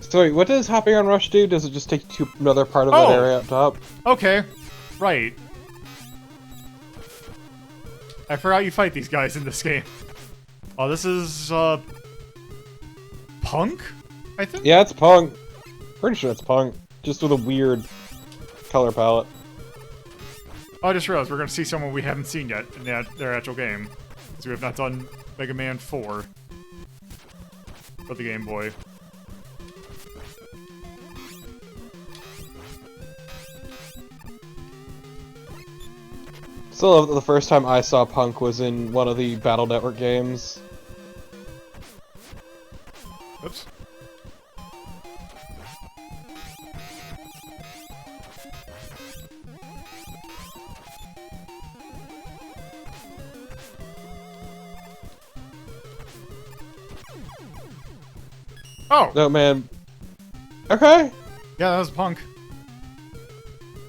So wait, what does hopping on Rush do? Does it just take you to another part of that area up top? Okay. Right. I forgot you fight these guys in this game. Oh, this is, Punk? I think? Yeah, it's Punk. Pretty sure it's Punk. Just with a weird color palette. Oh, I just realized we're gonna see someone we haven't seen yet in their actual game. Because we have not done Mega Man 4. For the Game Boy. Still, the first time I saw Punk was in one of the Battle Network games. Oops. Oh! No, man. Okay. Yeah, that was Punk.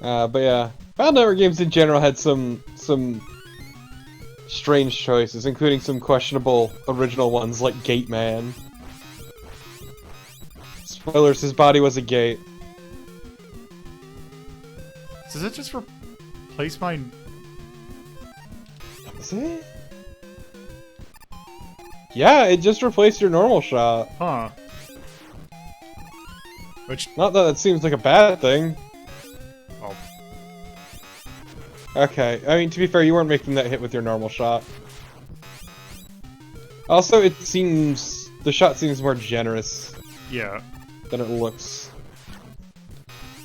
But yeah. Battle Network games in general had some strange choices, including some questionable original ones like Gate Man. Spoilers, his body was a gate. Does it just replace my... Is it? Yeah, it just replaced your normal shot. Huh. Which... Not that that seems like a bad thing. Oh. Okay, I mean, to be fair, you weren't making that hit with your normal shot. Also, it seems... the shot seems more generous Yeah. than it looks.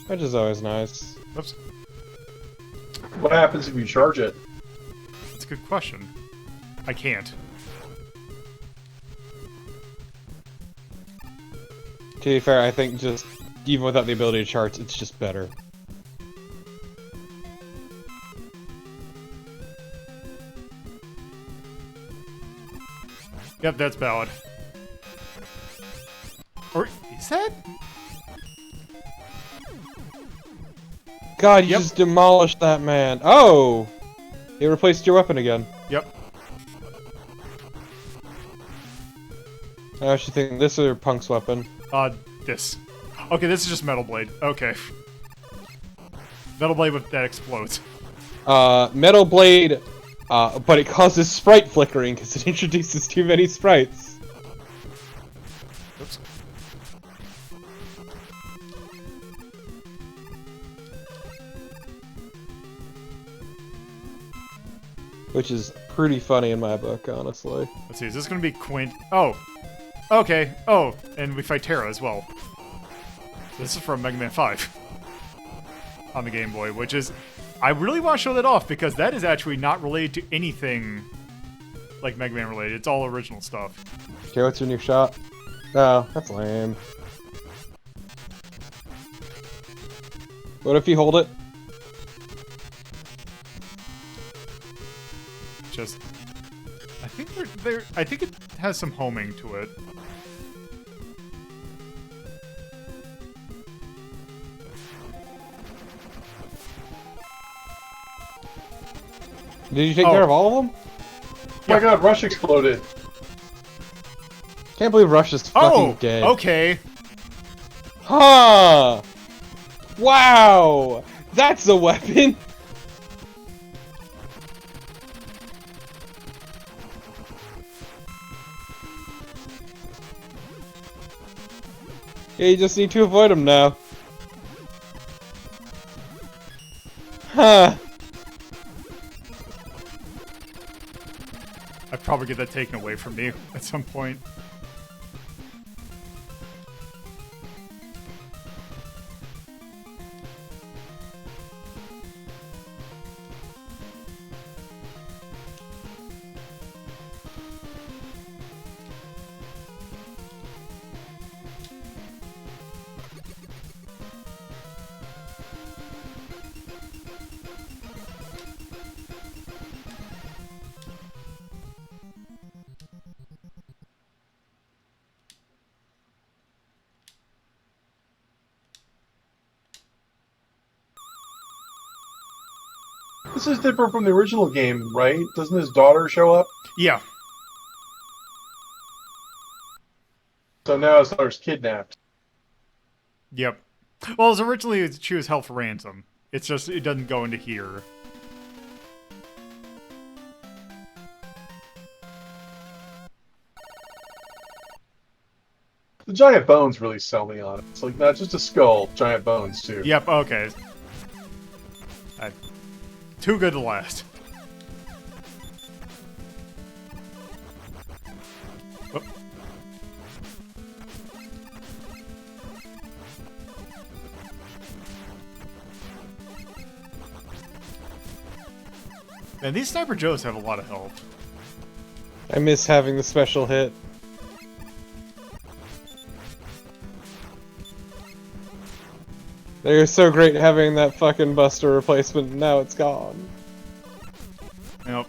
Which is always nice. Oops. What happens if you charge it? That's a good question. I can't. To be fair, I think just, even without the ability to charge, it's just better. Yep, that's valid. Or is that? God, you Yep. just demolished that man. Oh! It replaced your weapon again. Yep. I actually think this is Punk's weapon. This. Okay, this is just Metal Blade. Okay. Metal Blade that explodes. Metal Blade, but it causes sprite flickering because it introduces too many sprites. Oops. Which is pretty funny in my book, honestly. Let's see, is this gonna be Quint? Oh! Okay, oh, and we fight Terra as well. So this is from Mega Man 5. On the Game Boy, which is... I really want to show that off, because that is actually not related to anything like Mega Man related. It's all original stuff. Okay, what's your new shot? Oh, that's lame. What if you hold it? Just... I think I think it has some homing to it. Did you take care of all of them? Oh my god, Rush exploded. Can't believe Rush is fucking Oh! dead. Okay! Huh! Wow! That's a weapon! Yeah, you just need to avoid him now. Huh. I'd probably get that taken away from me at some point. This is different from the original game, right? Doesn't his daughter show up? Yeah. So now his daughter's kidnapped. Yep. Well, as originally she was held for ransom. It's just, it doesn't go into here. The giant bones really sell me on it. It's like not just a skull, giant bones too. Yep, okay. Too good to last. Oh. Man, these Sniper Joes have a lot of health. I miss having the special hit. They were so great having that fucking Buster replacement, and now it's gone. Yep.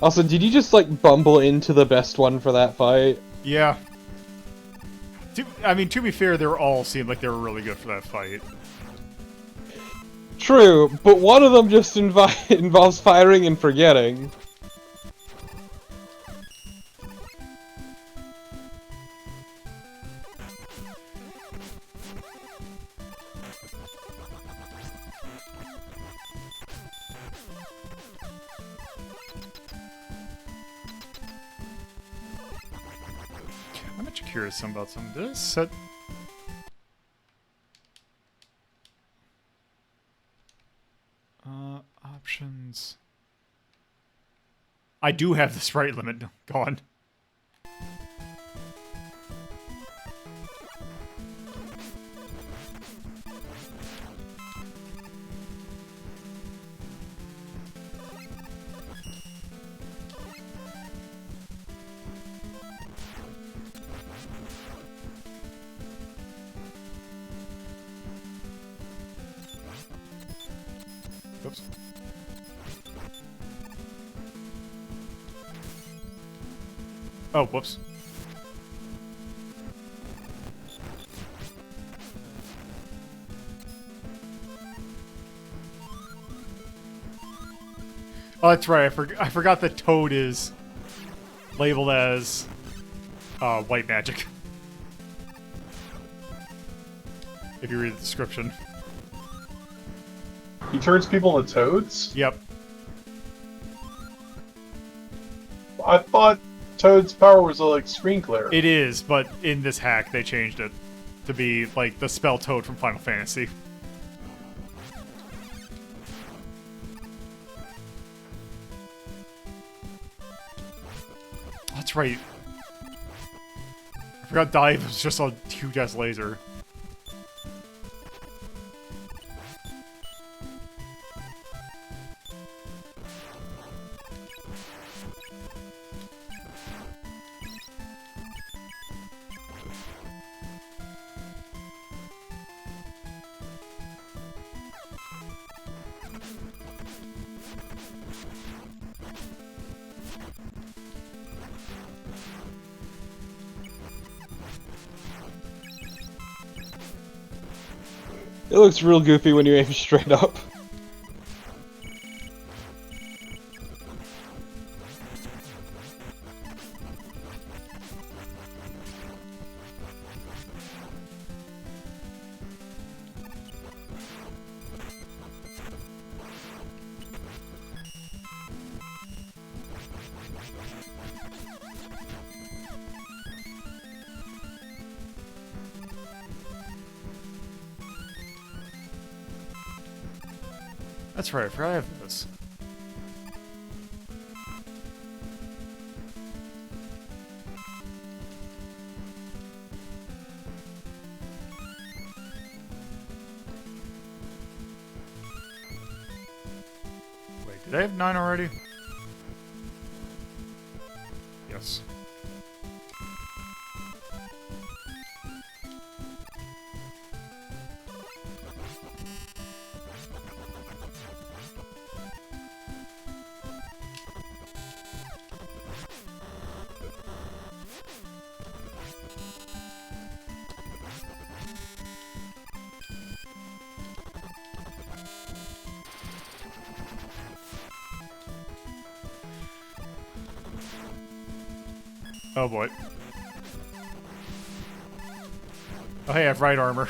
Also, did you just, like, bumble into the best one for that fight? Yeah. I mean, to be fair, they all seemed like they were really good for that fight. True, but one of them just involves firing and forgetting. I'm actually curious about some of this. Set... options. I do have the sprite limit gone. Oops. Oh, whoops. Oh, that's right. I forgot that Toad is labeled as white magic. If you read the description. He turns people into toads? Yep. I thought Toad's power was like screen clear. It is, but in this hack they changed it to be like the spell Toad from Final Fantasy. That's right. I forgot Dive was just a huge-ass laser. It looks real goofy when you aim straight up. That's right, I forgot I have this. Wait, did I have 9 already? Yes. Oh boy. Oh hey, I have right armor.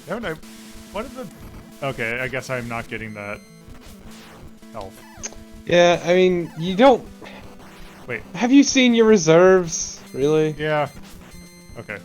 Don't I? What is the? Okay, I guess I'm not getting that health. Yeah, I mean, you don't... Wait. Have you seen your reserves? Really? Yeah. Okay.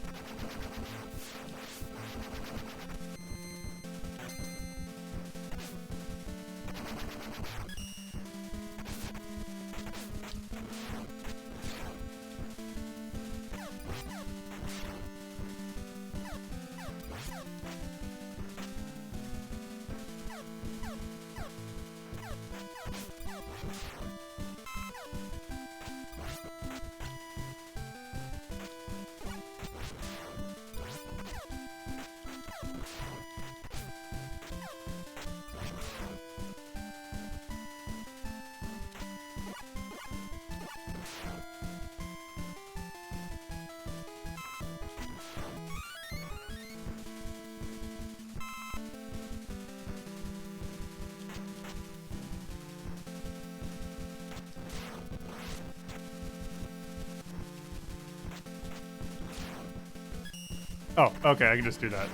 Oh, okay, I can just do that.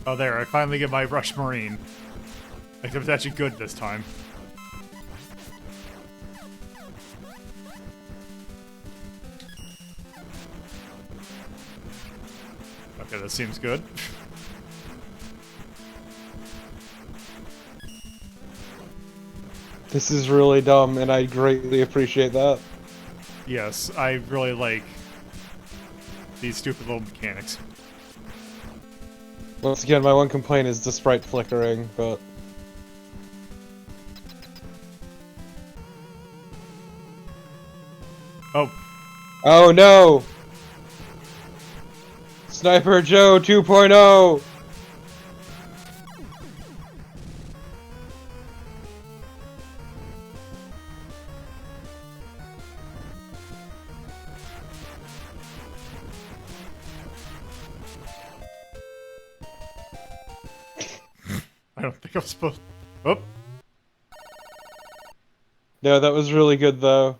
Oh, there, I finally get my Rush Marine. Like, it was actually good this time. Okay, that seems good. This is really dumb, and I greatly appreciate that. Yes, I really like these stupid little mechanics. Once again, my one complaint is the sprite flickering, but... Oh. Oh no! Sniper Joe 2.0! I don't think I'm supposed... Oh! No, that was really good though.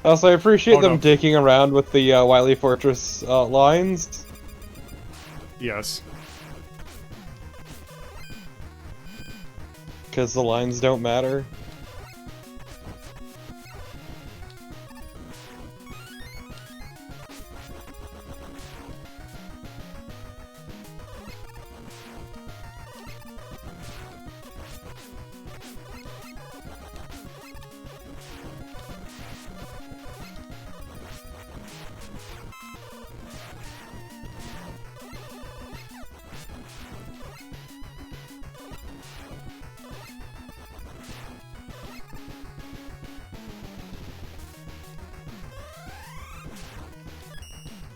Also, I appreciate them dicking around with the Wily Fortress lines. Yes. Because the lines don't matter.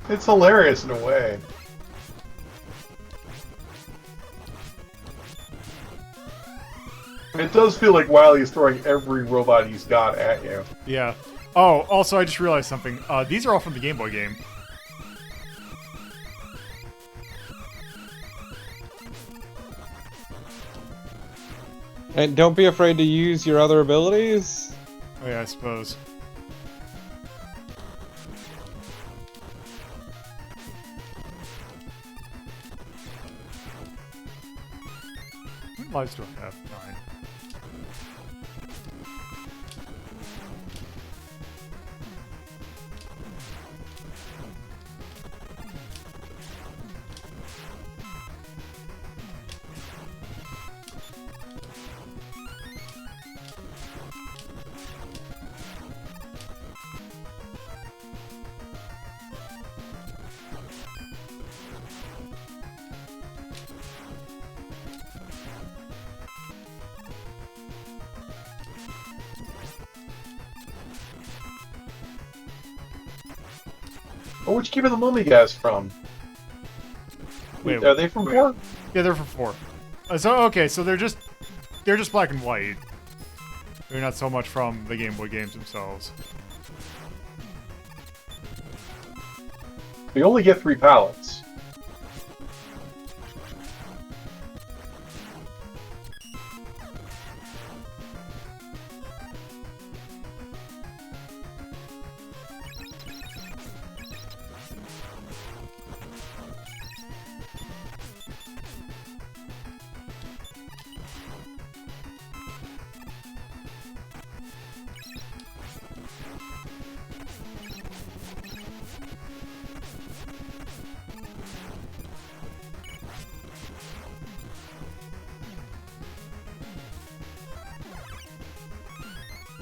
It's hilarious in a way. It does feel like Wily is throwing every robot he's got at you. Yeah. Oh, also, I just realized something. These are all from the Game Boy game. And don't be afraid to use your other abilities. Oh yeah, I suppose. What lives do I have? 9. Oh, which Keep of the Mummy guys from? Wait, are they from 4? Yeah, they're from 4. So okay, so they're just black and white. They're not so much from the Game Boy games themselves. We only get 3 pallets.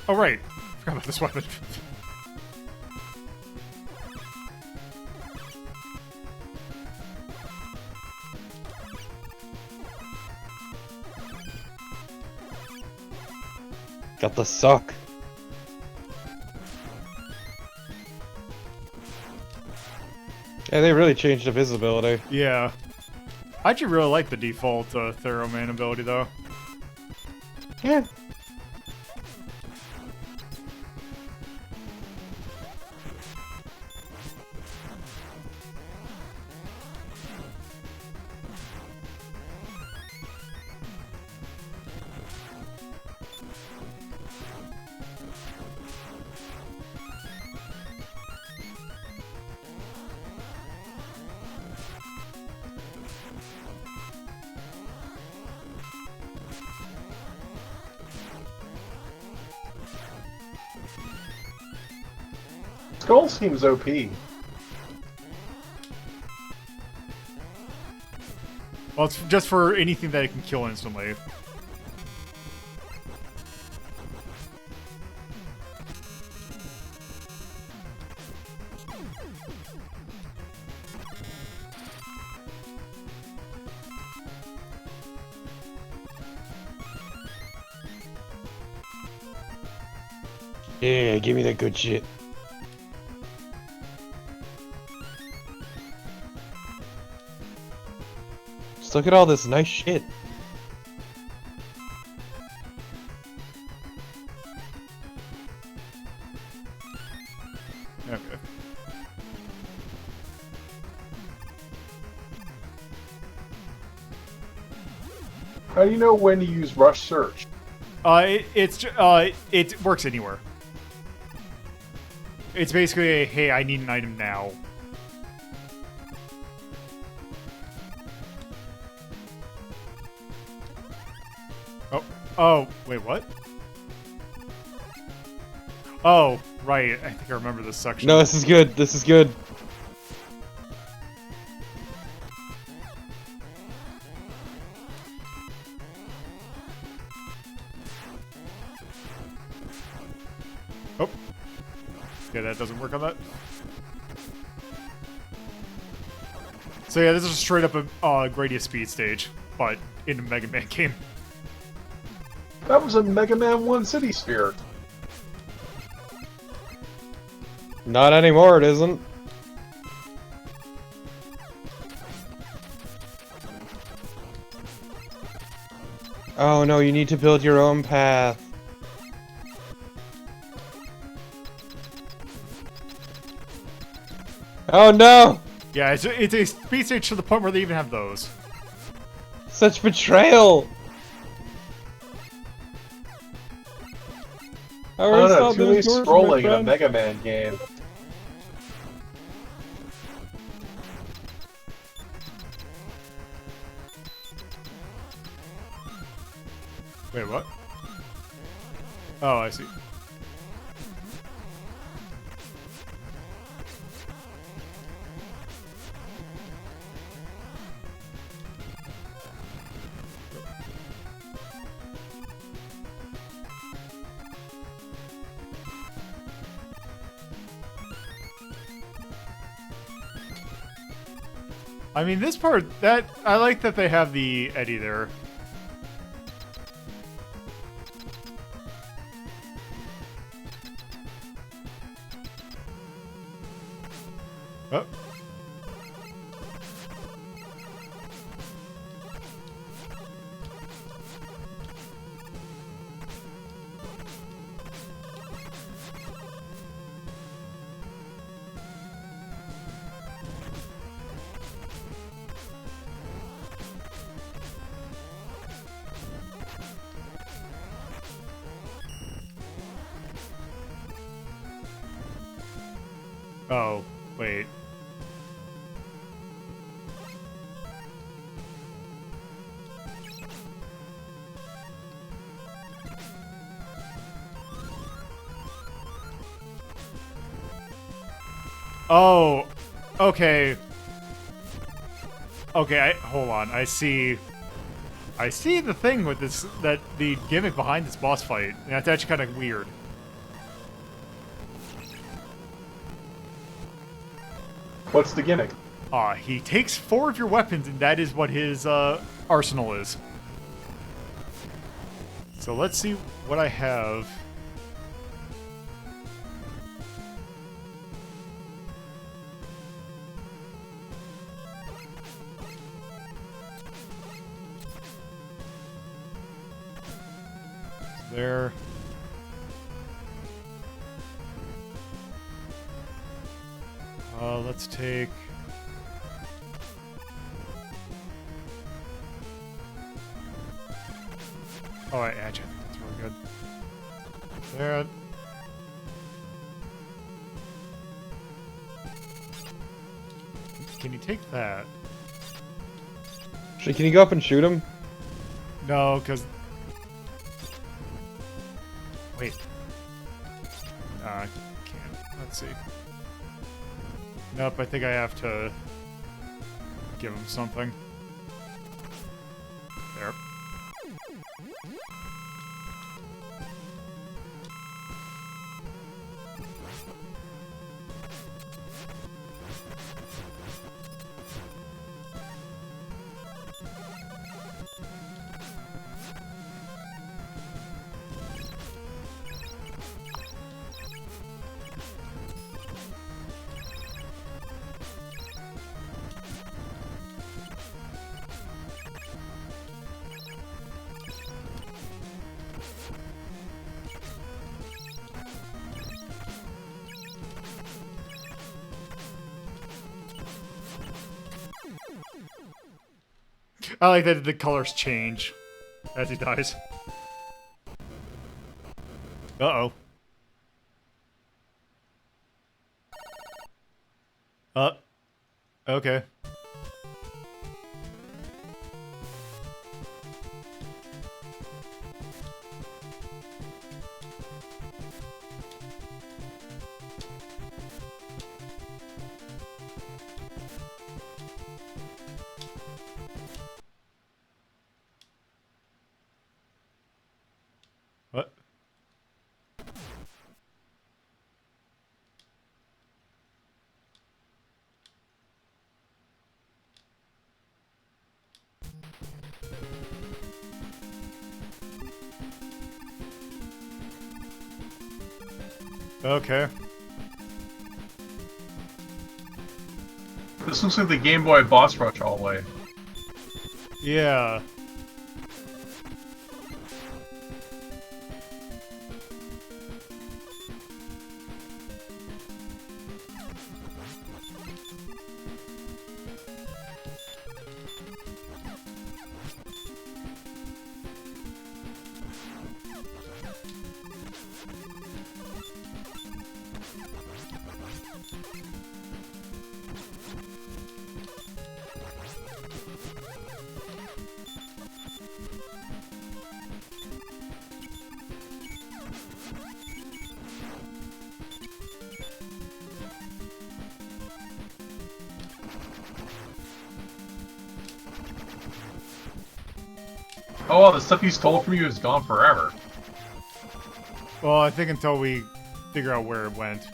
Oh right, forgot about this weapon. Got the suck. Yeah, they really changed the visibility. Yeah. I actually really like the default Theroman ability, though. Yeah. Skull seems OP. Well, it's just for anything that it can kill instantly. Yeah, give me that good shit. Just look at all this nice shit. Okay. How do you know when to use rush search? It works anywhere. It's basically a, hey, I need an item now. Oh, wait, what? Oh, right. I think I remember this section. No, this is good. This is good. Oh. Yeah, that doesn't work on that. So yeah, this is straight up a Gradius speed stage, but in a Mega Man game. That was a Mega Man 1 City Sphere. Not anymore, it isn't. Oh no, you need to build your own path. Oh no! Yeah, it's a speed stage to the point where they even have those. Such betrayal! I Oh already no, saw too many those doors, my scrolling in a friend. Mega Man game. Wait, what? Oh, I see. I mean, this part, I like that they have the Eddie there. Oh. Oh, wait. Oh, okay. Okay, hold on. I see the thing with this, that the gimmick behind this boss fight. That's actually kind of weird. What's the gimmick? He takes 4 of your weapons, and that is what his arsenal is. So let's see what I have. There. Let's take... Oh, Edge, I think that's really good. There. Can you take that? Can you go up and shoot him? No, because... Wait. I can't. Let's see. Nope, I think I have to give him something. There. I like that the colors change as he dies. Uh-oh. Okay. What? Okay. This looks like the Game Boy boss rush all the way. Yeah. Oh, the stuff he stole from you is gone forever. Well, I think until we figure out where it went.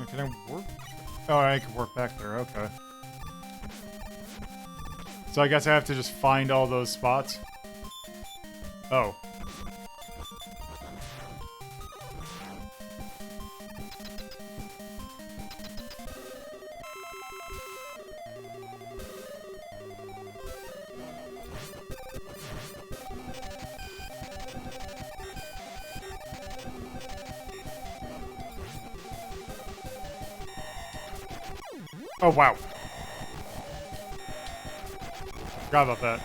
Can I work? Oh, I can work back there, okay. So I guess I have to just find all those spots? Oh. Oh, wow. Forgot about that.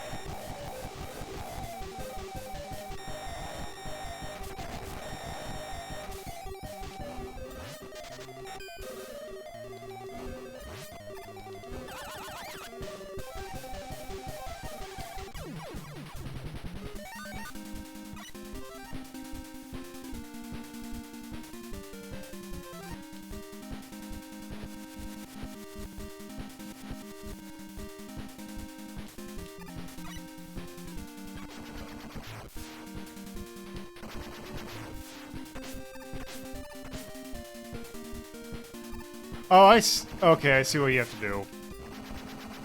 Oh, okay, I see what you have to do.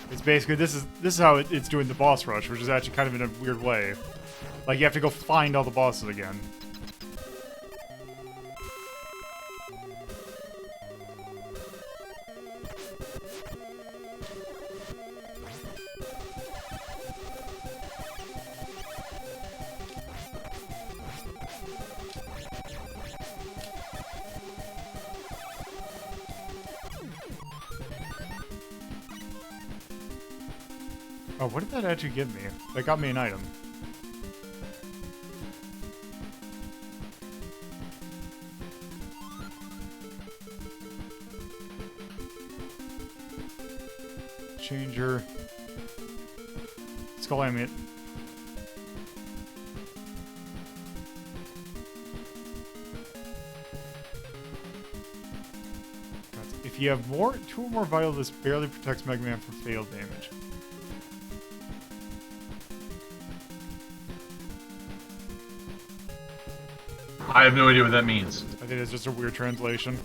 It's basically, this is how it's doing the boss rush, which is actually kind of in a weird way. Like, you have to go find all the bosses again. Oh, what did that actually give me? That got me an item. Changer. Skull Amulet. If you have two or more vital, this barely protects Mega Man from fatal damage. I have no idea what that means. I think it's just a weird translation.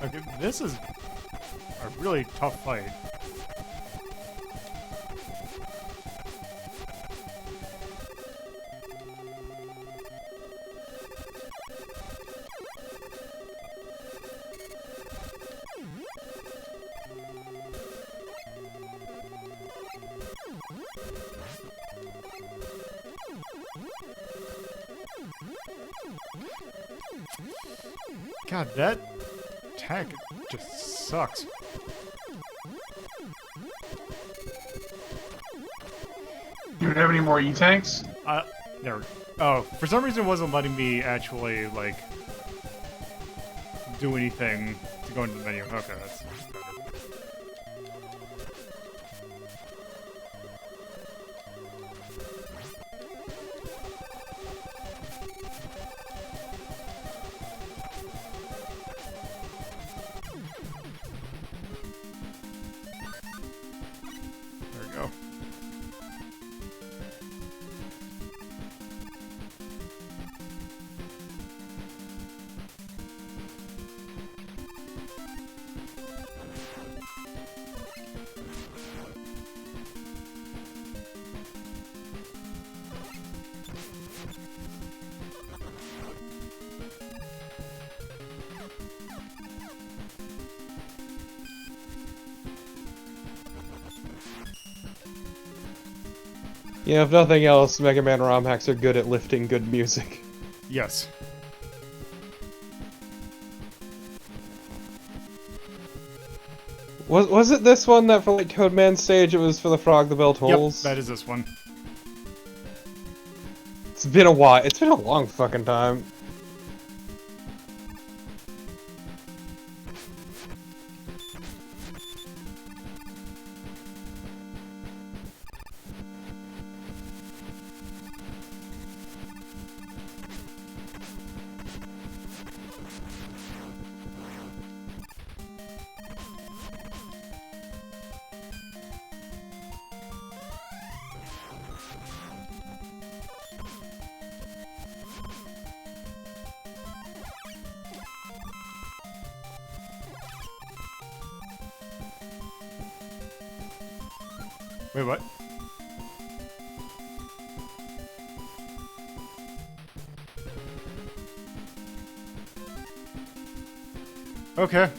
Okay, this is a really tough fight. God, that attack just sucks. You don't have any more E-tanks? There. Oh, for some reason it wasn't letting me actually, like, do anything to go into the menu. Okay, that's better. There we go. Yeah, if nothing else, Mega Man ROM hacks are good at lifting good music. Yes. Was it this one that for like Toadman's stage it was for the Frog the Bell Tolls? Yep, that is this one. It's been a while. It's been a long fucking time. Wait, what? Okay.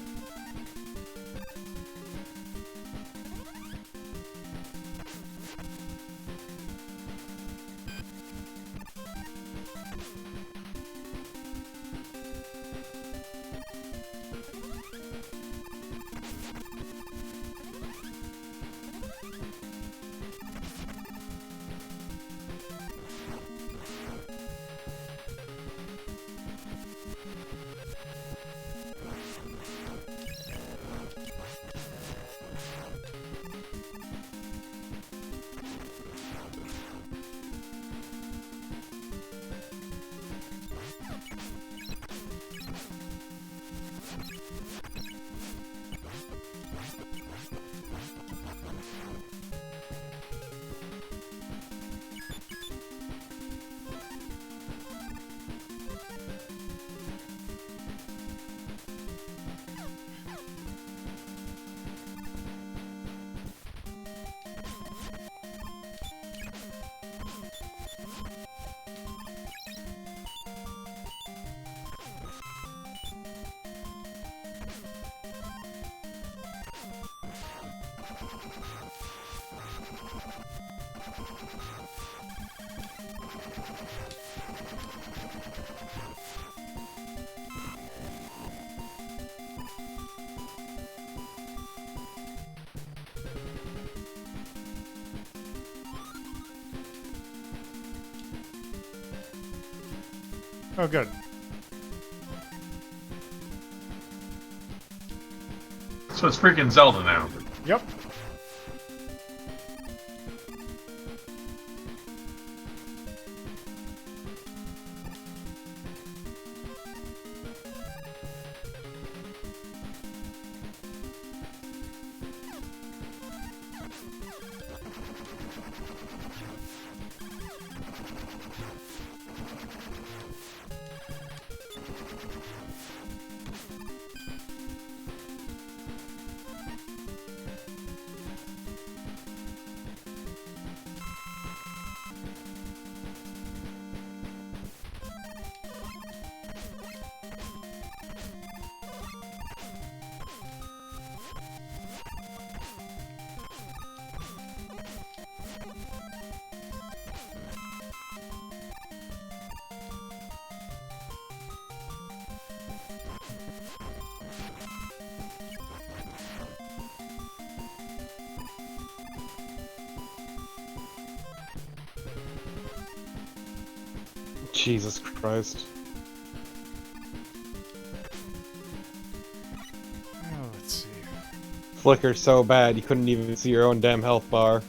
Oh, good. So it's freaking Zelda now. Yep. Jesus Christ. Oh, let's see. Flicker so bad you couldn't even see your own damn health bar.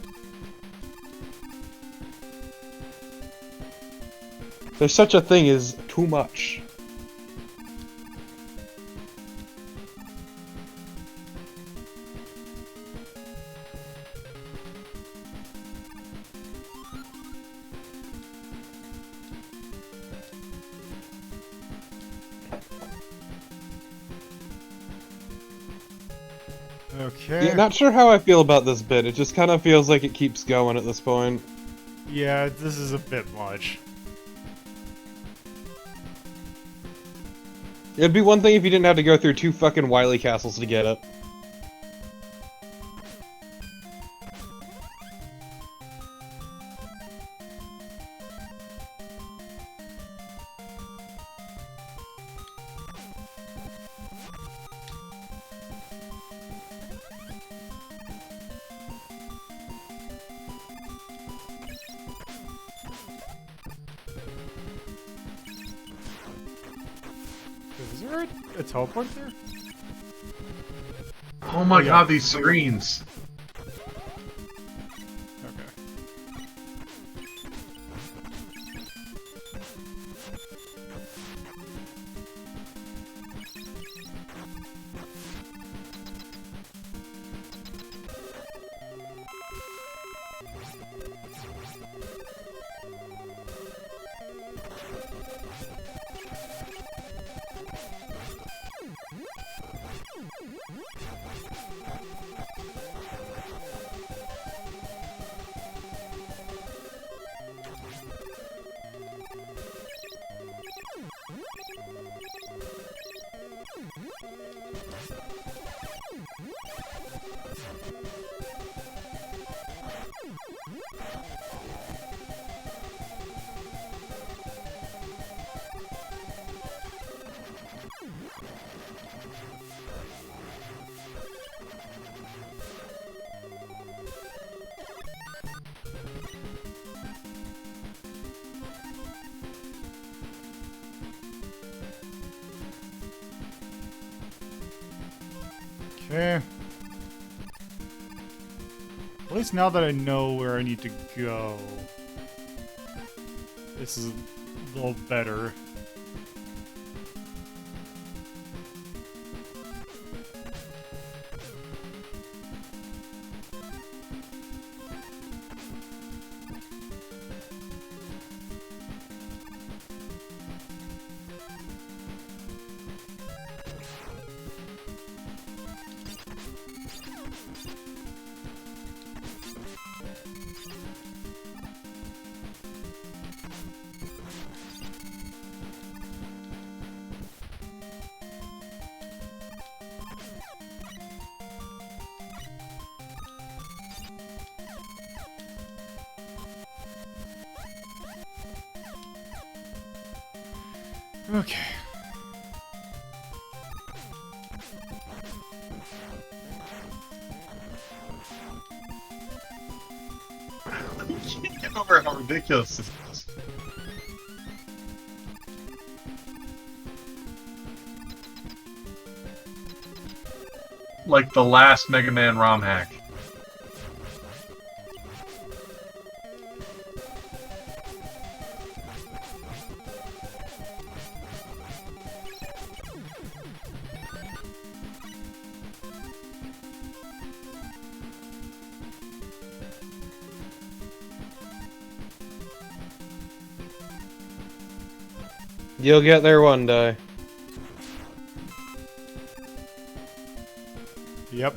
There's such a thing as too much. Okay. Yeah, not sure how I feel about this bit. It just kind of feels like it keeps going at this point. Yeah, this is a bit much. It'd be one thing if you didn't have to go through 2 fucking Wily castles to get it. Is there a teleport there? Oh my yeah. god, these screens. Okay. Okay. At least now that I know where I need to go, this is a little better. Okay. Get over how ridiculous this is. Like the last Mega Man ROM hack. You'll get there one day. Yep.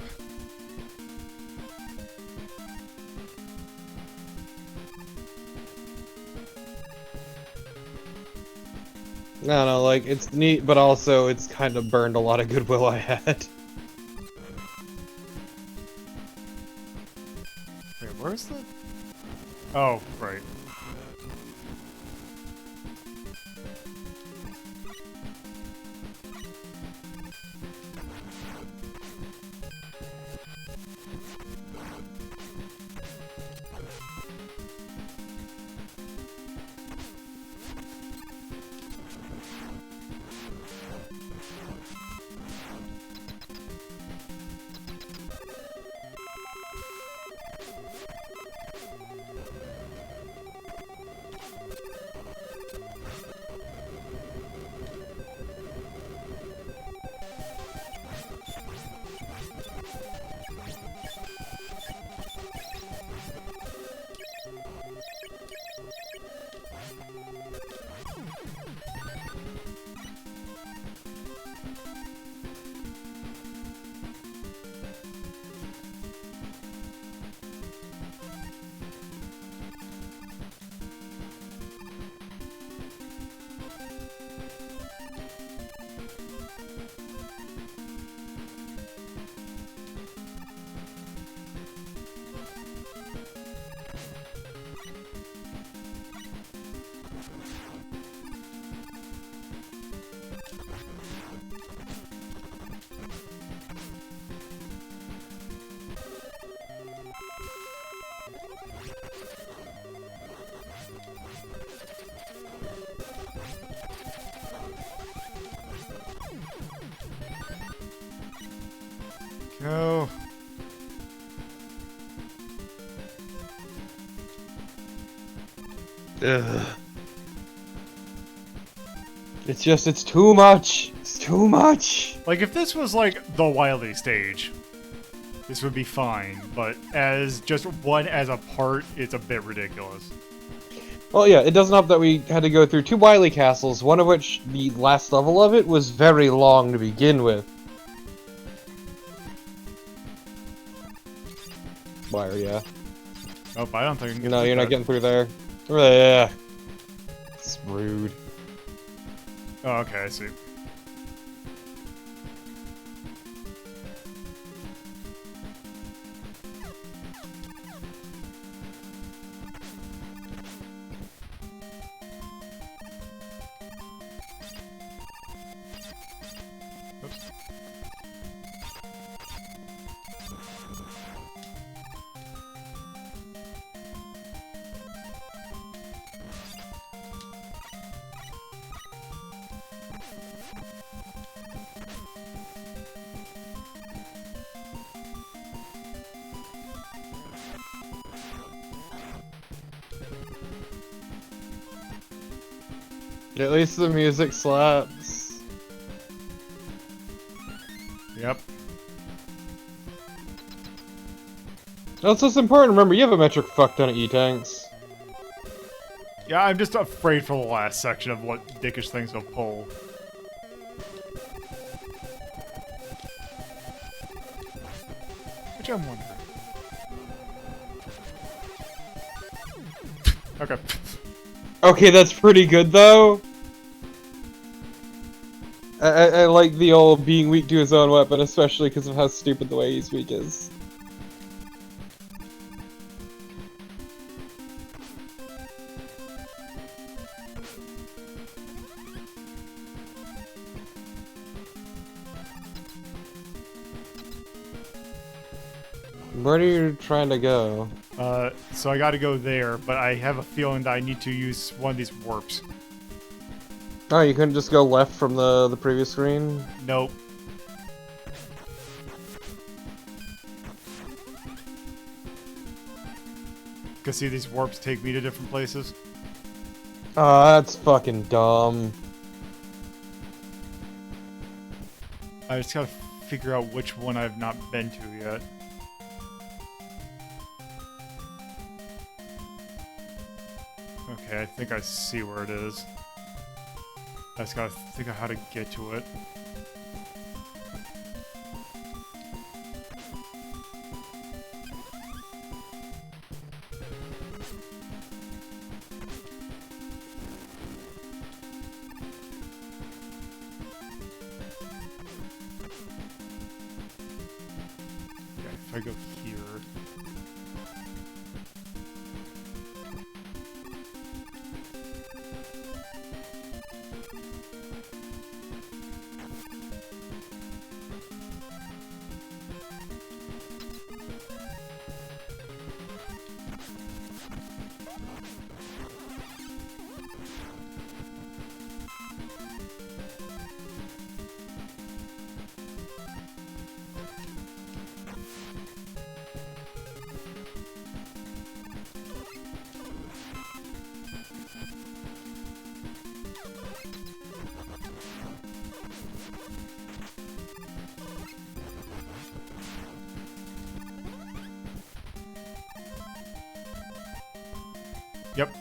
I don't know, like, it's neat, but also it's kind of burned a lot of goodwill I had. Wait, where's the... Oh, right. go. Ugh. It's too much. It's too much. Like, if this was like the Wily stage, this would be fine, but as just one as a part, it's a bit ridiculous. Well, yeah, it doesn't help that we had to go through 2 Wily castles, one of which, the last level of it, was very long to begin with. Wire, yeah. Oh, I don't think I can get No, through you're that. not getting through there. Ugh. It's rude. Oh, okay, I see. Oops. At least the music slaps. Yep. That's what's important. Remember, you have a metric fuck ton of E-tanks. Yeah, I'm just afraid for the last section of what dickish things will pull. Which I'm wondering. Okay. Okay, that's pretty good, though. I like the old being weak to his own weapon, especially because of how stupid the way he's weak is. Where are you trying to go? So I gotta go there, but I have a feeling that I need to use one of these warps. Oh, you couldn't just go left from the previous screen? Nope. Cause see, these warps take me to different places. Oh, that's fucking dumb. I just gotta figure out which one I've not been to yet. Okay, I think I see where it is. I just gotta think of how to get to it. Yeah, if I go here. Yep.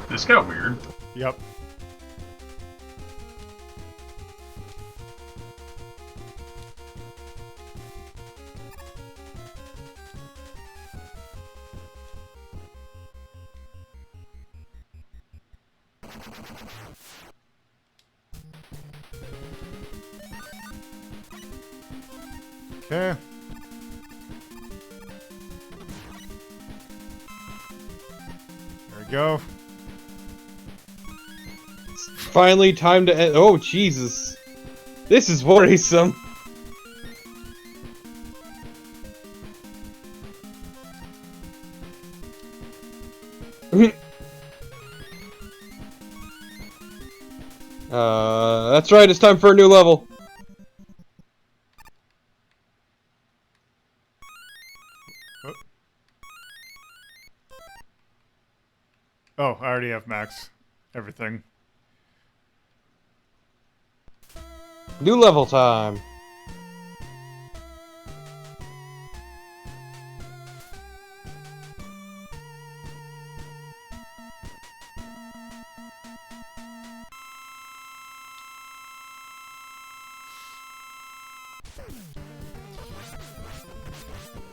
This got weird. Yep. Okay. There we go. Finally, time to end. Oh, Jesus. This is worrisome. That's right, it's time for a new level. Oh, I already have max everything. New level time.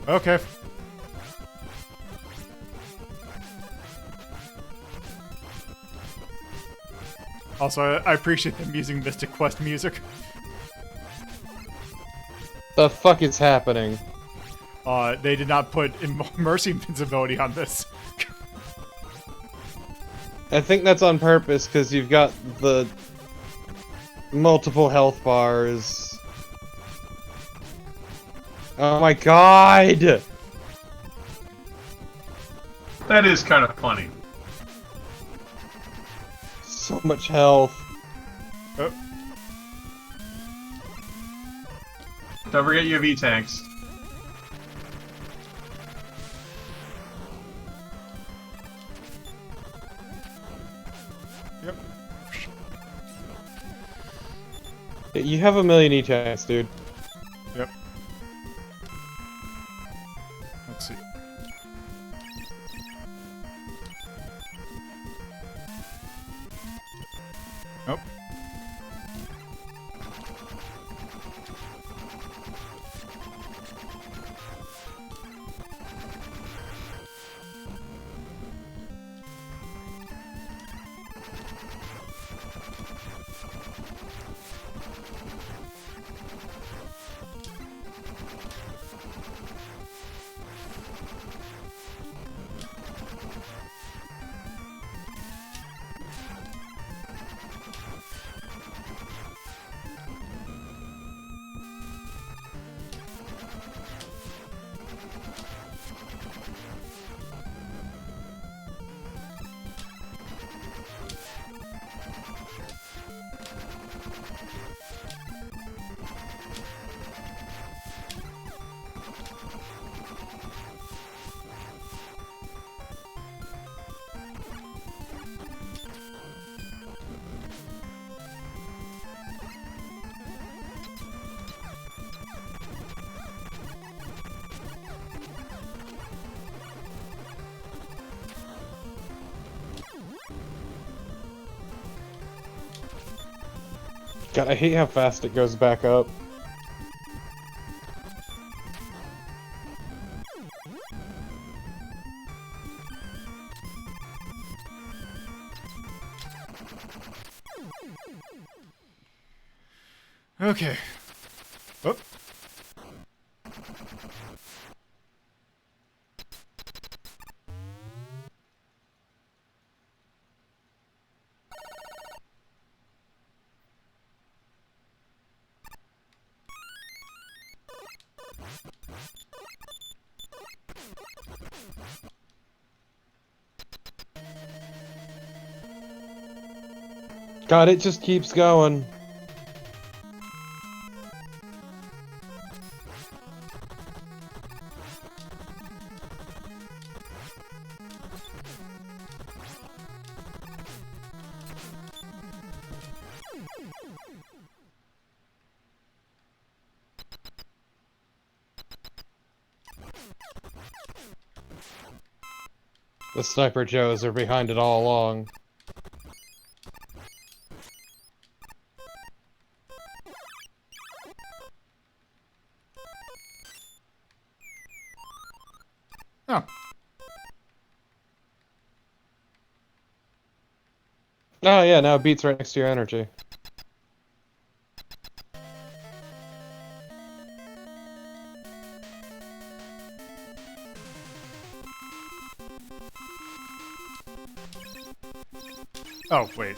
Okay. Also, I appreciate them using Mystic Quest music. The fuck is happening? They did not put Mercy Invincibility on this. I think that's on purpose, because you've got the multiple health bars. Oh my god! That is kind of funny. So much health. Oh. Don't forget you have E-tanks. Yep. You have a million E-tanks, dude. Yep. Let's see. Oh. God, I hate how fast it goes back up. Okay. Oh. God, it just keeps going. The Sniper Joes are behind it all along. Oh. Oh yeah, now it beats right next to your energy. Oh, wait.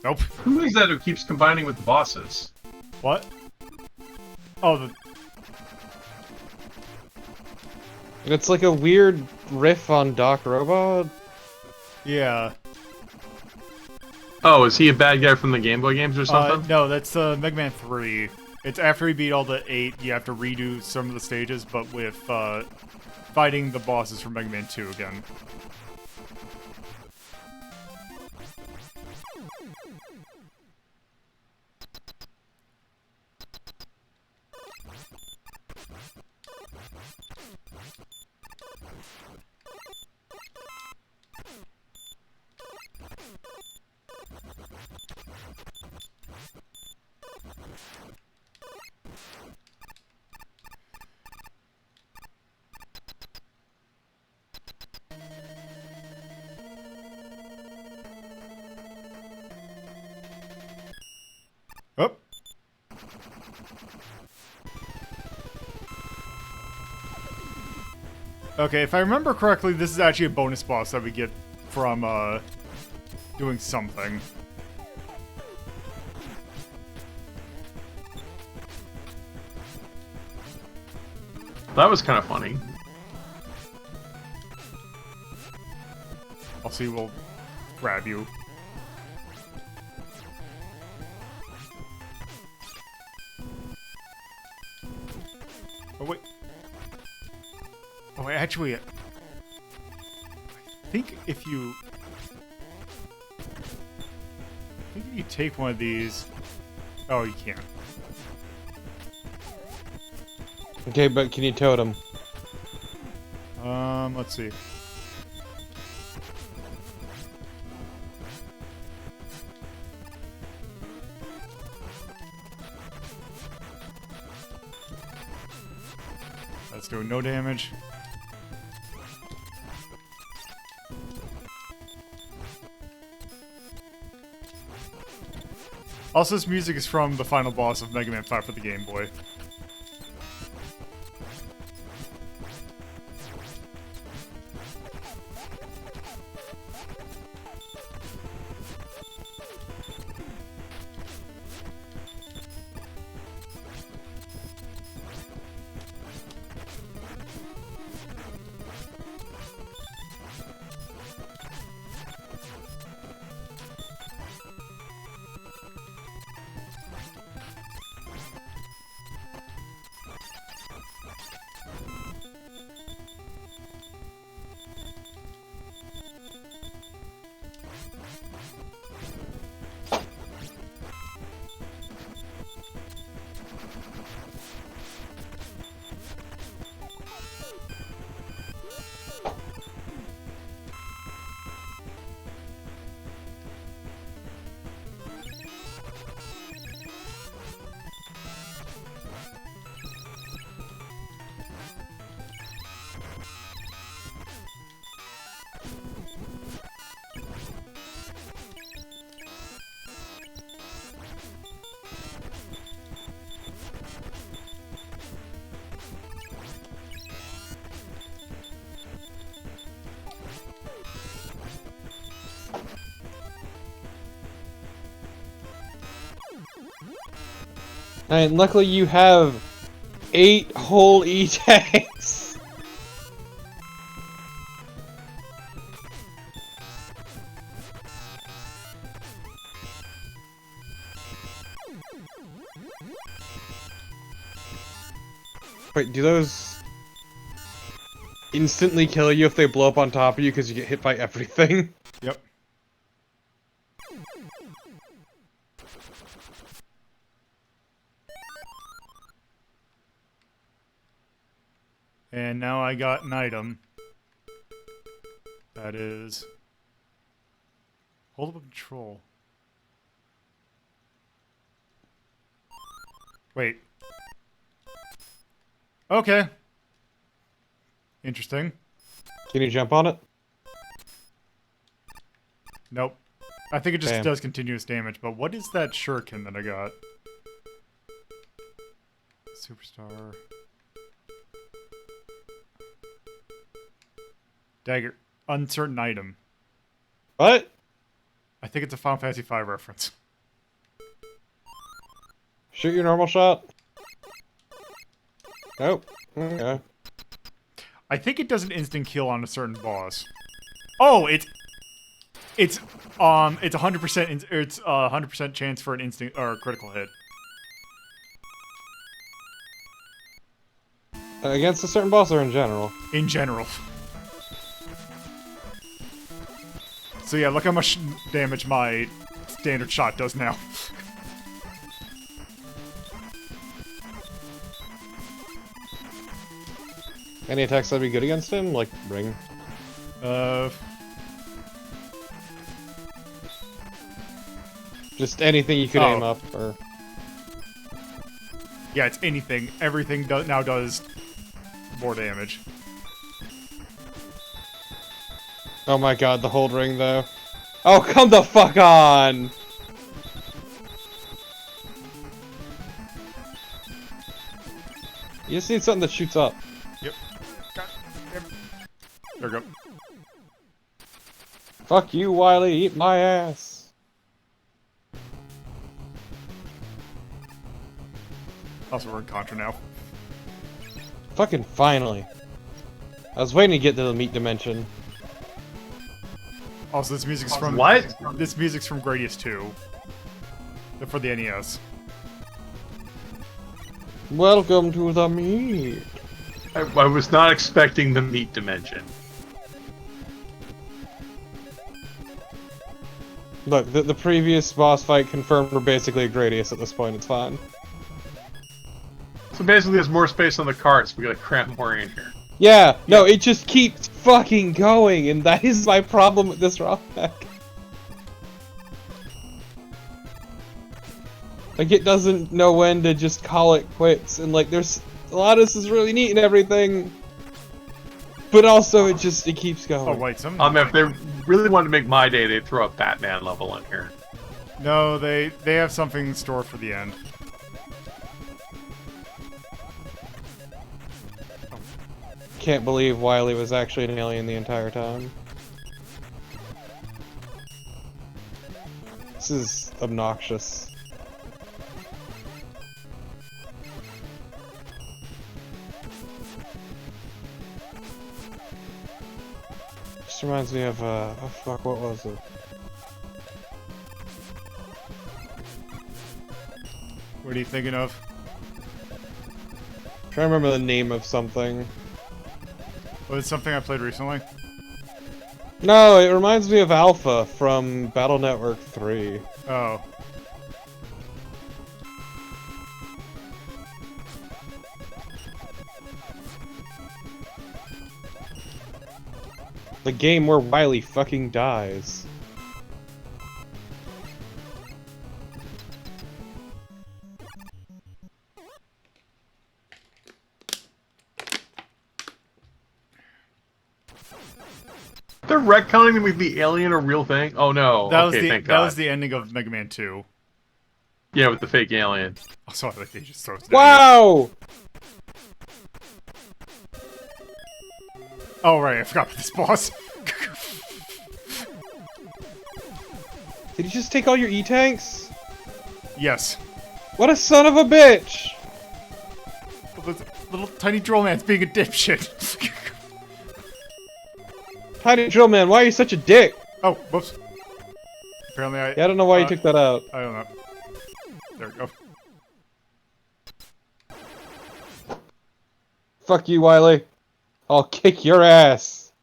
Nope. Who is that who keeps combining with the bosses? What? Oh, It's like a weird riff on Doc Robot. yeah. Oh, is he a bad guy from the Game Boy games or something? No, that's Mega Man 3. It's after you beat all the 8, you have to redo some of the stages, but with fighting the bosses from Mega Man 2 again. Oh. Okay, if I remember correctly, this is actually a bonus boss that we get from doing something. That was kind of funny. I'll see, we'll grab you. Oh, wait. Oh, actually, I think if you... take one of these... Oh, you can't. Okay, but can you totem? Let's see. That's doing no damage. Also, this music is from the final boss of Mega Man 5 for the Game Boy. And luckily you have 8 whole E-tanks. Wait, do those instantly kill you if they blow up on top of you because you get hit by everything? Yep. And now I got an item. That is... Holdable control. Wait. Okay. Interesting. Can you jump on it? Nope. I think it just Damn. does continuous damage, but what is that shuriken that I got? Superstar. Dagger. Uncertain item. What? I think it's a Final Fantasy V reference. Shoot your normal shot? Nope. Okay. I think it does an instant kill on a certain boss. Oh, it's 100%. It's 100% chance for an instant or a critical hit. Against a certain boss or in general? In general. So yeah, look how much damage my standard shot does now. Any attacks that'd be good against him? Like ring? Just anything you could aim up, or... Yeah, it's anything. Everything now does more damage. Oh my god, the hold ring, though. Oh, come the fuck on! You just need something that shoots up. Yep. There we go. Fuck you, Wily, eat my ass! Also, we're in Contra now. Fucking finally. I was waiting to get to the meat dimension. Also, this music's from... What? This music's from Gradius 2. For the NES. Welcome to the meat. I was not expecting the meat dimension. Look, the previous boss fight confirmed we're basically a Gradius at this point, it's fine. So basically there's more space on the cart, so we gotta cram more in here. Yeah, no, it just keeps fucking going, and that is my problem with this ROM deck. Like, it doesn't know when to just call it quits, and like, there's a lot of this is really neat and everything, but also it keeps going. Oh wait, some... If they really wanted to make my day, they'd throw a Batman level in here. No, they have something in store for the end. Can't believe Wily was actually an alien the entire time. This is obnoxious. Just reminds me of, oh fuck, what was it? What are you thinking of? I'm trying to remember the name of something. Was it something I played recently? No, it reminds me of Alpha from Battle Network 3. Oh. The game where Wily fucking dies. They're retconning with the alien a real thing? Oh no. That Thank God. That was the ending of Mega Man 2. Yeah, with the fake alien. Oh, sorry, like they just throw it down. Wow! Oh right, I forgot about this boss. Did he just take all your E-tanks? Yes. What a son of a bitch! Little tiny drill man's being a dipshit. Tiny Drill Man, why are you such a dick? Oh, whoops. Apparently Yeah, I don't know why you took that out. I don't know. There we go. Fuck you, Wily. I'll kick your ass.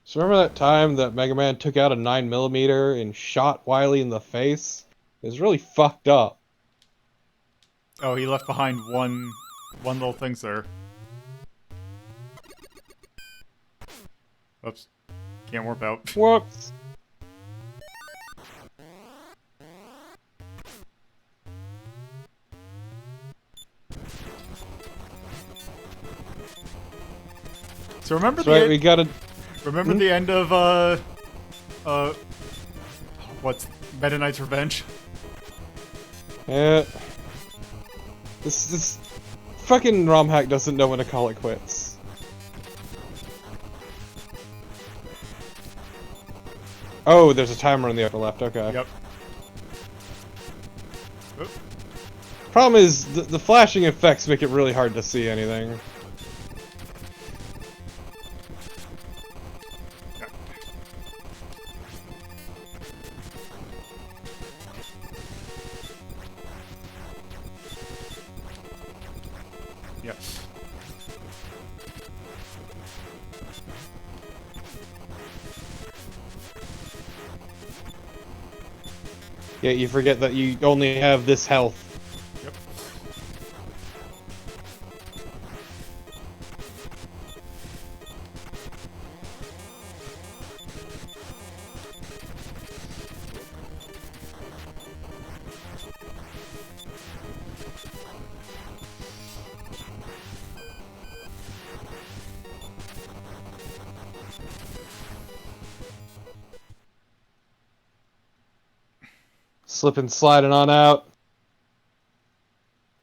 So remember that time that Mega Man took out a 9mm and shot Wily in the face? It was really fucked up. Oh, he left behind one little thing there. Oops. Can't warp out. Whoops. So remember That's right, we gotta Remember the end of what's Meta Knight's Revenge? Yeah. This fucking ROM hack doesn't know when to call it quits. Oh, there's a timer in the upper left. Okay. Yep. Oop. Problem is, the flashing effects make it really hard to see anything. Yes. Yeah, you forget that you only have this health. Yep. Slipping, sliding on out.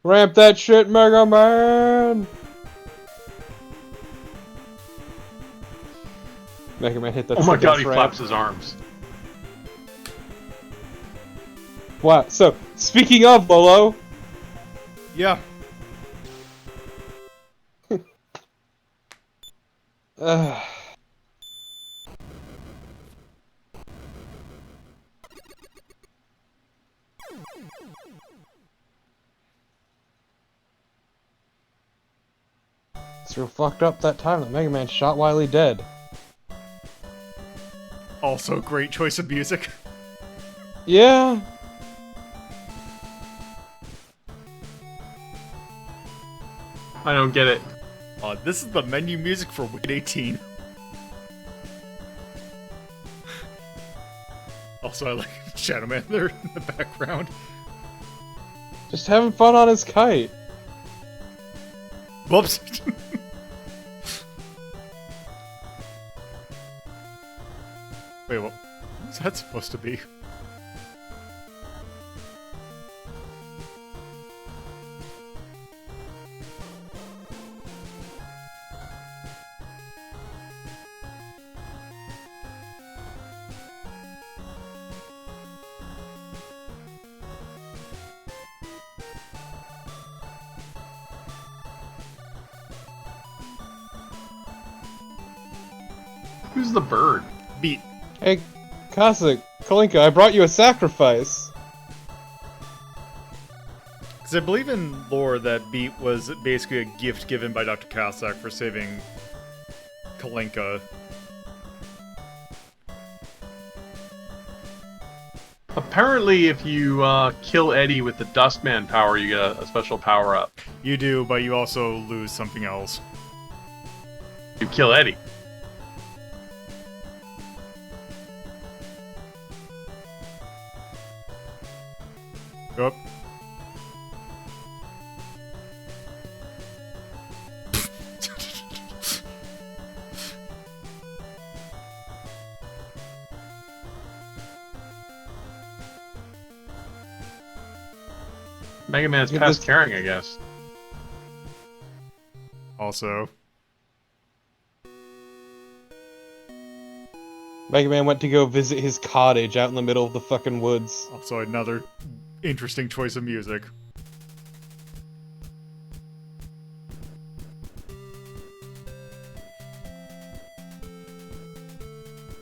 Ramp that shit, Mega Man! Mega Man hit that. Oh my god, he ramp. flaps his arms. Wow. So, speaking of Lolo, Yeah. it's real fucked up that time that Mega Man shot Wily dead. Also, great choice of music. Yeah. I don't get it. This is the menu music for Win 18. Also, I like Shadow Man there in the background. Just having fun on his kite. Whoops. Wait, what? What's that supposed to be? Who's the bird? Beat. Hey, Cossack, Kalinka, I brought you a sacrifice. Because I believe in lore that Beat was basically a gift given by Dr. Cossack for saving Kalinka. Apparently, if you kill Eddie with the Dustman power, you get a special power-up. You do, but you also lose something else. You kill Eddie. Yup. Mega Man's Yeah, past this- caring, I guess. Also. Mega Man went to go visit his cottage out in the middle of the fucking woods. Also another interesting choice of music.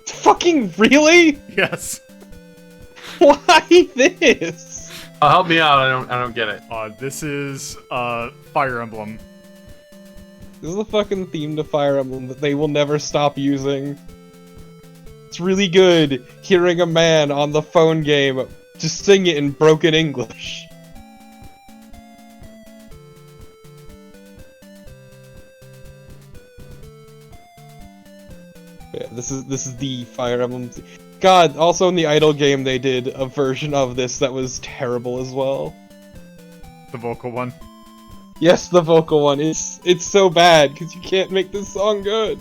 Fucking really? Yes. Why this? Help me out. I don't get it. This is Fire Emblem. This is the fucking theme to Fire Emblem that they will never stop using. It's really good hearing a man on the phone game just sing it in broken English. Yeah, this is the Fire Emblem. God, also in the Idol game they did a version of this that was terrible as well. The vocal one. Yes, the vocal one. It's so bad because you can't make this song good.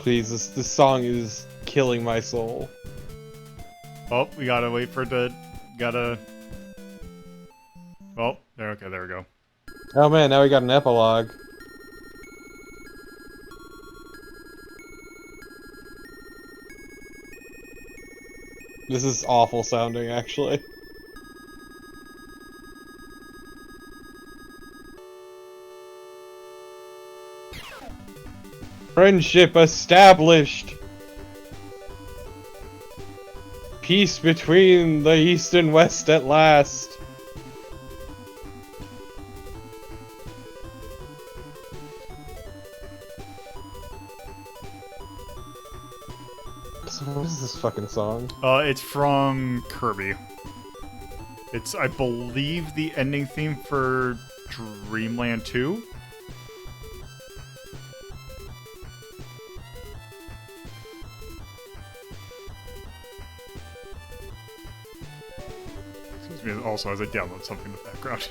Please, this song is killing my soul. Oh, we gotta wait for it to... Gotta... Oh, there, okay, there we go. Oh man, now we got an epilogue. This is awful sounding, actually. Friendship established! Peace between the East and West at last! So what is this fucking song? It's from Kirby. It's, I believe, the ending theme for Dreamland 2? Excuse me, also as I download something in the background.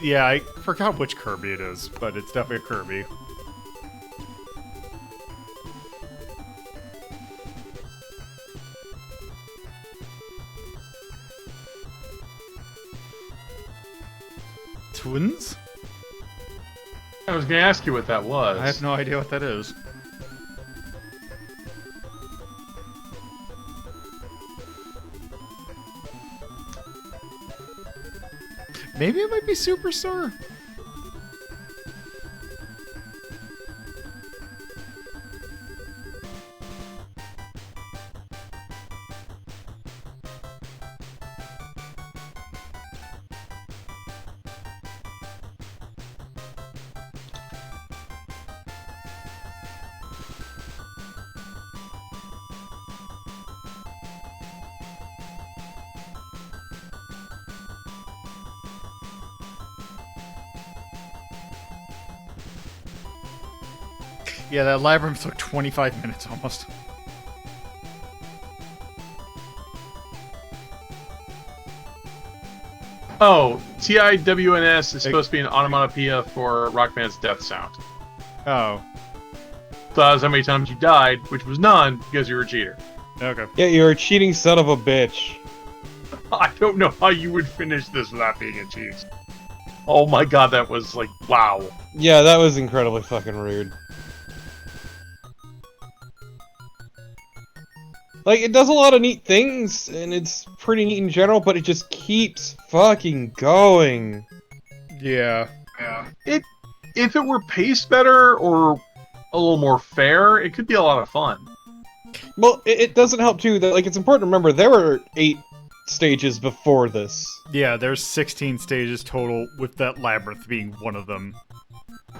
Yeah, I forgot which Kirby it is, but it's definitely a Kirby. Twins? I was gonna ask you what that was. I have no idea what that is. Maybe it might be Superstar? Yeah, that labyrinth took 25 minutes almost. Oh, TIWNS is supposed to be an onomatopoeia for Rockman's death sound. Oh. So that was how many times you died, which was none, because you were a cheater. Okay. Yeah, you're a cheating son of a bitch. I don't know how you would finish this without being a cheat. Oh my god, that was like, wow. Yeah, that was incredibly fucking rude. Like, it does a lot of neat things, and it's pretty neat in general, but it just keeps fucking going. Yeah. If it were paced better, or a little more fair, it could be a lot of fun. Well, it doesn't help, too, that, like, it's important to remember there were 8 stages before this. Yeah, there's 16 stages total, with that labyrinth being one of them.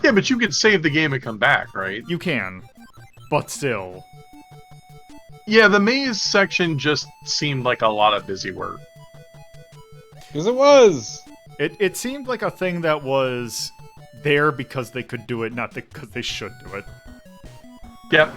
Yeah, but you could save the game and come back, right? You can. But still. Yeah, the maze section just seemed like a lot of busy work. Because it was! It seemed like a thing that was there because they could do it, not because they should do it. Yep.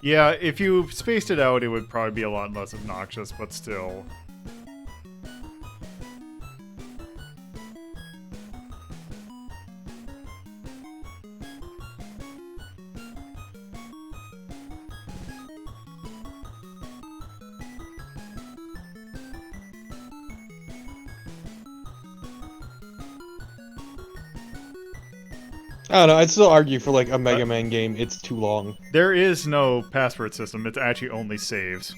Yeah, if you spaced it out, it would probably be a lot less obnoxious, but still. I don't know, I'd still argue for, like, a Mega Man game, it's too long. There is no password system, it's actually only saves.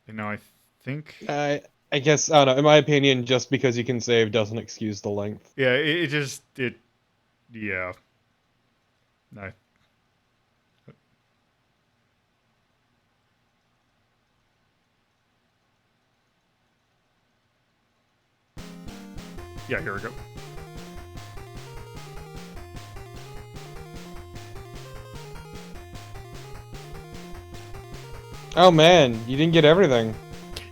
You know, I think... I guess, I don't know, in my opinion, just because you can save doesn't excuse the length. Yeah, it just... Yeah. No. Yeah, here we go. Oh man, you didn't get everything.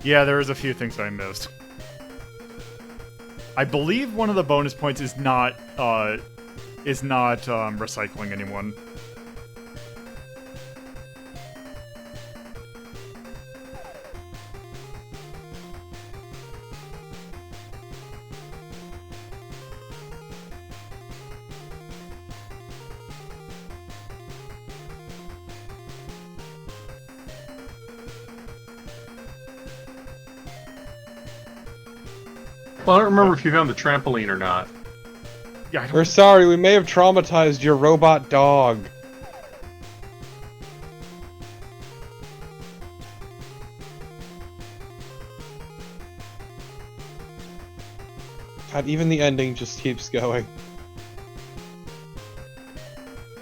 Yeah, there was a few things I missed. I believe one of the bonus points is not recycling anyone. Well, I don't remember if you found the trampoline or not. Yeah, I don't... We're sorry, we may have traumatized your robot dog. God, even the ending just keeps going.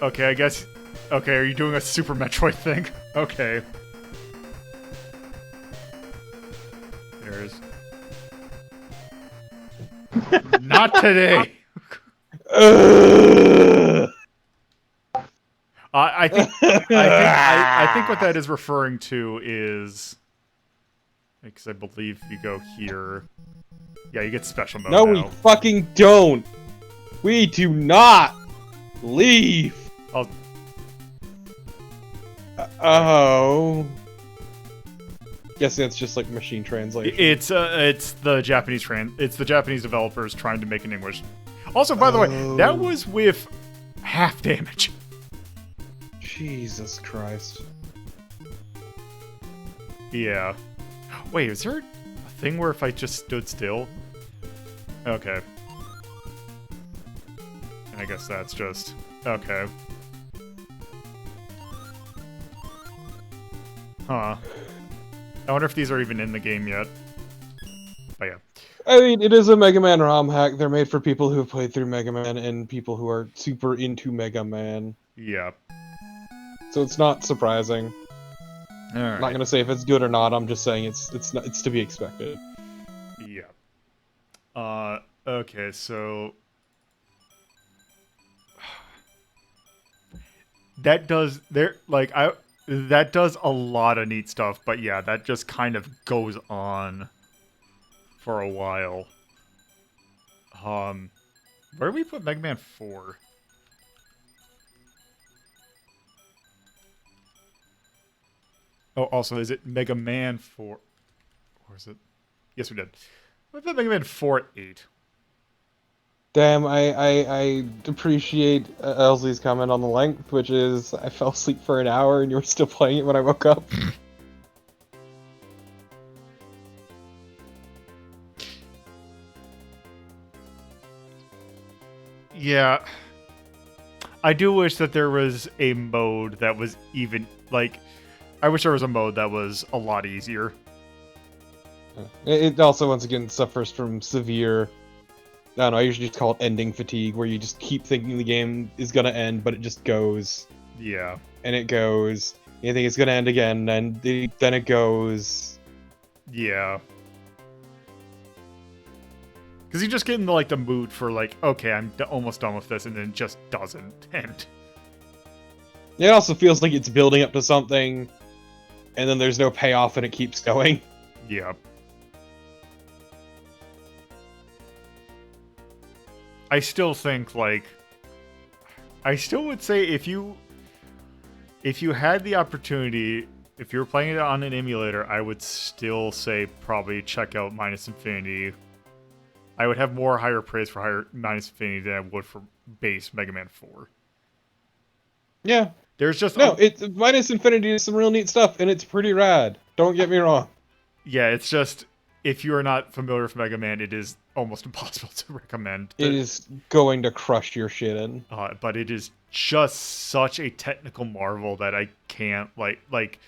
Okay, I guess... Okay, are you doing a Super Metroid thing? Okay. There's... Not today! I think what that is referring to is... Because I believe you go here... Yeah, you get special mode No, now. we fucking don't! We do not! Leave! I'll... Oh... Guess that's just like machine translation. It's the Japanese it's the Japanese developers trying to make it in English. Also, by the way, that was with half damage. Jesus Christ. Yeah. Wait, is there a thing where if I just stood still? Okay. I guess that's just... Okay. Huh. I wonder if these are even in the game yet. But yeah. I mean, it is a Mega Man ROM hack. They're made for people who have played through Mega Man and people who are super into Mega Man. Yeah. So it's not surprising. Alright. I'm not gonna say if it's good or not. I'm just saying it's to be expected. Yeah. Okay, so that does that does a lot of neat stuff, but yeah, that just kind of goes on for a while. Where do we put Mega Man 4? Oh, also, is it Mega Man 4? Or is it? Yes, we did. What about Mega Man 4 at 8? Damn, I appreciate Elsley's comment on the length, which is I fell asleep for an hour and you were still playing it when I woke up. Yeah. I do wish that there was a mode that was even, like, I wish there was a mode that was a lot easier. It also, once again, suffers from severe... I don't know, I usually just call it ending fatigue, where you just keep thinking the game is gonna end, but it just goes. Yeah. And it goes. You think it's gonna end again, and then it goes. Yeah. Because you just get into, like, the mood for, like, okay, I'm almost done with this, and then it just doesn't end. It also feels like it's building up to something, and then there's no payoff, and it keeps going. Yeah. I still think, like, I still would say if you had the opportunity, if you were playing it on an emulator, I would still say probably check out Minus Infinity. I would have more higher praise for Minus Infinity than I would for base Mega Man 4. Yeah. There's just... No, Minus Infinity is some real neat stuff, and it's pretty rad. Don't get me wrong. Yeah, it's just, if you are not familiar with Mega Man, it is almost impossible to recommend. It is going to crush your shit in. But it is just such a technical marvel that I can't, like,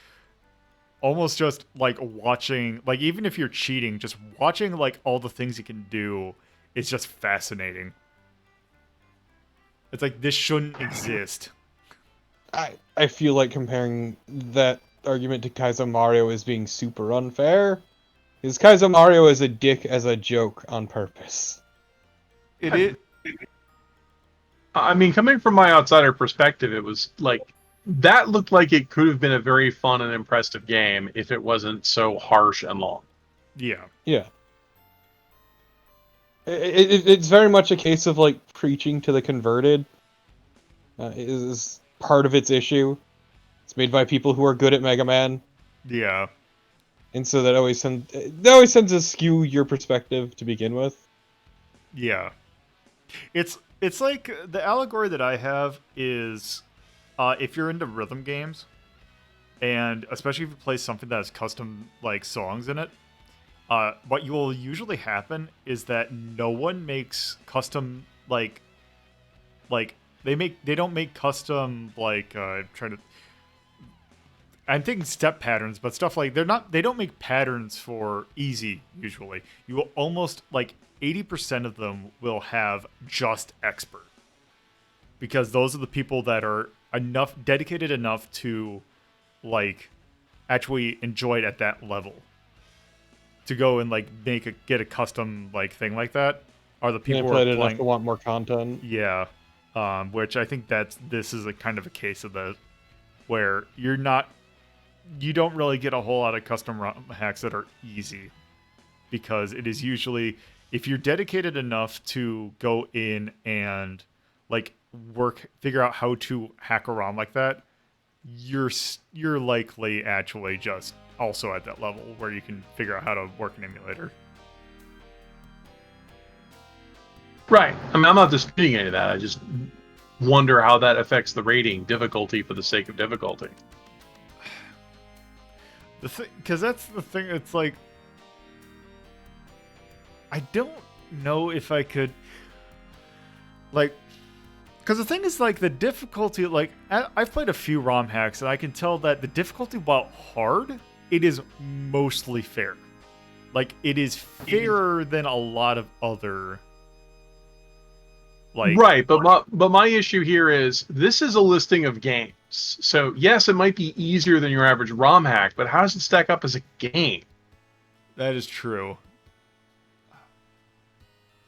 almost just, like, watching, like, even if you're cheating, just watching, like, all the things you can do is just fascinating. It's like, this shouldn't exist. I feel like comparing that argument to Kaizo Mario is being super unfair. Because Kaizo Mario is a dick as a joke on purpose. It is. I mean, coming from my outsider perspective, it was like that looked like it could have been a very fun and impressive game if it wasn't so harsh and long. Yeah. Yeah. It's very much a case of like preaching to the converted. Is part of its issue. It's made by people who are good at Mega Man. Yeah. And so that always tends to skew your perspective to begin with. Yeah. It's like the allegory that I have is if you're into rhythm games, and especially if you play something that has custom like songs in it, what will usually happen is that no one makes custom like they don't make custom like I'm thinking step patterns, but stuff like they don't make patterns for easy usually. You will almost like 80% of them will have just expert. Because those are the people that are dedicated enough to like actually enjoy it at that level. To go and like get a custom like thing like that are the people who are playing enough to want more content. Yeah. Which I think this is a kind of a case of that where you don't really get a whole lot of custom ROM hacks that are easy, because it is usually if you're dedicated enough to go in and like figure out how to hack a ROM like that, you're likely actually just also at that level where you can figure out how to work an emulator. Right. I mean, I'm not disputing any of that. I just wonder how that affects the rating difficulty for the sake of difficulty. Because that's the thing. It's like I don't know if I could like. Because the thing is, like, the difficulty, like, I've played a few ROM hacks, and I can tell that the difficulty, while hard, it is mostly fair. Like, it is fairer than a lot of other, like... Right, but my issue here is, this is a listing of games. So, yes, it might be easier than your average ROM hack, but how does it stack up as a game? That is true.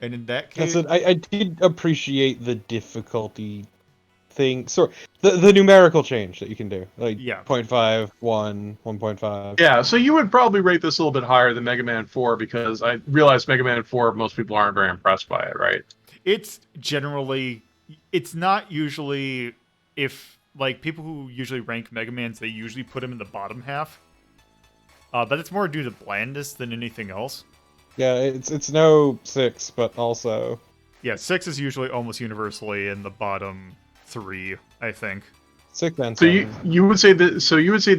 And in that case... I did appreciate the difficulty thing. So, the numerical change that you can do. Like, yeah. 0.5, 1, 1.5. Yeah, so you would probably rate this a little bit higher than Mega Man 4, because I realize Mega Man 4, most people aren't very impressed by it, right? It's generally... It's not usually... If, like, people who usually rank Mega Mans, they usually put them in the bottom half. But it's more due to blandness than anything else. Yeah, it's no 6, but also... Yeah, 6 is usually almost universally in the bottom 3, I think. 6 and so 7. you would say that. So you would say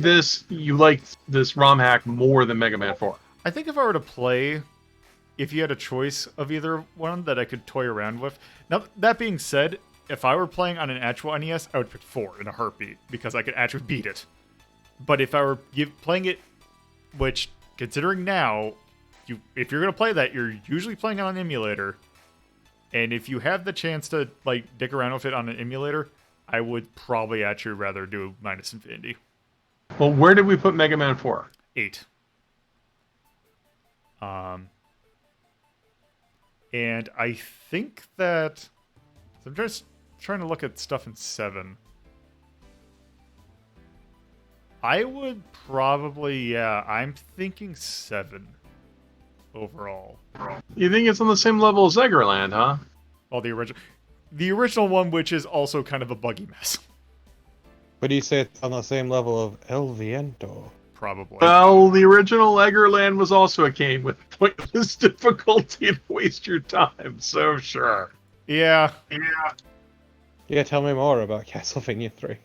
you liked this ROM hack more than Mega Man 4. I think if I were to play, if you had a choice of either one that I could toy around with. Now that being said, if I were playing on an actual NES, I would pick 4 in a heartbeat because I could actually beat it. But if I were playing it, which considering now. If you're going to play that, you're usually playing it on an emulator. And if you have the chance to like dick around with it on an emulator, I would probably actually rather do Minus Infinity. Well, where did we put Mega Man 4? 8. And I think that... I'm just trying to look at stuff in 7. I would probably... Yeah, I'm thinking 7. Overall. You think it's on the same level as Eggerland, huh? Well, the original one, which is also kind of a buggy mess. Would you say it's on the same level of El Viento? Probably. Well, the original Eggerland was also a game with pointless difficulty and waste your time, so sure. Yeah. Yeah, tell me more about Castlevania 3.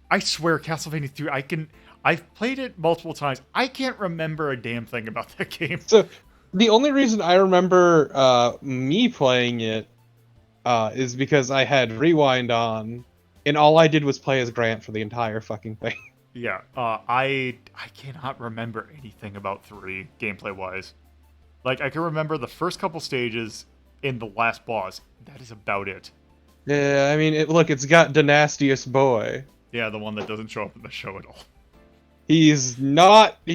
I swear, Castlevania 3, I've played it multiple times. I can't remember a damn thing about that game. So, the only reason I remember me playing it is because I had Rewind on, and all I did was play as Grant for the entire fucking thing. Yeah, I cannot remember anything about 3, gameplay-wise. Like, I can remember the first couple stages in the last boss. That is about it. Yeah, I mean, look, it's got Dynastius Boy. Yeah, the one that doesn't show up in the show at all. He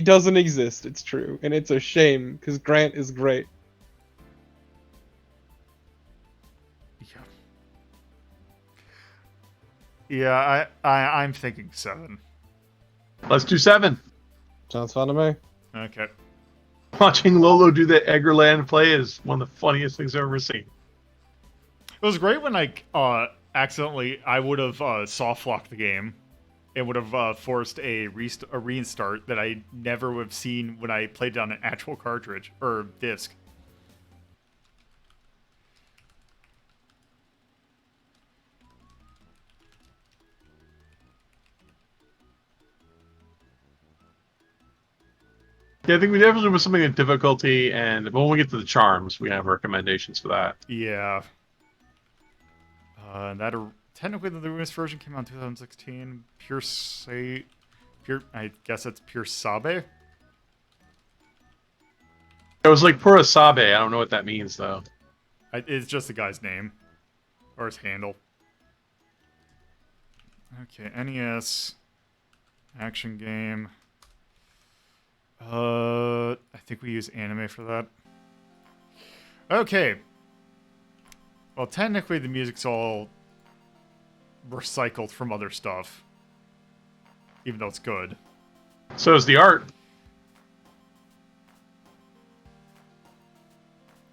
doesn't exist, it's true. And it's a shame, because Grant is great. Yeah, I'm thinking 7. Let's do 7. Sounds fun to me. Okay. Watching Lolo do that Eggerland play is one of the funniest things I've ever seen. It was great when accidentally I would have soft locked the game. It would have forced a restart that I never would have seen when I played it on an actual cartridge or disc. Yeah, I think we definitely with something in difficulty, and when we get to the charms, we have recommendations for that. Yeah. Technically the newest version came out in 2016. I guess that's Pure Sabe. It was like Purasabe. I don't know what that means though. It's just the guy's name or his handle. Okay, NES action game. I think we use anime for that. Okay. Well, technically the music's all recycled from other stuff. Even though it's good. So is the art.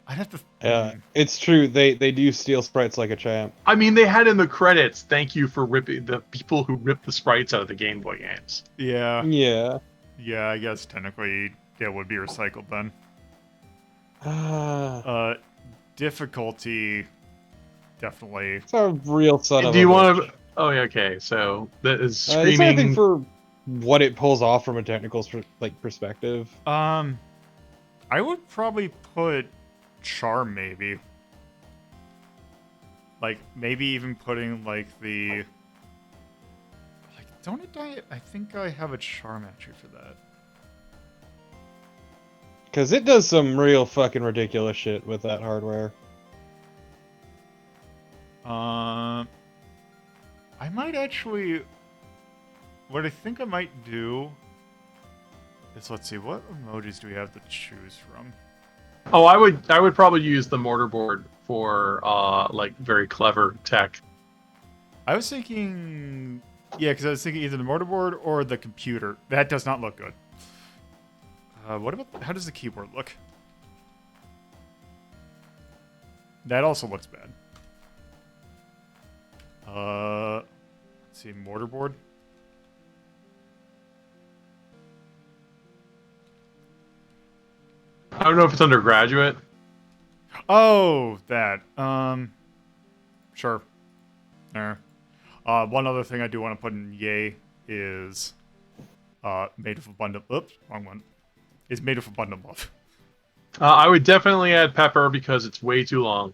I'd have to... Yeah, it's true. They do steal sprites like a champ. I mean, they had in the credits, thank you for ripping the people who ripped the sprites out of the Game Boy games. Yeah. Yeah. Yeah, I guess technically it would be recycled then. Ah. Difficulty... Definitely. It's a real son of Do you a want bitch. to... Oh, yeah, okay. So that is It's I screaming... think for what it pulls off from a technical perspective. I would probably put Charm, maybe. Like, maybe even putting, like, the... Like, don't it die? I think I have a Charm entry for that. Because it does some real fucking ridiculous shit with that hardware. I might actually... What I think I might do is, let's see, what emojis do we have to choose from? Oh, I would probably use the mortarboard for, like, very clever tech. I was thinking... Yeah, because I was thinking either the mortarboard or the computer. That does not look good. What about... How does the keyboard look? That also looks bad. Let's see, mortarboard. I don't know if it's undergraduate. Oh, that. Sure. There. One other thing I do want to put in Yay is made of abundant. Oops, wrong one. Is made of abundant love. I would definitely add Pepper because it's way too long.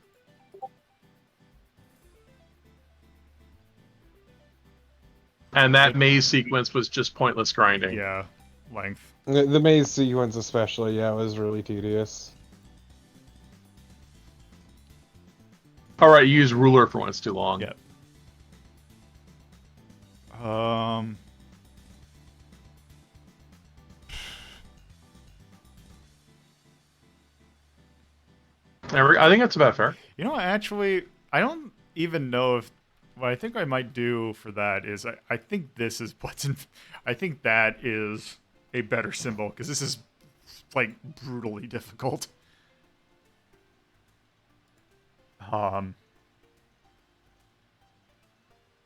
And that maze sequence was just pointless grinding. Yeah, length. The maze sequence especially, yeah, was really tedious. Alright, use ruler for when it's too long. Yeah. I think that's about fair. You know, actually, I don't even know if... What I think I might do for that is... I think this is what's in... I think that is a better symbol, because this is, like, brutally difficult. And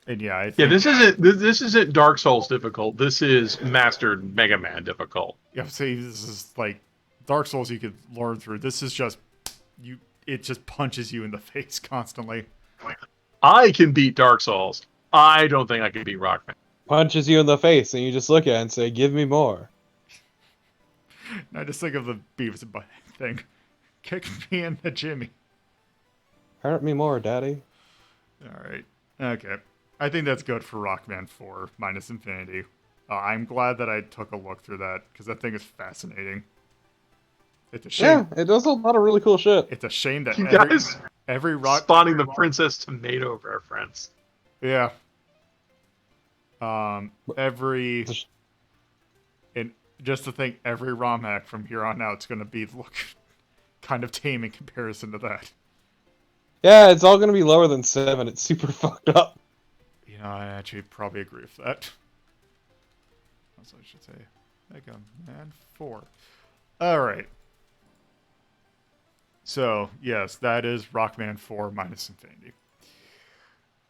yeah, I think... Yeah, this isn't Dark Souls difficult. This is Mastered Mega Man difficult. Yeah, see, this is, like, Dark Souls you could learn through. This is just... It just punches you in the face constantly. I can beat Dark Souls. I don't think I can beat Rockman. Punches you in the face, and you just look at it and say, "Give me more." I just think of the Beavis and Butt thing. Kick me in the Jimmy. Hurt me more, Daddy. Alright. Okay. I think that's good for Rockman 4 minus Infinity. I'm glad that I took a look through that, because that thing is fascinating. It's a shame. Yeah, it does a lot of really cool shit. It's a shame that You guys every rock... spawning the Princess Tomato reference. Yeah. Every... And just to think, every ROM hack from here on out is going to be look kind of tame in comparison to that. Yeah, it's all gonna be lower than 7. It's super fucked up. You I actually probably agree with that. That's what I should say. Mega Man 4. Alright. So, yes, that is Rockman 4 minus Infinity.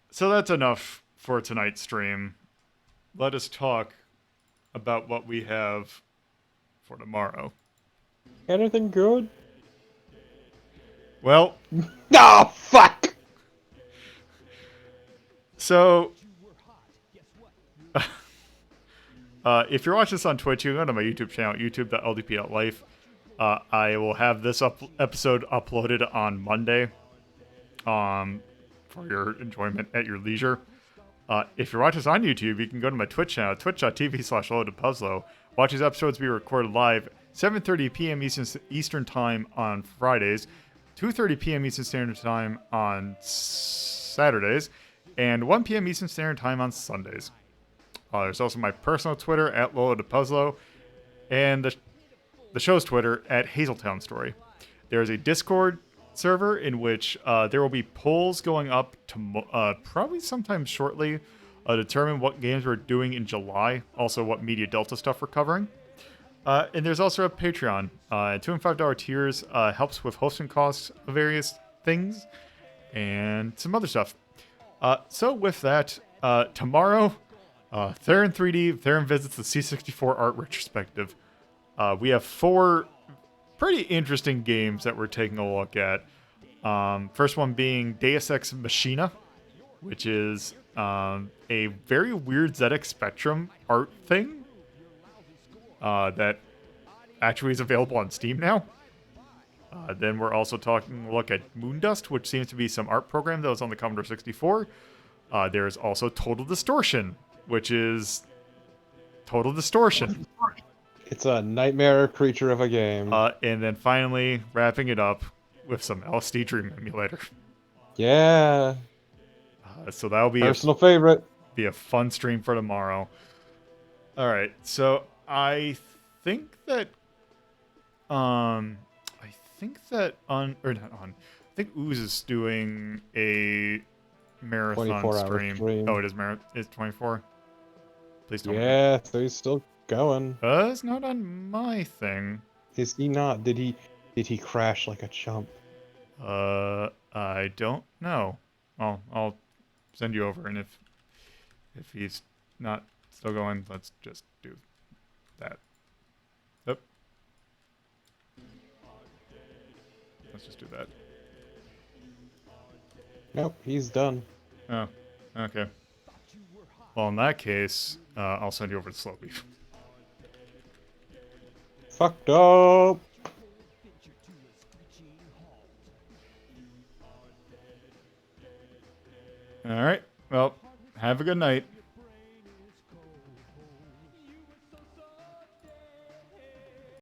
So that's enough for tonight's stream. Let us talk about what we have for tomorrow. Anything good? Well... No, fuck! So... if you're watching this on Twitch, you can go to my YouTube channel, youtube.ldp.life. I will have this episode uploaded on Monday for your enjoyment at your leisure. If you're watching this on YouTube, you can go to my Twitch channel, twitch.tv/loadedpuzzlo. Watch these episodes be recorded live, 7:30 p.m. Eastern Time on Fridays, 2:30 p.m. Eastern Standard Time on Saturdays, and 1 p.m. Eastern Standard Time on Sundays. There's also my personal Twitter, @loadedpuzzlo, and the show's Twitter, @Hazeltown Story. There is a Discord server in which there will be polls going up to probably sometime shortly determine what games we're doing in July, also what Media Delta stuff we're covering. And there's also a Patreon. $2 and $5 tiers helps with hosting costs of various things and some other stuff. So with that, tomorrow, Theron 3D, Theron visits the C64 art retrospective. We have 4 pretty interesting games that we're taking a look at. First one being Deus Ex Machina, which is a very weird ZX Spectrum art thing that actually is available on Steam now. Then we're also taking a look at Moondust, which seems to be some art program that was on the Commodore 64. There's also Total Distortion, which is Total Distortion. It's a nightmare creature of a game. And then finally, wrapping it up with some LSD Dream Emulator. Yeah. So that'll be personal favorite. Be a fun stream for tomorrow. All right, so I think that I think Ooze is doing a marathon stream. Oh, it is It's 24. Please tell me. Yeah, so he's still going. It's not on my thing. Is he not? Did he crash like a chump? I don't know. I'll send you over, and if he's not still going, let's just do that. Yep. Let's just do that. Nope, he's done. Oh, okay. Well, in that case, I'll send you over to Slow Beef. Fucked up. All right. Well, have a good night.